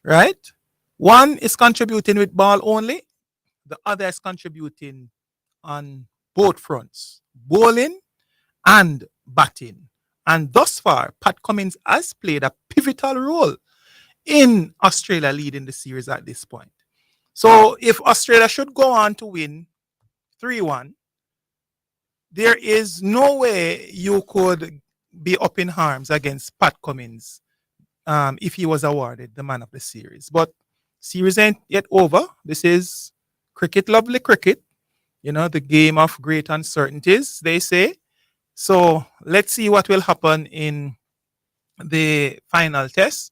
right? One is contributing with ball only. The other is contributing on both fronts, bowling and batting. And thus far, Pat Cummins has played a pivotal role in Australia leading the series at this point. So if Australia should go on to win 3-1, there is no way you could be up in arms against Pat Cummins if he was awarded the man of the series. But series ain't yet over. This is cricket, lovely cricket. You know, the game of great uncertainties, they say. So let's see what will happen in the final test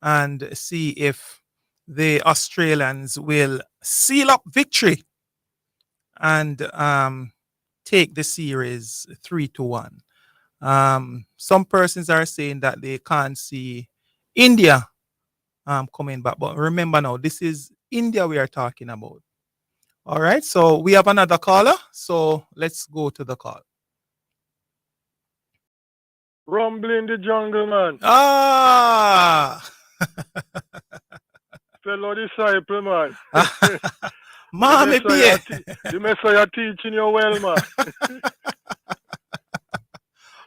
and see if the Australians will seal up victory and take the series 3-1. Some persons are saying that they can't see India coming back. But remember now, this is India we are talking about. All right, so we have another caller. So let's go to the call. Rumbling the jungle, man. Ah! Fellow disciple, man. Mommy, the Messiah teaching you well, man.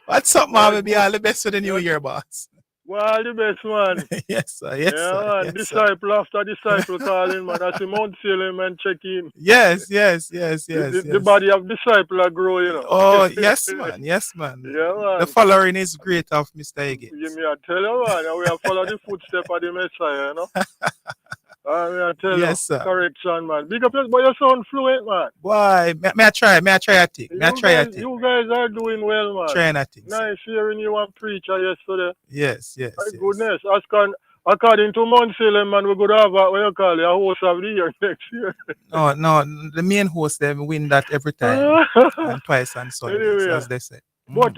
What's up, Mommy? Be all the best for the new year, boss. Well, the best, man. Yes, sir. Yes, yeah, sir. man. Yes, disciple sir. After disciple calling, man. That's the Mount Salem and check in. Yes. The body of disciple are grow, you know. Oh, yes, man. Yes, man. Yeah, man. The following is great of Mr. Higgins. Me I tell you, man. We have followed the footsteps of the Messiah, you know. I tell Yes, you, sir. correction, man. Big up, but you sound fluent, man. Why? May I try a thing? You guys are doing well, man. Trying a thing. Nice hearing you on preacher yesterday. Yes. My goodness. According to Mount Salem, man, we're going to have what you call it, a host of the year next year. No, the main host, them win that every time. And twice on Sundays, Anyway. as they say. But,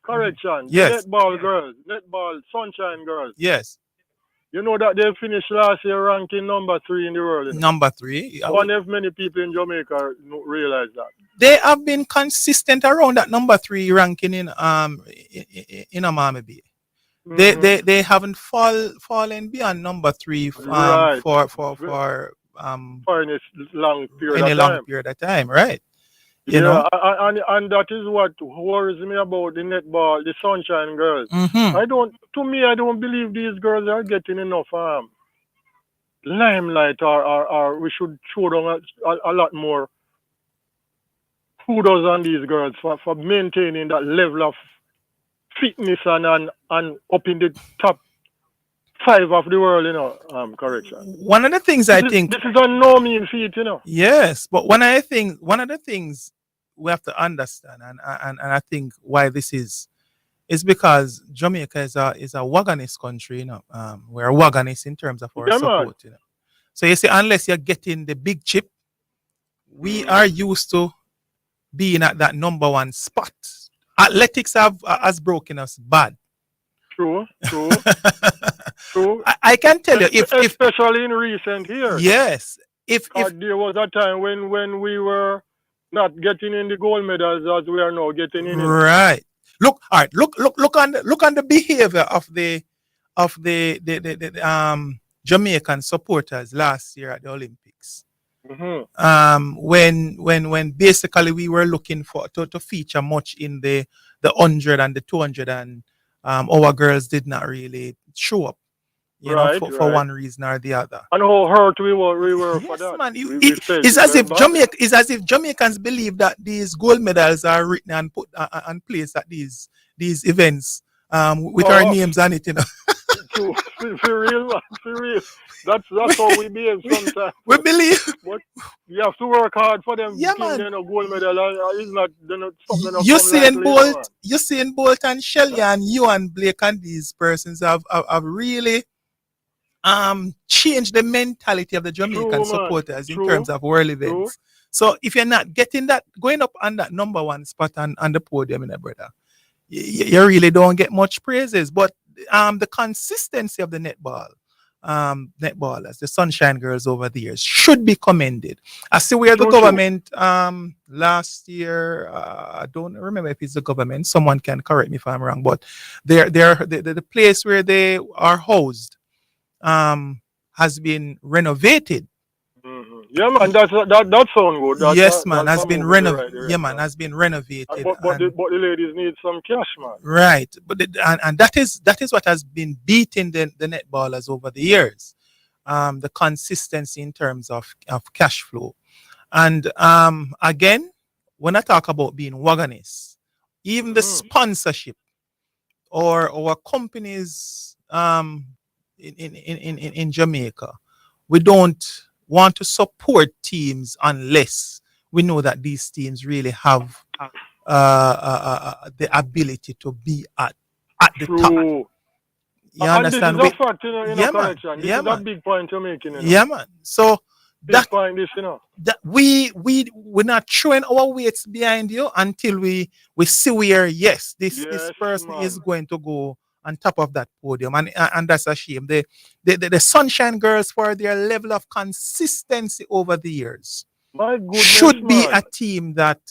correction. Yes. Netball, Sunshine girls. Yes. You know that they finished last year ranking number 3 in the world. You know? Number 3. I wonder if many people in Jamaica realize that. They have been consistent around that number 3 ranking in Amami Bay. They haven't fallen beyond number 3 Right. for For any long period of time. right? You know? And that is what worries me about the netball, the Sunshine Girls. Mhm. I don't believe these girls are getting enough limelight, or we should show them a lot more kudos on these girls for maintaining that level of fitness and up in the top 5 of the world, correction. One of the things I think this is a no mean feat, Yes, but one of the things we have to understand, and I think why this is because Jamaica is a wagonist country, we're wagonist in terms of our support, So you see, unless you're getting the big chip, we are used to being at that number 1 spot. Athletics has broken us bad. True. I can tell you, if especially in recent years. Yes, if there was a time when we were not getting in the gold medals as we are now getting in. Right. Look on the behavior of the Jamaican supporters last year at the Olympics. Mm-hmm. When basically we were looking to feature much in the 100 and the 200, and our girls did not really show up, for one reason or the other. And how hurt we were for that. Man, it's as if Jamaicans believe that these gold medals are written and put and placed at these events with our names on it, For real, man. For real. That's how we behave sometimes. We believe. But you have to work hard for them. Yeah, man. Gold medal. It's not something. You seeing Bolt and Shelley and you and Blake and these persons have really changed the mentality of the Jamaican supporters in terms of world events. So if you're not getting that, going up on that number 1 spot on the podium, brother, you really don't get much praises. But the consistency of the netballers, the Sunshine Girls over the years, should be commended. I see where the government last year, I don't remember if it's the government, someone can correct me if I'm wrong, but the place where they are housed has been renovated. Mm-hmm. Yeah, man, that sounds good. Has been renovated. Yeah, man, has been renovated. But the ladies need some cash, man. Right, but and that is what has been beating the netballers over the years, the consistency in terms of cash flow, and again, when I talk about being wagonists, even the sponsorship or companies in Jamaica, we don't want to support teams unless we know that these teams really have the ability to be at the top. You understand? This is a fact, correction. This is a big point you're making. Yeah, man. So that we're not throwing our weights behind you until we see where this person is going to go on top of that podium, and that's a shame. The Sunshine Girls, for their level of consistency over the years, should be a team that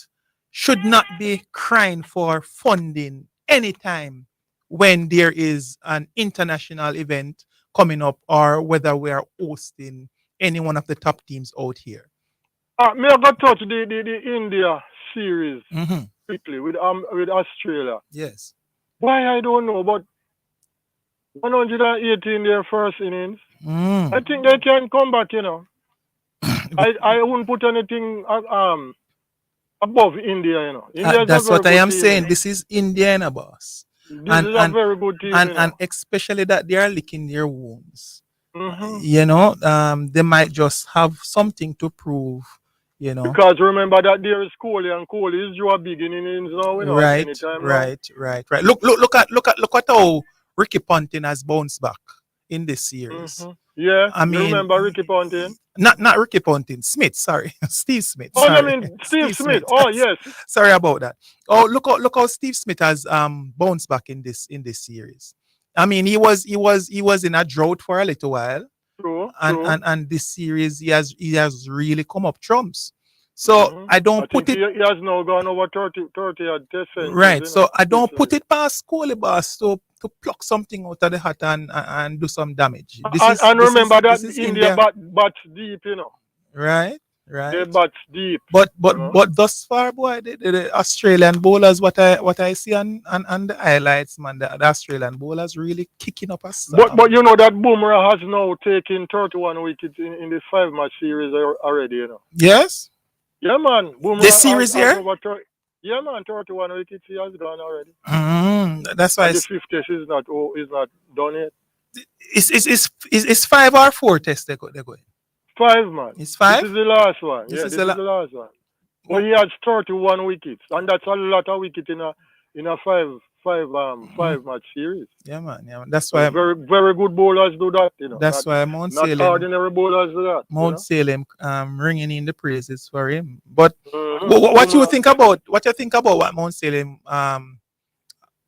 should not be crying for funding anytime when there is an international event coming up, or whether we are hosting any one of the top teams out here. May I go touch the India series quickly with Australia? Yes. Why I don't know, but 118 their first innings. I think they can come back, I wouldn't put anything above India, That's what I am saying. This is Indiana, boss. This is a very good team. And especially that they are licking their wounds. Mm-hmm. They might just have something to prove, Because remember that there is Kohli, and Kohli is your big innings now, Right. Look at how Ricky Ponting has bounced back in this series. Mm-hmm. Yeah, I mean, remember Ricky Ponting? Not Ricky Ponting, Smith. Sorry, Steve Smith. Oh, sorry. I mean Steve Smith. Oh, yes. Sorry about that. Oh, look how Steve Smith has bounced back in this series. I mean, he was in a drought for a little while. True. And this series he has really come up trumps. So I don't put it. He has now gone over 30 at this. Right. So I don't put it past Kohli boss to pluck something out of the hat and do some damage. Remember that India bats deep, Right. Right. They bats deep. But thus far, boy, the Australian bowlers, what I see on the highlights, man, the Australian bowlers really kicking up a storm. But you know that Boomerang has now taken 31 wickets in the 5-match series already, you know. Yes? Yeah, man. Boomerang The series here? Yeah, man, 31 wickets he has done already. That's why the fifth test is not done yet. It's 5 or 4 tests they're going. 5, man. It's 5? This is the last one. This yeah, is this is the last one. But he has 31 wickets, and that's a lot of wickets in a 5-match series. Yeah, man. That's why very very good bowlers do that. You know. That's why Mount Salem. Not ordinary bowlers do that. Mount Salem ringing in the praises for him. But what you think about what Mount Salem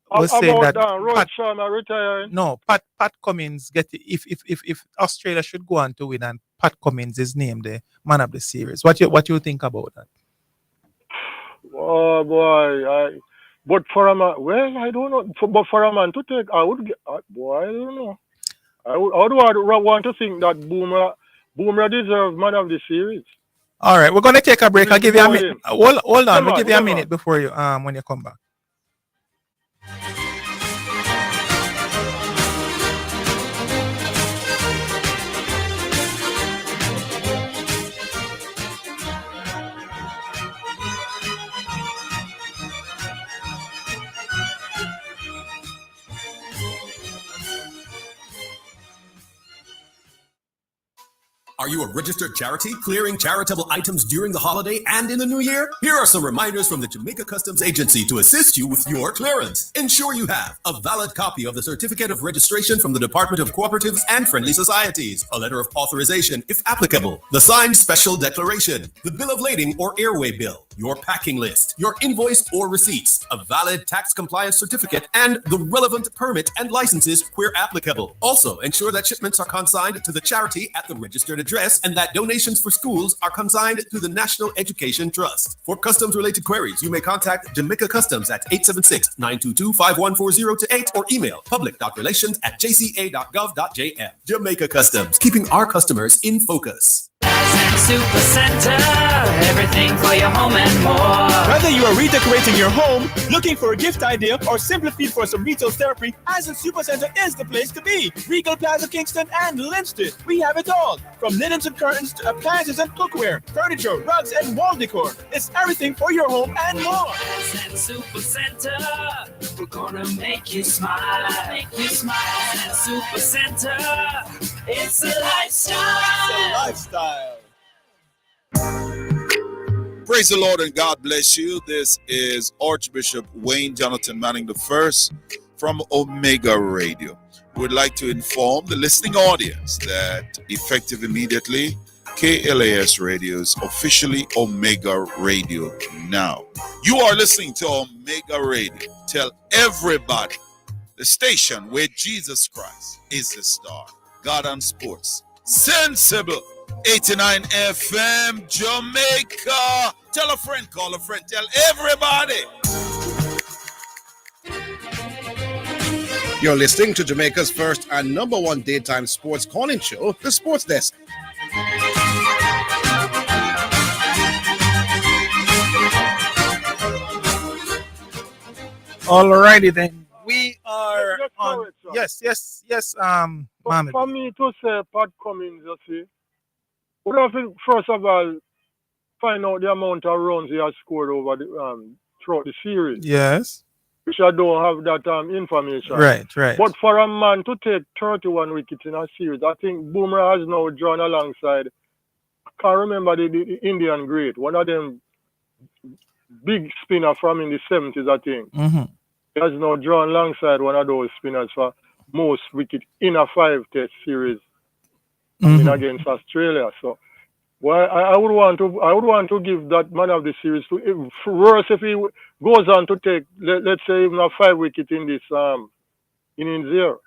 was saying that Rohit Sharma retiring? No, Pat Cummins if Australia should go on to win and Pat Cummins is named the man of the series. What you think about that? Oh boy, but for a man, well, I don't know. But for a man to take, I would get. Boy, I don't know. I want to think that Boomerang deserves man of the series. All right, we're gonna take a break. I'll give you a minute. Hold on, we'll give you a minute before you when you come back. Are you a registered charity clearing charitable items during the holiday and in the new year? Here are some reminders from the Jamaica Customs Agency to assist you with your clearance. Ensure you have a valid copy of the Certificate of Registration from the Department of Cooperatives and Friendly Societies, a letter of authorization if applicable, the signed special declaration, the bill of lading or airway bill, your packing list, your invoice or receipts, a valid tax compliance certificate, and the relevant permit and licenses where applicable. Also, ensure that shipments are consigned to the charity at the registered address and that donations for schools are consigned to the National Education Trust. For customs-related queries, you may contact Jamaica Customs at 876-922-5140-8 or email public.relations@jca.gov.jm. Jamaica Customs, keeping our customers in focus. Super Center, everything for your home and more. Whether you are redecorating your home, looking for a gift idea, or simply feel for some retail therapy, Asden Super Center is the place to be. Regal Plaza Kingston and Linstead. We have it all. From linens and curtains to appliances and cookware, furniture, rugs, and wall decor. It's everything for your home and more. Asden Super Center, we're gonna make you smile. Make you smile. Asden Super Center, it's a lifestyle. It's a lifestyle. Praise the Lord and God bless you. This is Archbishop Wayne Jonathan Manning I from Omega Radio. We'd like to inform the listening audience that effective immediately, KLAS Radio is officially Omega Radio now. You are listening to Omega Radio. Tell everybody, the station where Jesus Christ is the star. God and Sports. Sensible. 89 FM Jamaica. Tell a friend, call a friend, tell everybody. You're listening to Jamaica's first and number one daytime sports calling show, The Sports Desk. Alrighty then. We are on. Yes. Mohammed. For me to say Pat Cummins, you see, we have to first of all find out the amount of runs he has scored over throughout the series. Yes. Which I don't have that information. Right. But for a man to take 31 wickets in a series, I think Boomerang has now drawn alongside. I can't remember the Indian great, one of them big spinner from in the 70s, I think. Mm-hmm. He has now drawn alongside one of those spinners for most wickets in a 5-test series against Australia. So, well, I would want to give that man of the series to. Worse if he goes on to take, let's say, even a 5 wicket in this innings here.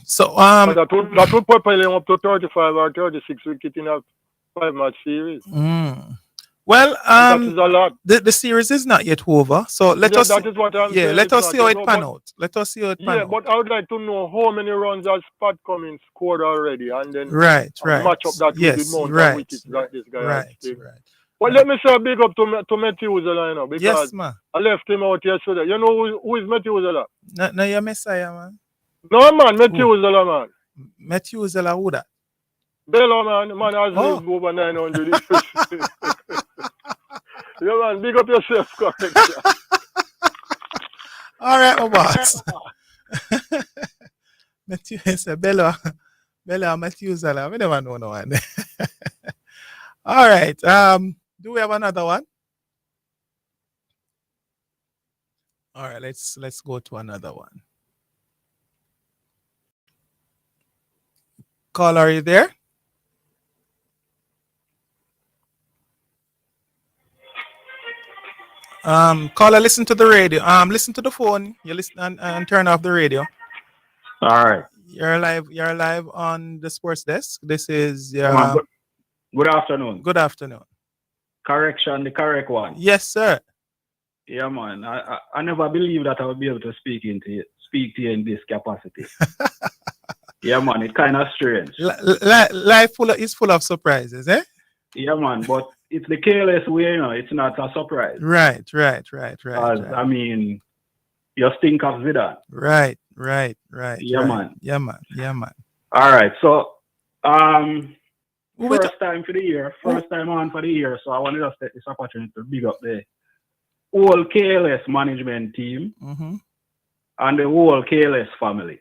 So that would propel him up to 35 or 36 wicket in a 5-match series. Well, that is a lot. the series is not yet over, so let us. That is what I'm saying. Let us see how it pan pan out. Let us see how it pan out. But I would like to know how many runs has Pat Cummins scored already, and then right. match up that with the amount of wickets that this guy has taken. Well, let me say a big up to Methuselah, because yes, man. I left him out yesterday. You know who is Methuselah? No, you're Messiah, man. No, man, Methuselah, man. Methuselah, who that? Bella, man has lived over 900 years. Yeah, man, big up yourself, correct. All right, my boss. Methuselah, Bella, Methuselah. We never know no one. All right. Do we have another one? All right, let's go to another one. Caller, are you there? Caller, listen to the radio. Listen to the phone. You listen and turn off the radio. All right. You're live on the sports desk. This is good afternoon. Good afternoon. Correction, the correct one. Yes, sir. Yeah, man. I never believed that I would be able to speak to you in this capacity. Yeah, man. It's kind of strange. Life is full of surprises, eh? Yeah, man. But it's the careless way, it's not a surprise. Right. I mean, you stink of Zidane. Right. Yeah, man. Yeah, man. All right. So, first time for the year. First time on for the year. So I wanted to take this opportunity to big up the whole KLS management team and the whole KLS family.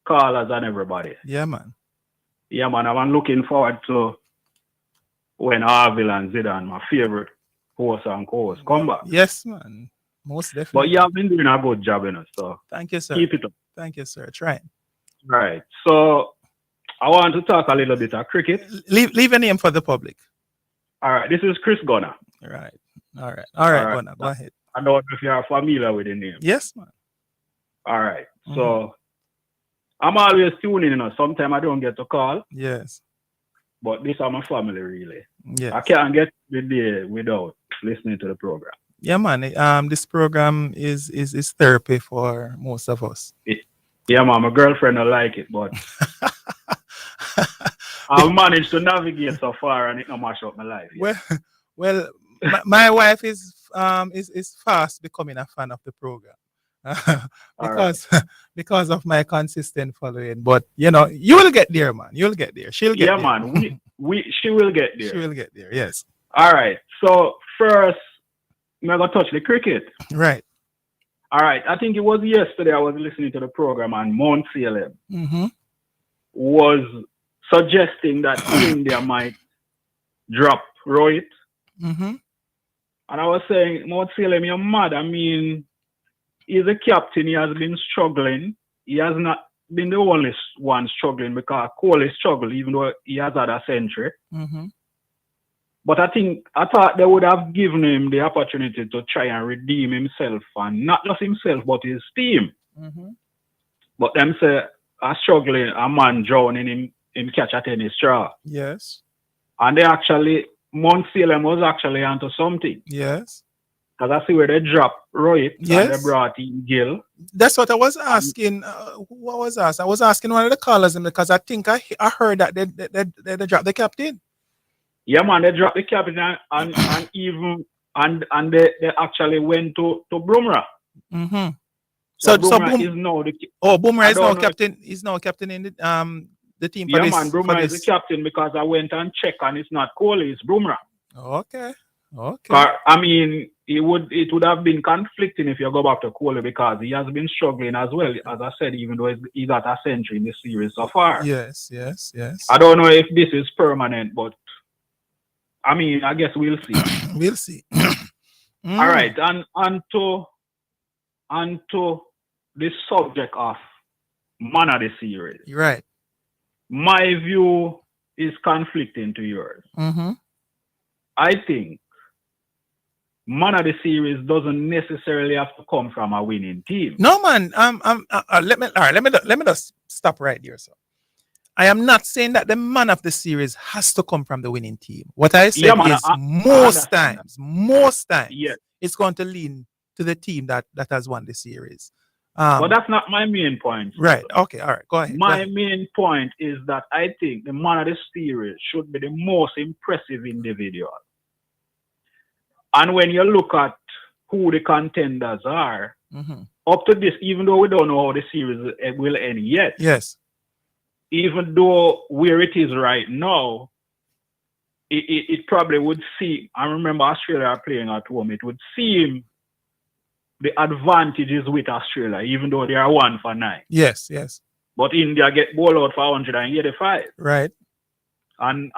Callers and everybody. Yeah, man. Yeah, man. I'm looking forward to when Harville and Zidane, my favorite host and co-host, come back. Yes, man. Most definitely. But you have been doing a good job, so thank you, sir. Keep it up. Thank you, sir. Try. Right. So I want to talk a little bit of cricket. Leave a name for the public. All right. This is Chris Gunner. Right. All right, Gunner. Go ahead. I don't know if you are familiar with the name. Yes, man. All right. So I'm always tuning in. Sometimes I don't get to call. Yes. But this is my family, really. Yes. I can't get there without listening to the program. Yeah, man. This program is therapy for most of us. Yeah, man. My girlfriend don't like it, but I've managed to navigate so far, and it don't mash up my life. Well, my wife is fast becoming a fan of the program because of my consistent following. But you will get there, man. You'll get there. She'll get there. Yeah, man. She will get there. She will get there. Yes. All right. So first, I'm gonna touch the cricket. Right. All right. I think it was yesterday I was listening to the program, and Mount Salem was suggesting that India might drop Rohit. And I was saying, Mount Salem, you're mad. I mean, he's a captain. He has been struggling. He has not been the only one struggling, because Kohli struggled, even though he has had a century. But I thought they would have given him the opportunity to try and redeem himself, and not just himself, but his team. But them say, a struggling, a man drowning him catch at any straw. Yes. And they actually, Mount Salem was actually onto something. Yes. Because I see where they dropped Rohit, yes, and they brought in Gill. That's what I was asking. What was asked? I was asking one of the callers, because I think I heard that they dropped the captain. Yeah, man, they dropped the captain, and even they actually went to Bumrah. So Bumrah is now the Bumrah is now captain. He's now captain in the team. Yeah, man, Bumrah is the captain, because I went and checked, and it's not Kohli, it's Bumrah. Okay. I mean, it would have been conflicting if you go back to Kohli, because he has been struggling as well, as I said, even though he got a century in the series so far. Yes. I don't know if this is permanent, but I mean, I guess we'll see. We'll see. All right, and to the subject of man of the series. Right. My view is conflicting to yours. I think man of the series doesn't necessarily have to come from a winning team. No, man. Let me just stop right here, sir. I am not saying that the man of the series has to come from the winning team. What I said is most times, yes, it's going to lean to the team that has won the series. But that's not my main point. Right. Okay. All right. Go ahead. My main point is that I think the man of the series should be the most impressive individual. And when you look at who the contenders are, up to this, even though we don't know how the series will end yet. Yes. Even though where it is right now, it probably would seem, I remember Australia are playing at home, it would seem the advantage is with Australia, even though they are 1-9. Yes, yes. But India get ball out for 185. Right. And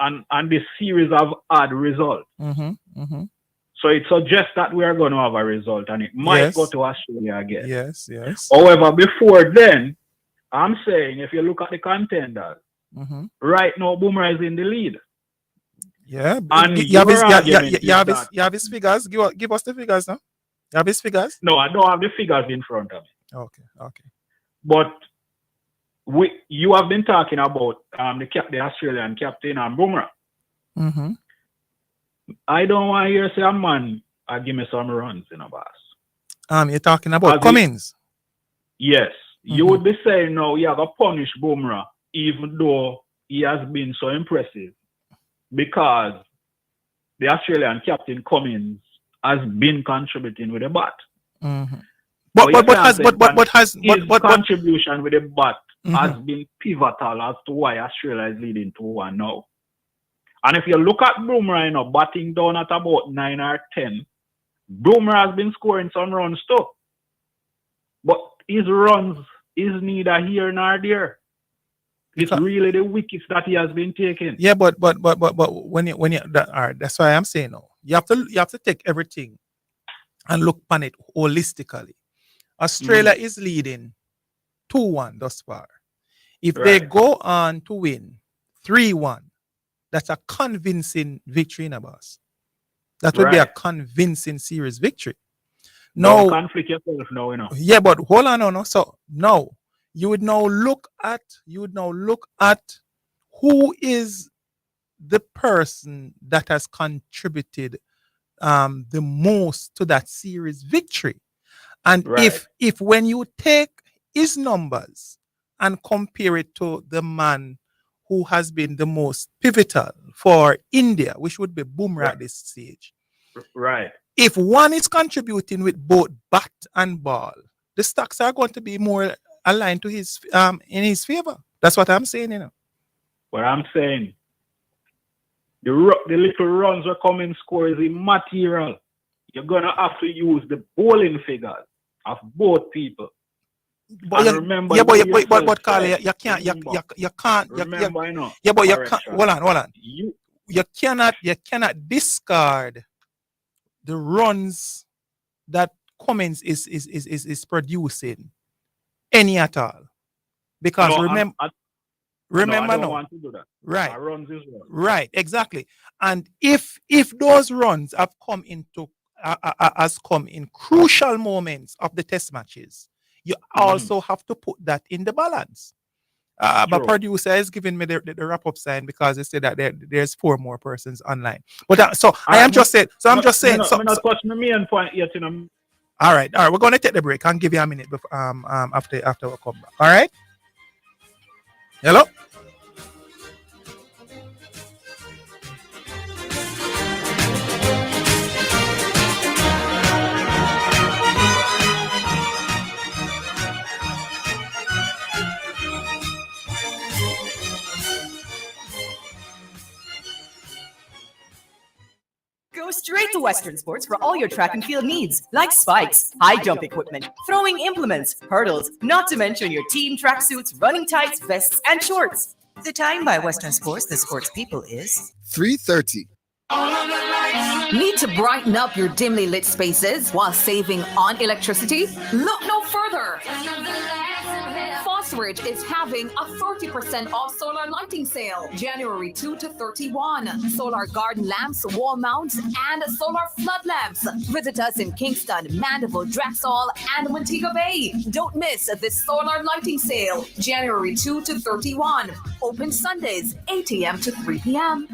this series have had results. So it suggests that we are going to have a result, and it might go to Australia again. Yes, yes. However, before then, I'm saying if you look at the contenders, right now Bumrah is in the lead. Yeah, and you have his figures. Give us the figures now. You have his figures? No, I don't have the figures in front of me. Okay, okay. But you have been talking about the Australian captain and Bumrah. I don't want to hear say a man give me some runs in a boss. You're talking about Cummins? Yes. You would be saying no, you have to punish Bumrah even though he has been so impressive because the Australian captain Cummins has been contributing with the bat. But his contribution with the bat has been pivotal as to why Australia is leading 2-1 now. And if you look at Bumrah, batting down at about 9 or 10, Bumrah has been scoring some runs too. But his runs is neither here nor there. It's really the wickets that he has been taking. Yeah, but when you all right, that's why I'm saying no. You have to take everything and look upon it holistically. Australia is leading 2-1 thus far. If they go on to win 3-1, that's a convincing victory in a boss. That would be a convincing series victory. No, conflict yourself now, you know. Yeah, but hold on, no. So no, you would now look at who is the person that has contributed the most to that series victory. And if when you take his numbers and compare it to the man who has been the most pivotal for India, which would be Bumrah at this stage. Right. If one is contributing with both bat and ball, the stocks are going to be more aligned to his in his favor. That's what I'm saying, you know. What I'm saying, the little runs are coming score is immaterial. You're gonna have to use the bowling figures of both people. But remember, Carl, you can't. Remember, you know. Yeah, but you can't. Hold on. You cannot discard the runs that Cummins is producing any at all, because remember, I don't want to do that. Right, runs is wrong. Right, exactly. And if those runs have come in crucial moments of the test matches, you also have to put that in the balance. But producer is giving me the wrap-up sign because they said that there's 4 more persons online. But I'm just saying. I'm not touching the main point yet, you know. All right. We're going to take the break. I'll give you a minute before, after we come back. All right. Hello. Go straight to Western Sports for all your track and field needs, like spikes, high jump equipment, throwing implements, hurdles, not to mention your team tracksuits, running tights, vests, and shorts. The time by Western Sports, the sports people, is 3:30. Need to brighten up your dimly lit spaces while saving on electricity? Look no further. Westridge is having a 30% off solar lighting sale, January 2 to 31. Solar garden lamps, wall mounts, and solar flood lamps. Visit us in Kingston, Mandeville, Draxall, and Montego Bay. Don't miss this solar lighting sale, January 2 to 31. Open Sundays, 8 a.m. to 3 p.m.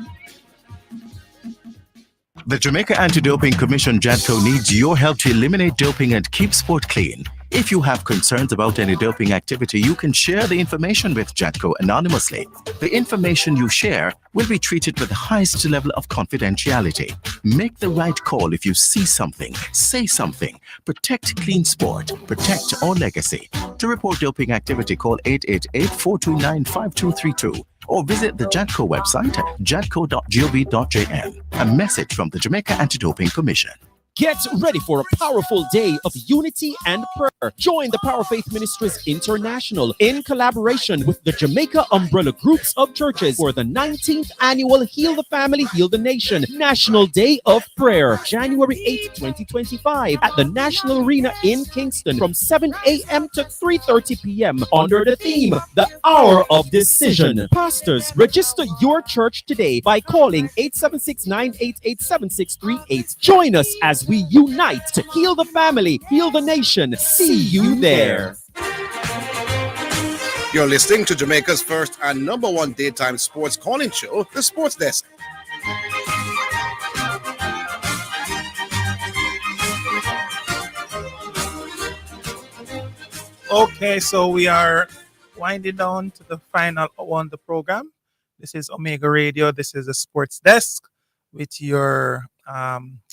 The Jamaica Anti-Doping Commission, JADCO, needs your help to eliminate doping and keep sport clean. If you have concerns about any doping activity, you can share the information with JADCO anonymously. The information you share will be treated with the highest level of confidentiality. Make the right call if you see something, say something. Protect clean sport. Protect our legacy. To report doping activity, call 888-429-5232 or visit the JADCO website at jadco.gov.jm. A message from the Jamaica Anti-Doping Commission. Get ready for a powerful day of unity and prayer. Join the Power Faith Ministries International in collaboration with the Jamaica Umbrella Groups of Churches for the 19th annual Heal the Family, Heal the Nation National Day of Prayer, January 8, 2025 at the National Arena in Kingston from 7 a.m. to 3:30 p.m. under the theme, The Hour of Decision. Pastors, register your church today by calling 876-988-7638. Join us as we unite to heal the family, heal the nation. See you there. You're listening to Jamaica's first and number one daytime sports calling show, The Sports Desk. Okay, so we are winding down to the final one of the program. This is Omega Radio. This is the Sports Desk with your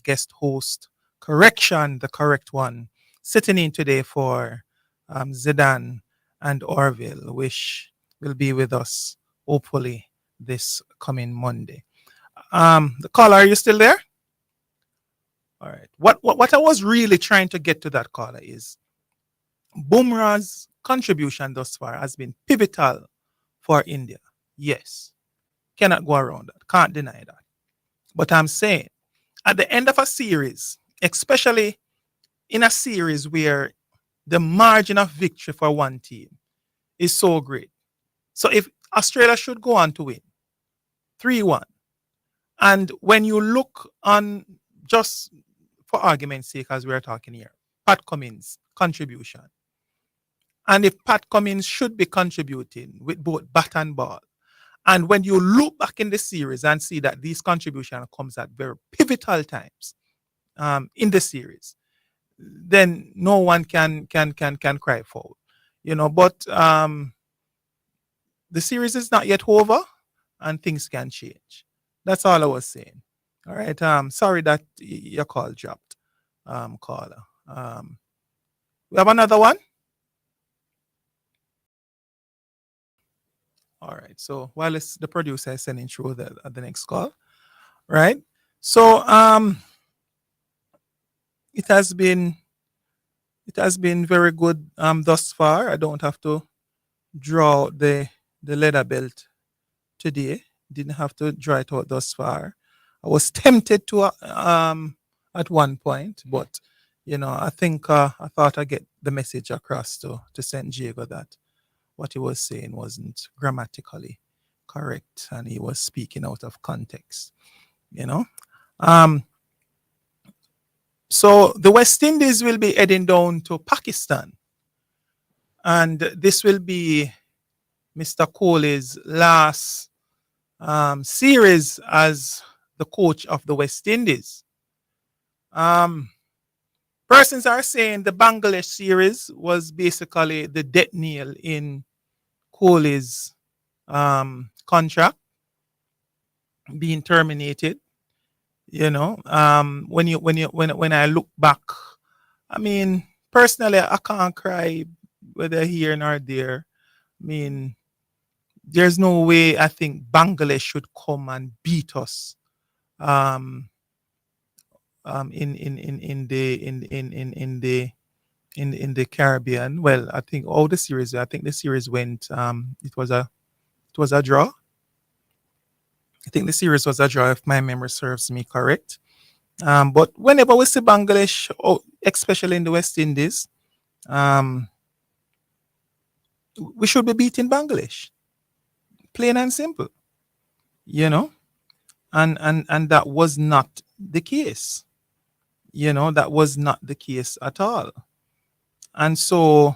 guest host, Correction, the correct one, sitting in today for Zidane and Orville, which will be with us hopefully this coming Monday. The caller, are you still there? All right. What I was really trying to get to that caller is Bumrah's contribution thus far has been pivotal for India. Yes. Cannot go around that. Can't deny that. But I'm saying at the end of a series, especially in a series where the margin of victory for one team is so great. So if Australia should go on to win 3-1, and when you look on, just for argument's sake, as we're talking here, Pat Cummins' contribution, and if Pat Cummins should be contributing with both bat and ball, and when you look back in the series and see that this contribution comes at very pivotal times in the series, then no one can cry foul, But the series is not yet over, and things can change. That's all I was saying. All right. Sorry that your call dropped, caller. We have another one. All right. So while the producer is sending through the next call, right? So it has been very good thus far. I don't have to draw the leather belt today. Didn't have to draw it out thus far. I was tempted to at one point, but I think I thought I'd get the message across to St. Diego that what he was saying wasn't grammatically correct, and he was speaking out of context. So the West Indies will be heading down to Pakistan, and this will be Mr. Kohli's last series as the coach of the West Indies. Persons are saying the Bangladesh series was basically the death nail in Kohli's contract being terminated. When I look back, I mean, personally, I can't cry whether here nor there. I mean, there's no way I think Bangladesh should come and beat us in the Caribbean. Well, I think the series went. It was a draw. I think the series was a draw, if my memory serves me correct. But whenever we see Bangladesh, especially in the West Indies, we should be beating Bangladesh. Plain and simple. You know? And that was not the case. You know, that was not the case at all. And so,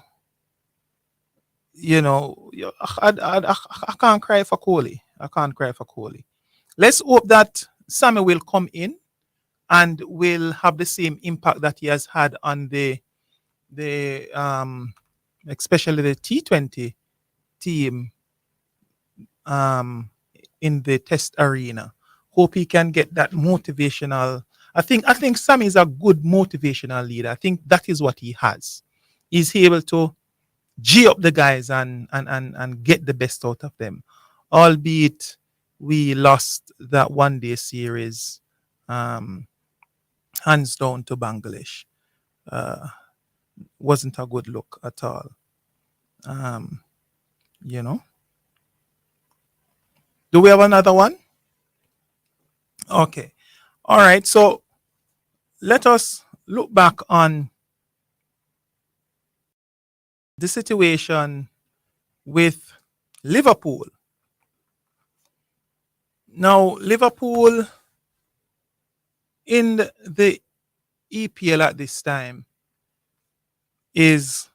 you know, I can't cry for Kohli. I can't cry for Kohli. Let's hope that Sammy will come in and will have the same impact that he has had on the especially the T20 team in the test arena. Hope he can get that motivational. I think Sammy is a good motivational leader. I think that is what he has. He's able to G up the guys and get the best out of them. Albeit we lost that one-day series hands down to Bangladesh. Wasn't a good look at all. You know. Do we have another one? Okay. All right. So let us look back on the situation with Liverpool. Now, Liverpool in the EPL at this time is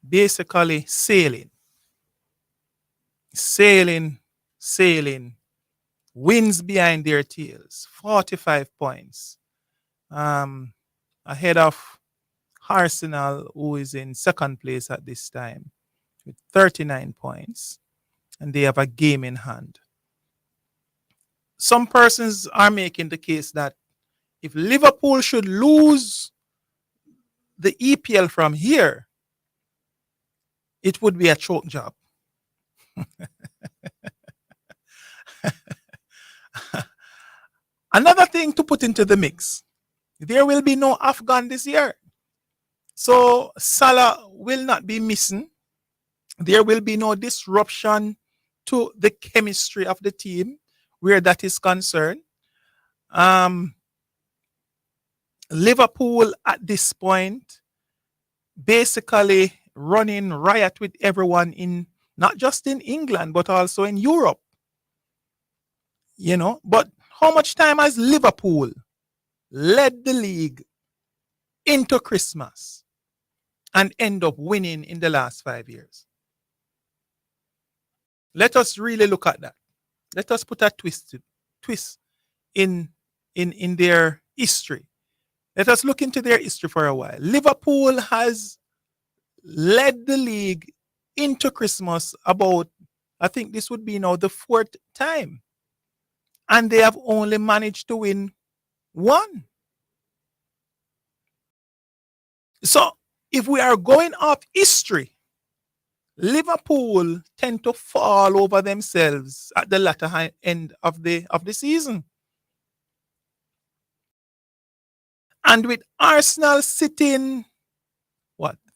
basically sailing, wins behind their tails, 45 points, ahead of Arsenal, who is in second place at this time with 39 points, and they have a game in hand. Some persons are making the case that if Liverpool should lose the EPL from here, it would be a choke job. Another thing to put into the mix, there will be no Afghan this year. So Salah will not be missing. There will be no disruption to the chemistry of the team where that is concerned. Liverpool at this point basically running riot with everyone in, not just in England, but also in Europe. You know, but how much time has Liverpool led the league into Christmas and end up winning in the last 5 years? Let us really look at that. Let us put a twist in their history. Let us look into their history for a while. Liverpool has led the league into Christmas about, I think this would be now the 4th time. And they have only managed to win one. So if we are going off history, Liverpool tend to fall over themselves at the latter end of the season. And with Arsenal sitting,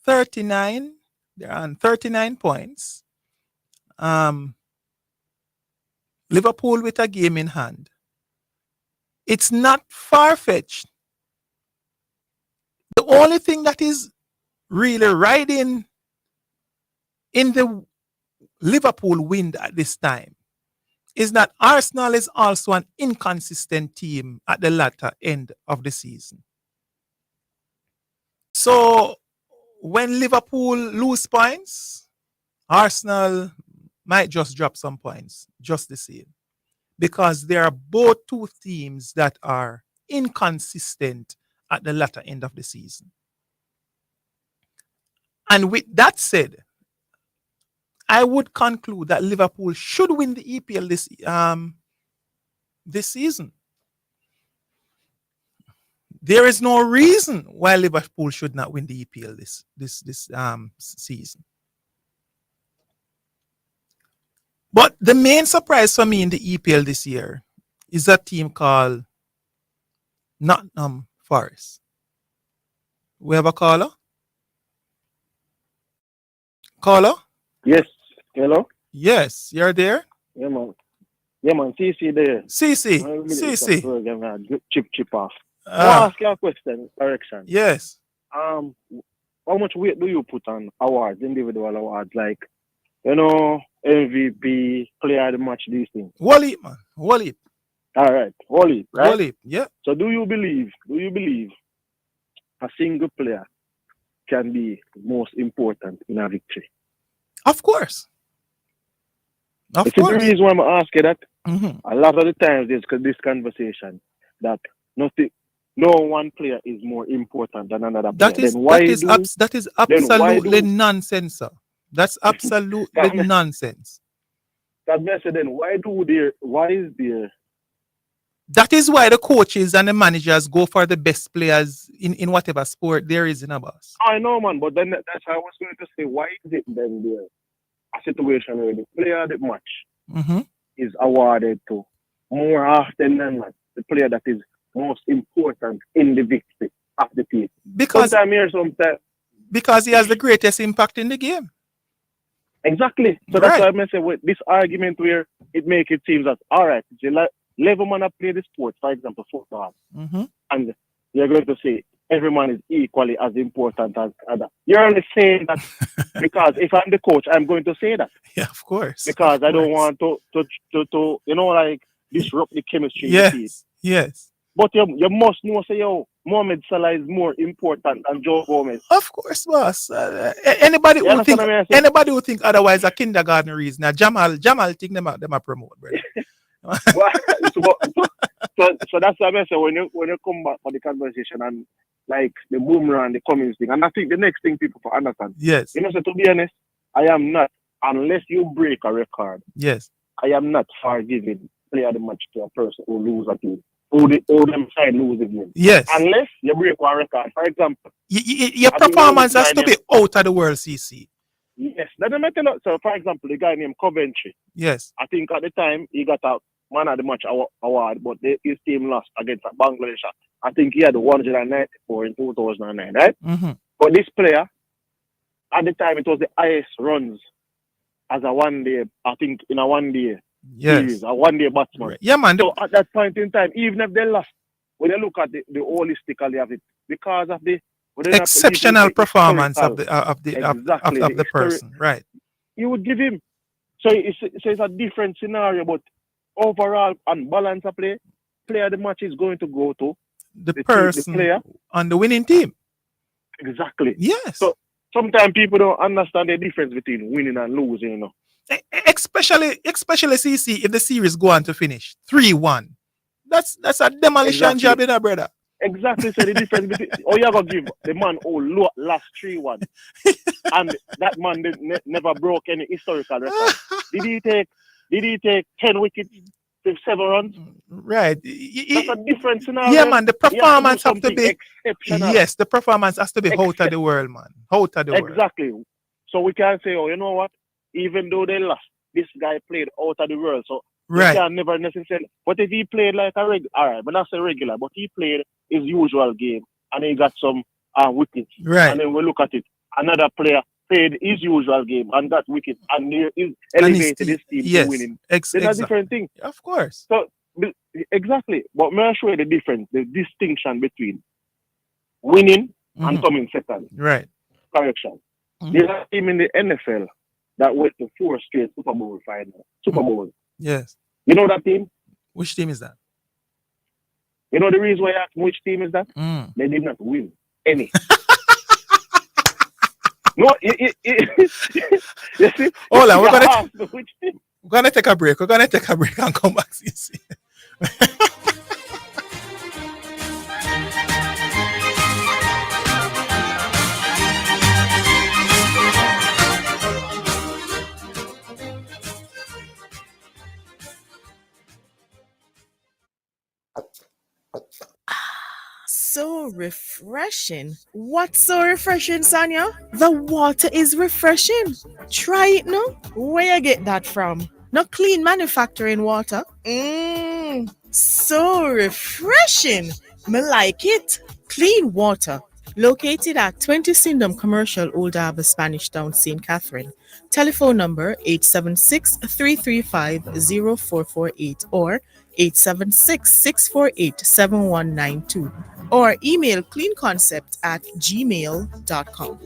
39? They're on 39 points. Liverpool with a game in hand. It's not far-fetched. The only thing that is really riding in the Liverpool wind at this time is that Arsenal is also an inconsistent team at the latter end of the season. So when Liverpool lose points, Arsenal might just drop some points, just the same. Because they are both two teams that are inconsistent at the latter end of the season. And with that said, I would conclude that Liverpool should win the EPL this season. There is no reason why Liverpool should not win the EPL this season. But the main surprise for me in the EPL this year is a team called Nottingham Forest. We have a caller? Caller? Yes. Hello? Yes, you're there? Yeah, man. Yeah, man. CC there. CC. Chip off. I want to ask you a question, correction. Yes. how much weight do you put on awards, individual awards, like, you know, MVP, player of the match, these things? Wally, man. Wally. All right. Wally, right? Wally, yeah. So do you believe a single player can be most important in a victory? Of course. Of It's the course. reason why I'm asking that. Mhm. A lot of the times there's this conversation that no one player is more important than another player. That is Then why that is then why absolutely do- nonsense, sir. That's absolutely That- nonsense. That message then why is there That is why the coaches and the managers go for the best players in whatever sport there is in a boss. I know, man, but then that's how I was going to say, why is it then there a situation where the player of the match Mm-hmm. is awarded to more often than not the player that is most important in the victory of the team? Because sometimes he has the greatest impact in the game. exactly. So that's why I say with this argument where it make it seem that all right, the level man play the sport, for example, football, Mm-hmm. and you're going to say every man is equally as important as other. You're only saying that because if I'm the coach, I'm going to say that. Yeah, of course. Because I don't want to you know, like disrupt the chemistry. in the team. Yes. But you must know, say, yo, Mohamed Salah is more important than Joe Gomez. Of course, boss. Anybody You who think understand what I'm saying? anybody who think otherwise a kindergarten reason. Now Jamal think them a promote, brother. So that's what I say when you come back for the conversation and like the boomerang, the Cummins thing. And I think the next thing people for understand. Yes. You know, so to be honest, I am not, unless you break a record, Yes. I am not forgiving player of the match to a person who lose a game. Who them side lose the game. Yes. Unless you break one record. For example. Your I think performance there was has a to guy be out of the world, CC. Yes. That doesn't matter. So for example, the guy named Coventry. Yes. I think at the time he got a man of the match award, but his team lost against Bangladesh. I think he had 194 in 2009, right? Mm-hmm. But this player, at the time, it was the highest runs as a one day, I think in a one day series, a one day batsman. Yeah, man. So at that point in time, even if they lost, when you look at the holistically of it, because of the Exceptional performance of the Exactly, person, right? You would give him. So it's a different scenario, but overall, on balance of play, player of the match is going to go to the team, person the player. on the winning team. Exactly. Yes. So sometimes people don't understand the difference between winning and losing, you know. Especially CC if the series go on to finish 3-1. That's a demolition job, you know, brother. Exactly. So the difference between you gotta give the man who last 3-1, and that man never broke any historical record. Did he take 10 wickets with 7 runs? Right. That's a different scenario. Yeah, man. The performance has to be exceptional. yes. The performance has to be out of the world, man. Out of the world. Exactly. So we can say, oh, you know what? Even though they lost, this guy played out of the world. So right. You can never necessarily. But if he played like a regular, all right, but not a regular, but he played his usual game and he got some wickets. Right. And then we look at it. Another player played his usual game and got wickets and he elevated his team to winning. It's a different thing. Of course. So exactly. But may I show you the difference, the distinction between winning and coming second. Right. Correction. There's a team in the NFL that went to 4 straight Super Bowl final. Super Bowl. Yes. You know that team? Which team is that? You know the reason why I asked which team is that? They did not win any. No, you see? Hold on, Which team? we're gonna take a break. We're gonna take a break and come back. You see. So refreshing. What's so refreshing, Sonia? The water is refreshing. Try it now. Where you get that from? Not clean manufacturing water. So refreshing. Me like it. Clean water. Located at 20 Syndham Commercial, Old Harbour, Spanish Town, St. Catherine. Telephone number 876-335-0448 or 876-648-7192 or email cleanconcept@gmail.com.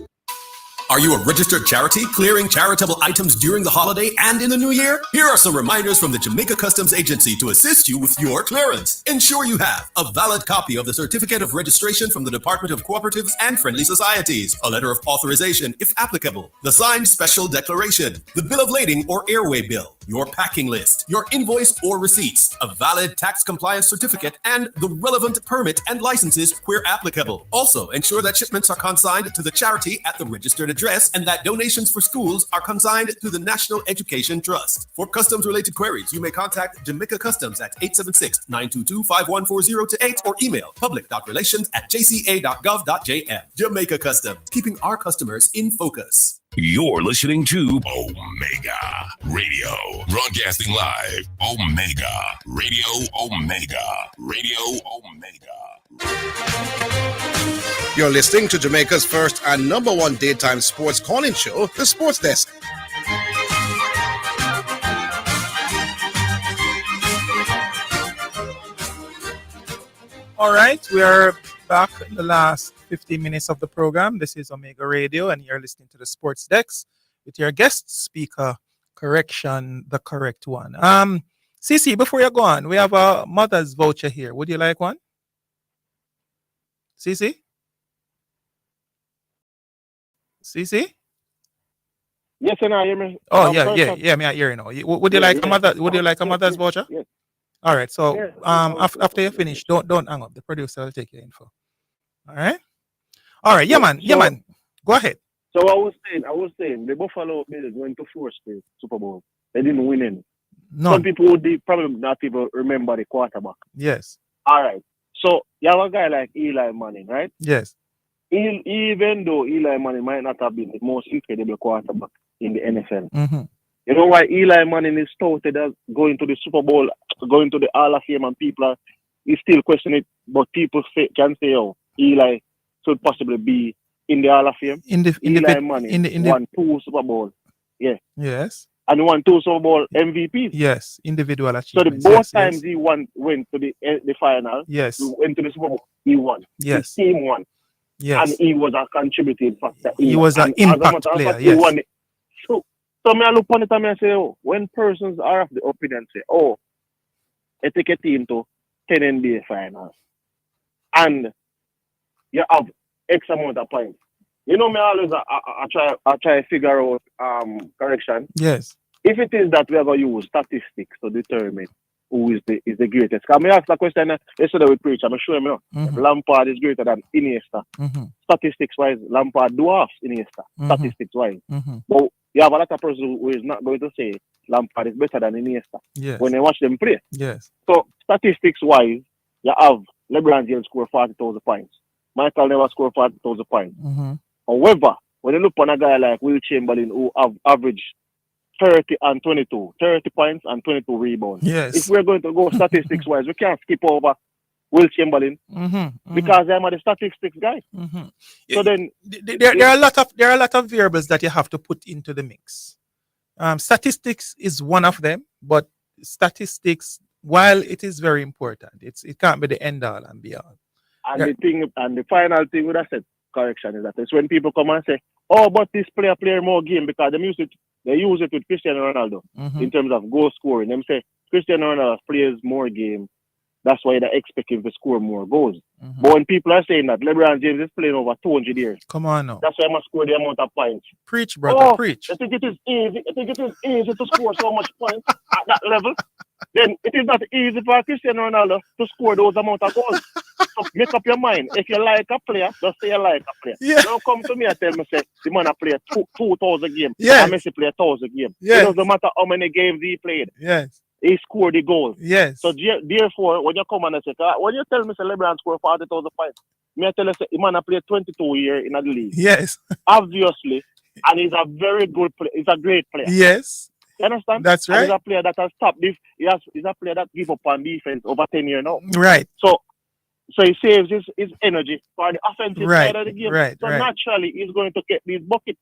Are you a registered charity clearing charitable items during the holiday and in the new year? Here are some reminders from the Jamaica Customs Agency to assist you with your clearance. Ensure you have a valid copy of the Certificate of Registration from the Department of Cooperatives and Friendly Societies, a letter of authorization if applicable, the signed special declaration, the bill of lading or airway bill, your packing list, your invoice or receipts, a valid tax compliance certificate, and the relevant permit and licenses where applicable. Also, ensure that shipments are consigned to the charity at the registered address and that donations for schools are consigned to the National Education Trust. For customs-related queries, you may contact Jamaica Customs at 876-922-5140-8 or email public.relations@jca.gov.jm. Jamaica Customs, keeping our customers in focus. You're listening to Omega Radio, broadcasting live. Omega Radio, Omega Radio, Omega. You're listening to Jamaica's first and number one daytime sports calling show, The Sports Desk. All right, we are back in the last 15 minutes of the program. This is Omega Radio, and you're listening to the Sports Desk with your guest speaker, correction, the correct one. CC, before you go on, we have a mother's voucher here. Would you like one? CC? CC? Yes, and I hear me. Oh, yeah, me I hear you now. Would you like a mother? Would you like a mother's voucher? Yes. All right. So, after you finish, don't hang up. The producer will take your info. All right. Yeah, man. Go ahead. So I was saying, the Buffalo Bills went to first the Super Bowl. They didn't win any. No. Some people would probably not even remember the quarterback. Yes. All right. So you have a guy like Eli Manning, right? Yes. Even though Eli Manning might not have been the most incredible quarterback in the NFL, Mm-hmm. you know why Eli Manning is touted as going to the Super Bowl, going to the Hall of Fame, and people are still questioning it, but people can say, oh, Eli should possibly be in the Hall of Fame. Eli Manning won 2 Super Bowls. Yeah. Yes. And he won 2 Super Bowl MVPs. Yes. Individual So achievements. both times he went to the final. Yes. He went to the Super Bowl. He won. Yes. His team won. Yes. And he was a contributing factor. He was an impact player. Yes. Won it. So me I look upon it and I say, oh, when persons are of the opinion say, oh, I take a team to 10 NBA finals, and you have X amount of points. You know, me always I try to figure out correction. Yes. If it is that we are going to use statistics to determine who is the greatest. Because I asked the question yesterday with Preach, I'm sure you know, Lampard is greater than Iniesta. Mm-hmm. Statistics wise, Lampard dwarfs Iniesta. Statistics wise. Mm-hmm. But you have a lot of persons who is not going to say Lampard is better than Iniesta. Yes. When they watch them play. Yes. So statistics wise, you have LeBron James score 40,000 points. Michael never scored 40,000 points. Mm-hmm. However, when you look on a guy like Will Chamberlain who have averaged 30 and 22, 30 points and 22 rebounds. Yes. If we're going to go statistics wise, we can't skip over Will Chamberlain because I'm the statistics guy. Mm-hmm. So then there are a lot of variables that you have to put into the mix. Statistics is one of them, but statistics, while it is very important, it can't be the end all and be all. And the final thing with that correction is that it's when people come and say, oh, but this player play more game because they use it with Cristiano Ronaldo in terms of goal scoring. Them say Cristiano Ronaldo plays more game. That's why they expect him to score more goals. But when people are saying that LeBron James is playing over 200 years, come on now. That's why he must score the amount of points. Preach, brother, preach. I think it is easy to score so much points at that level. Then it is not easy for Cristiano Ronaldo to score those amount of goals. So make up your mind. If you like a player, just say you like a player. Yeah. Don't come to me and tell me say the man play 2,000 games. Yes. And Messi play 1,000 games. Yes. It doesn't matter how many games he played. Yes. He scored the goals. Yes. So therefore, when you come and say, when you tell me say LeBron scored 40,000 points, me I tell you say the man played 22 years in the league. Yes. Obviously, and he's a very good player. He's a great player. Yes. You understand? That's right. And he's a player that has stopped this. He's a player that give up on defense over 10 years now. Right. So he saves his energy for the offensive side of the game. Right. So naturally, he's going to get these buckets.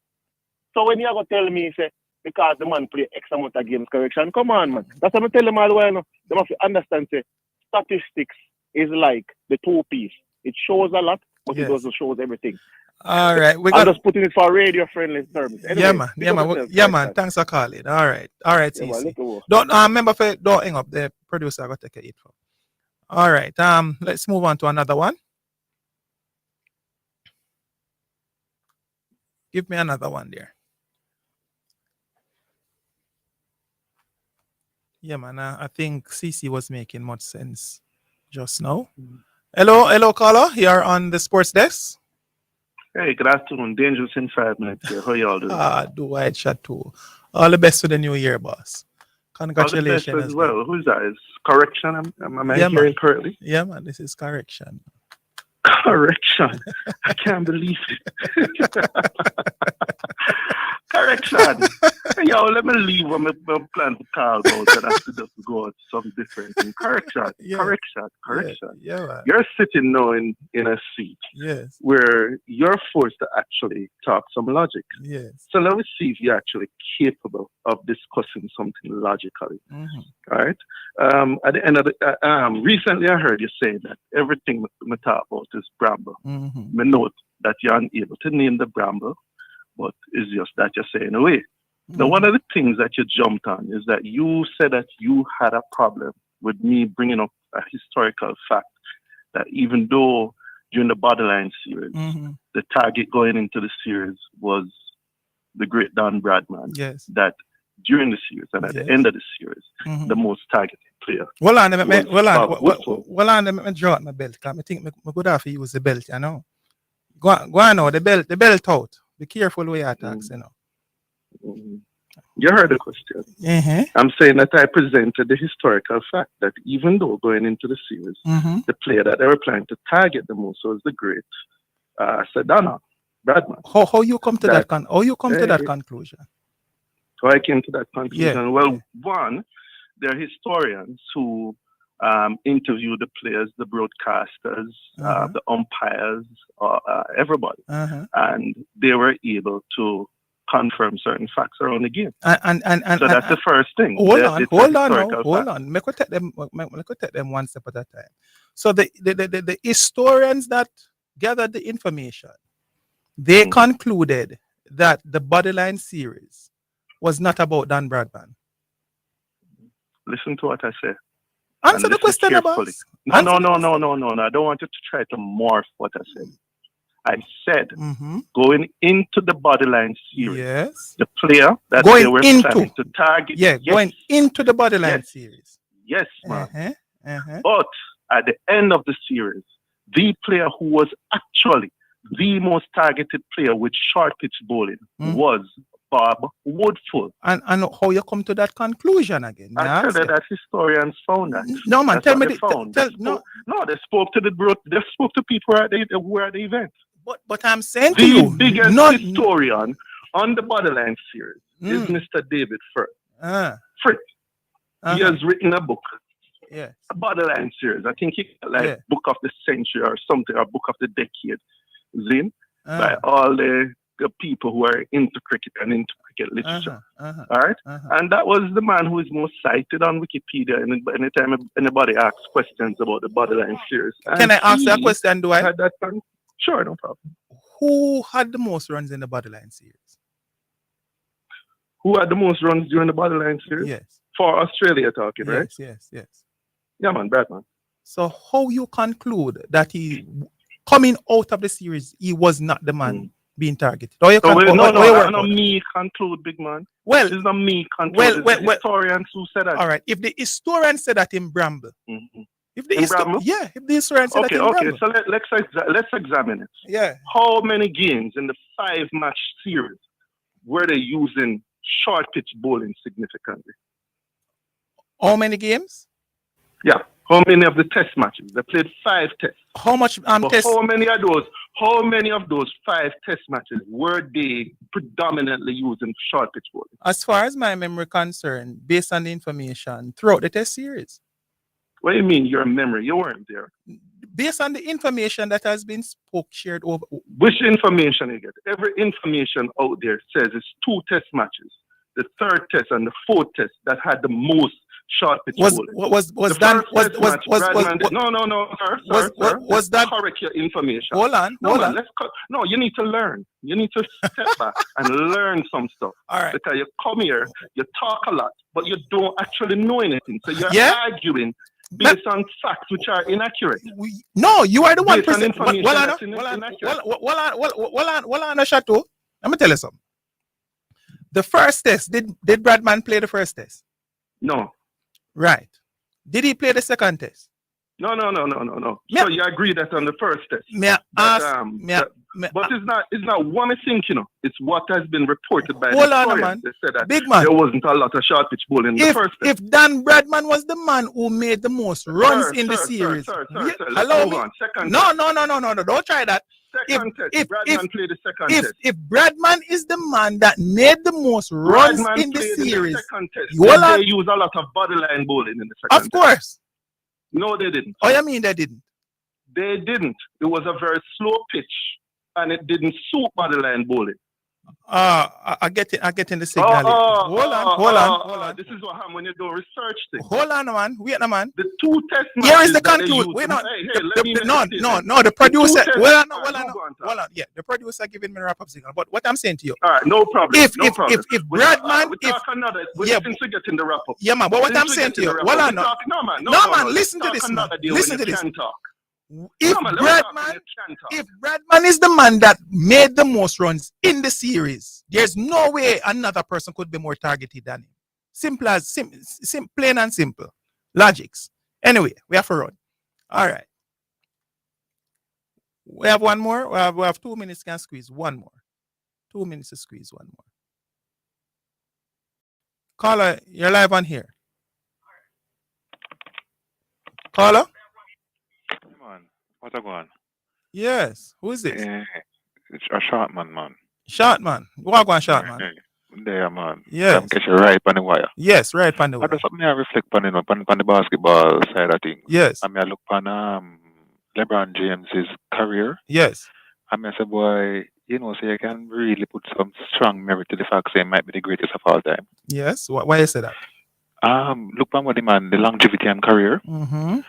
So when you are going to tell me, say, because the man play X amount of games correction. Come on, man. That's what I tell them all the while. No? They must understand, say, statistics is like the two-piece. It shows a lot, but it doesn't show everything. All right. I'm just putting it for radio-friendly terms. Anyway, yeah, man. Thanks for calling. All right, CC. Don't remember, don't hang up. The producer got to take it for. All right. Let's move on to another one. Give me another one there. Yeah, man. I think CC was making much sense just now. Hello, caller. Here on the sports desk. Hey, good afternoon. Dangerous in 5 minutes here. How y'all doing? Do I chat too? All the best for the new year, boss. Congratulations. All the best as well. Who's that? Is Correction? Am I hearing correctly? Yeah, man. This is Correction. Correction. I can't believe it. Correction. Yo, let me leave when my plan to call goes and I have to just go to something different. Correction. Correction. Yeah. You're sitting now in a seat where you're forced to actually talk some logic. Yes. So let me see if you're actually capable of discussing something logically. All right. At the end of the recently I heard you say that everything we talk about is Bramble. Me note that you're unable to name the Bramble, but it's just that you're saying away. Now, one of the things that you jumped on is that you said that you had a problem with me bringing up a historical fact that even though during the Borderline series, the target going into the series was the great Don Bradman. Yes. That during the series and at the end of the series, the most targeted player. Well, let me draw out my belt. I think I could have to use the belt, you know. Go on now, the belt out. Be careful where you attack, you know. You heard the question. I'm saying that I presented the historical fact that even though going into the series, the player that they were planning to target the most was the great Sedana Bradman. How you come to that conclusion? So I came to that conclusion. Yeah. Well, one, there are historians who interview the players, the broadcasters, the umpires, everybody, and they were able to confirm certain facts around the game. And so that's the first thing. Hold on. Make we take them one step at a time. So the historians that gathered the information, they concluded that the Borderline series was not about Dan Bradman. Listen to what I say. Answer the question, about. No. I don't want you to try to morph what I said. I said going into the Borderline series, the player that they were planning to target. Going into the Borderline series. Yes, man. But at the end of the series, the player who was actually the most targeted player with short pitch bowling was Bob Woodfull. And how you come to that conclusion again? I tell you that historians found that. No, man, tell me. They spoke to they spoke to people who were at the event. But I'm saying to you, the biggest historian on the Borderline series is Mr. David Fritz. He has written a book. Yeah. A Borderline series. I think he Book of the Century or something, or Book of the Decade. Zin, by all the people who are into cricket and into cricket literature. All right? And that was the man who is most cited on Wikipedia anytime anybody asks questions about the Borderline series. Can I ask that question? Do I had that time? Sure, no problem. Who had the most runs in the Borderline series? Who had the most runs during the Borderline series? Yes. For Australia talking, right? Yes. Yeah, man, Bradman. So how you conclude that he, coming out of the series, he was not the man being targeted? No, me conclude, big man. Well, it's not me conclude. It's the historians who said that. All right, if the historian said that in Bramble, if the historian said that in Bramble. So let's examine it. Yeah. How many games in the 5-match series were they using short pitch bowling significantly? How many games? Yeah. How many of the test matches? They played 5 tests. How much tests? How many of those 5 test matches were they predominantly using short pitch bowling? As far as my memory concerned, based on the information throughout the test series. What do you mean your memory? You weren't there. Based on the information that has been shared over. Which information you get? Every information out there says it's 2 test matches. the third test and the fourth test that had the most short pitch Was bowling. that was that correct your information? Hold on. No, you need to learn. You need to step back and learn some stuff. All right. Because you come here, you talk a lot, but you don't actually know anything. So you're arguing based on facts which are inaccurate. No, you are the one person. Chateau. Let me tell you something. The first test, did Bradman play the first test? No. Right. Did he play the second test? No. So you agree that on the first test? But it's not one thing, It's what has been reported by Hold on, historians. man. They said that Big man. there wasn't a lot of short pitch bowling in the first test. If Dan Bradman was the man who made the most runs in the series, allow me. No. Don't try that. Second test. Bradman played the second test. If Bradman is the man that made the most runs Bradman in the played series, the second test. They use a lot of body line bowling in the second test. Of course. No, they didn't. Oh, you mean they didn't? They didn't. It was a very slow pitch, and it didn't suit body line bowling. I get in the signal. Hold on. This is what happens when you do research things. Hold on, man. Wait, man. The two test matches. Here is the conclusion. Wait, no. The producer. Hold on. Yeah, the producer giving me a wrap up signal. But what I'm saying to you. All right, no problem. If Bradman, to get in the wrap up. Yeah, man. But what I'm saying to you. Hold on. No, man. Listen to this, man. Listen to this. If Bradman is the man that made the most runs in the series, there's no way another person could be more targeted than him. Simple as plain and simple logics. Anyway, we have to run. All right. We have one more. We have 2 minutes. Can squeeze one more. 2 minutes to squeeze one more. Caller, you're live on here. Caller. What's going on? Yes. Who is this? It's a short man. Short man. What going short man? There, man. Yes. I'm catching right on the wire. Yes, right on the wire. I just reflect on the basketball side of things. Yes. I mean, I look on LeBron James's career. Yes. I mean, I say, boy, so you can really put some strong merit to the fact that he might be the greatest of all time. Yes. Why you say that? Look on what the longevity and career. Mm-hmm.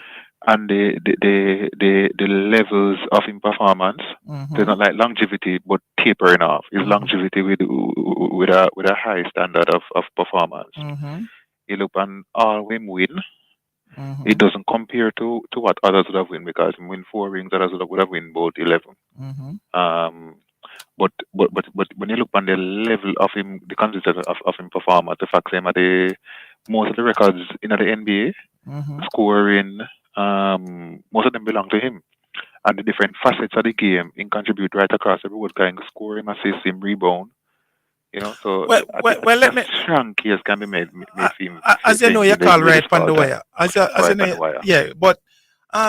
And the levels of in performance, there's not like longevity, but tapering off. It's longevity with a high standard of performance. You look and all him win. It doesn't compare to what others would have win, because him win 4 rings, others would have win both 11. But when you look on the level of him, the consistency of him performance, the fact that him most of the records in the NBA, scoring. Most of them belong to him, and the different facets of the game in contribute right across the board. Kind of score him, assist him, rebound. So let me. Strong case can be made. As you know, you call right on the wire. As you know, yeah. But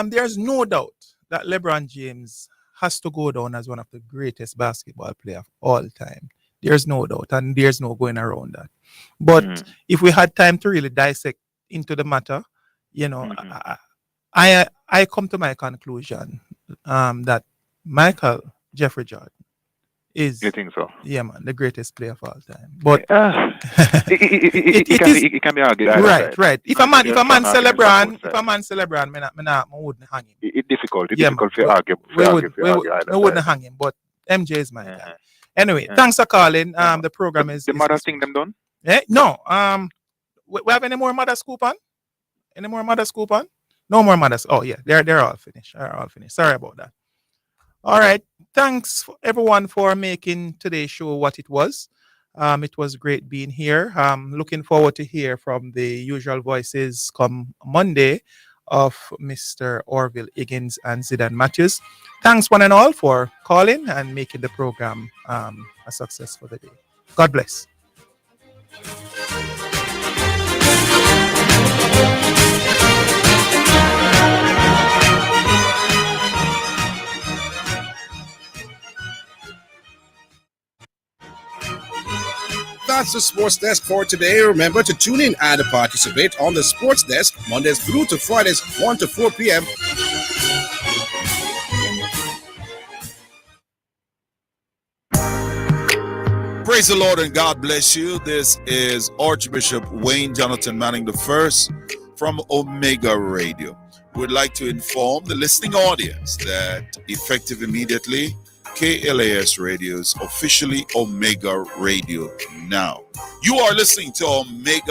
there's no doubt that LeBron James has to go down as one of the greatest basketball players of all time. There's no doubt, and there's no going around that. But if we had time to really dissect into the matter, I come to my conclusion that Michael Jeffrey Jordan is. You think so? Yeah, man, the greatest player of all time. But it can be argued. Right. If a man say LeBron, I wouldn't hang him. It's difficult. It's difficult to argue. I wouldn't hang him, but MJ is my guy. Anyway, thanks for calling. The program is. The mother thing them done? No. We have any more mother scoop on? Any more mother scoop on? No more mothers. Oh yeah, they're all finished. Sorry about that. All right. Thanks everyone for making today's show what it was. It was great being here. Looking forward to hear from the usual voices come Monday of Mr. Orville Higgins and Zidane Matthews. Thanks one and all for calling and making the program a success for the day. God bless. That's the Sports Desk for today. Remember to tune in and participate on the Sports Desk Mondays through to Fridays, 1 to 4 p.m. Praise the Lord and God bless you. This is Archbishop Wayne Jonathan Manning I from Omega Radio. We'd like to inform the listening audience that effective immediately, KLAS Radio is officially Omega Radio now. You are listening to Omega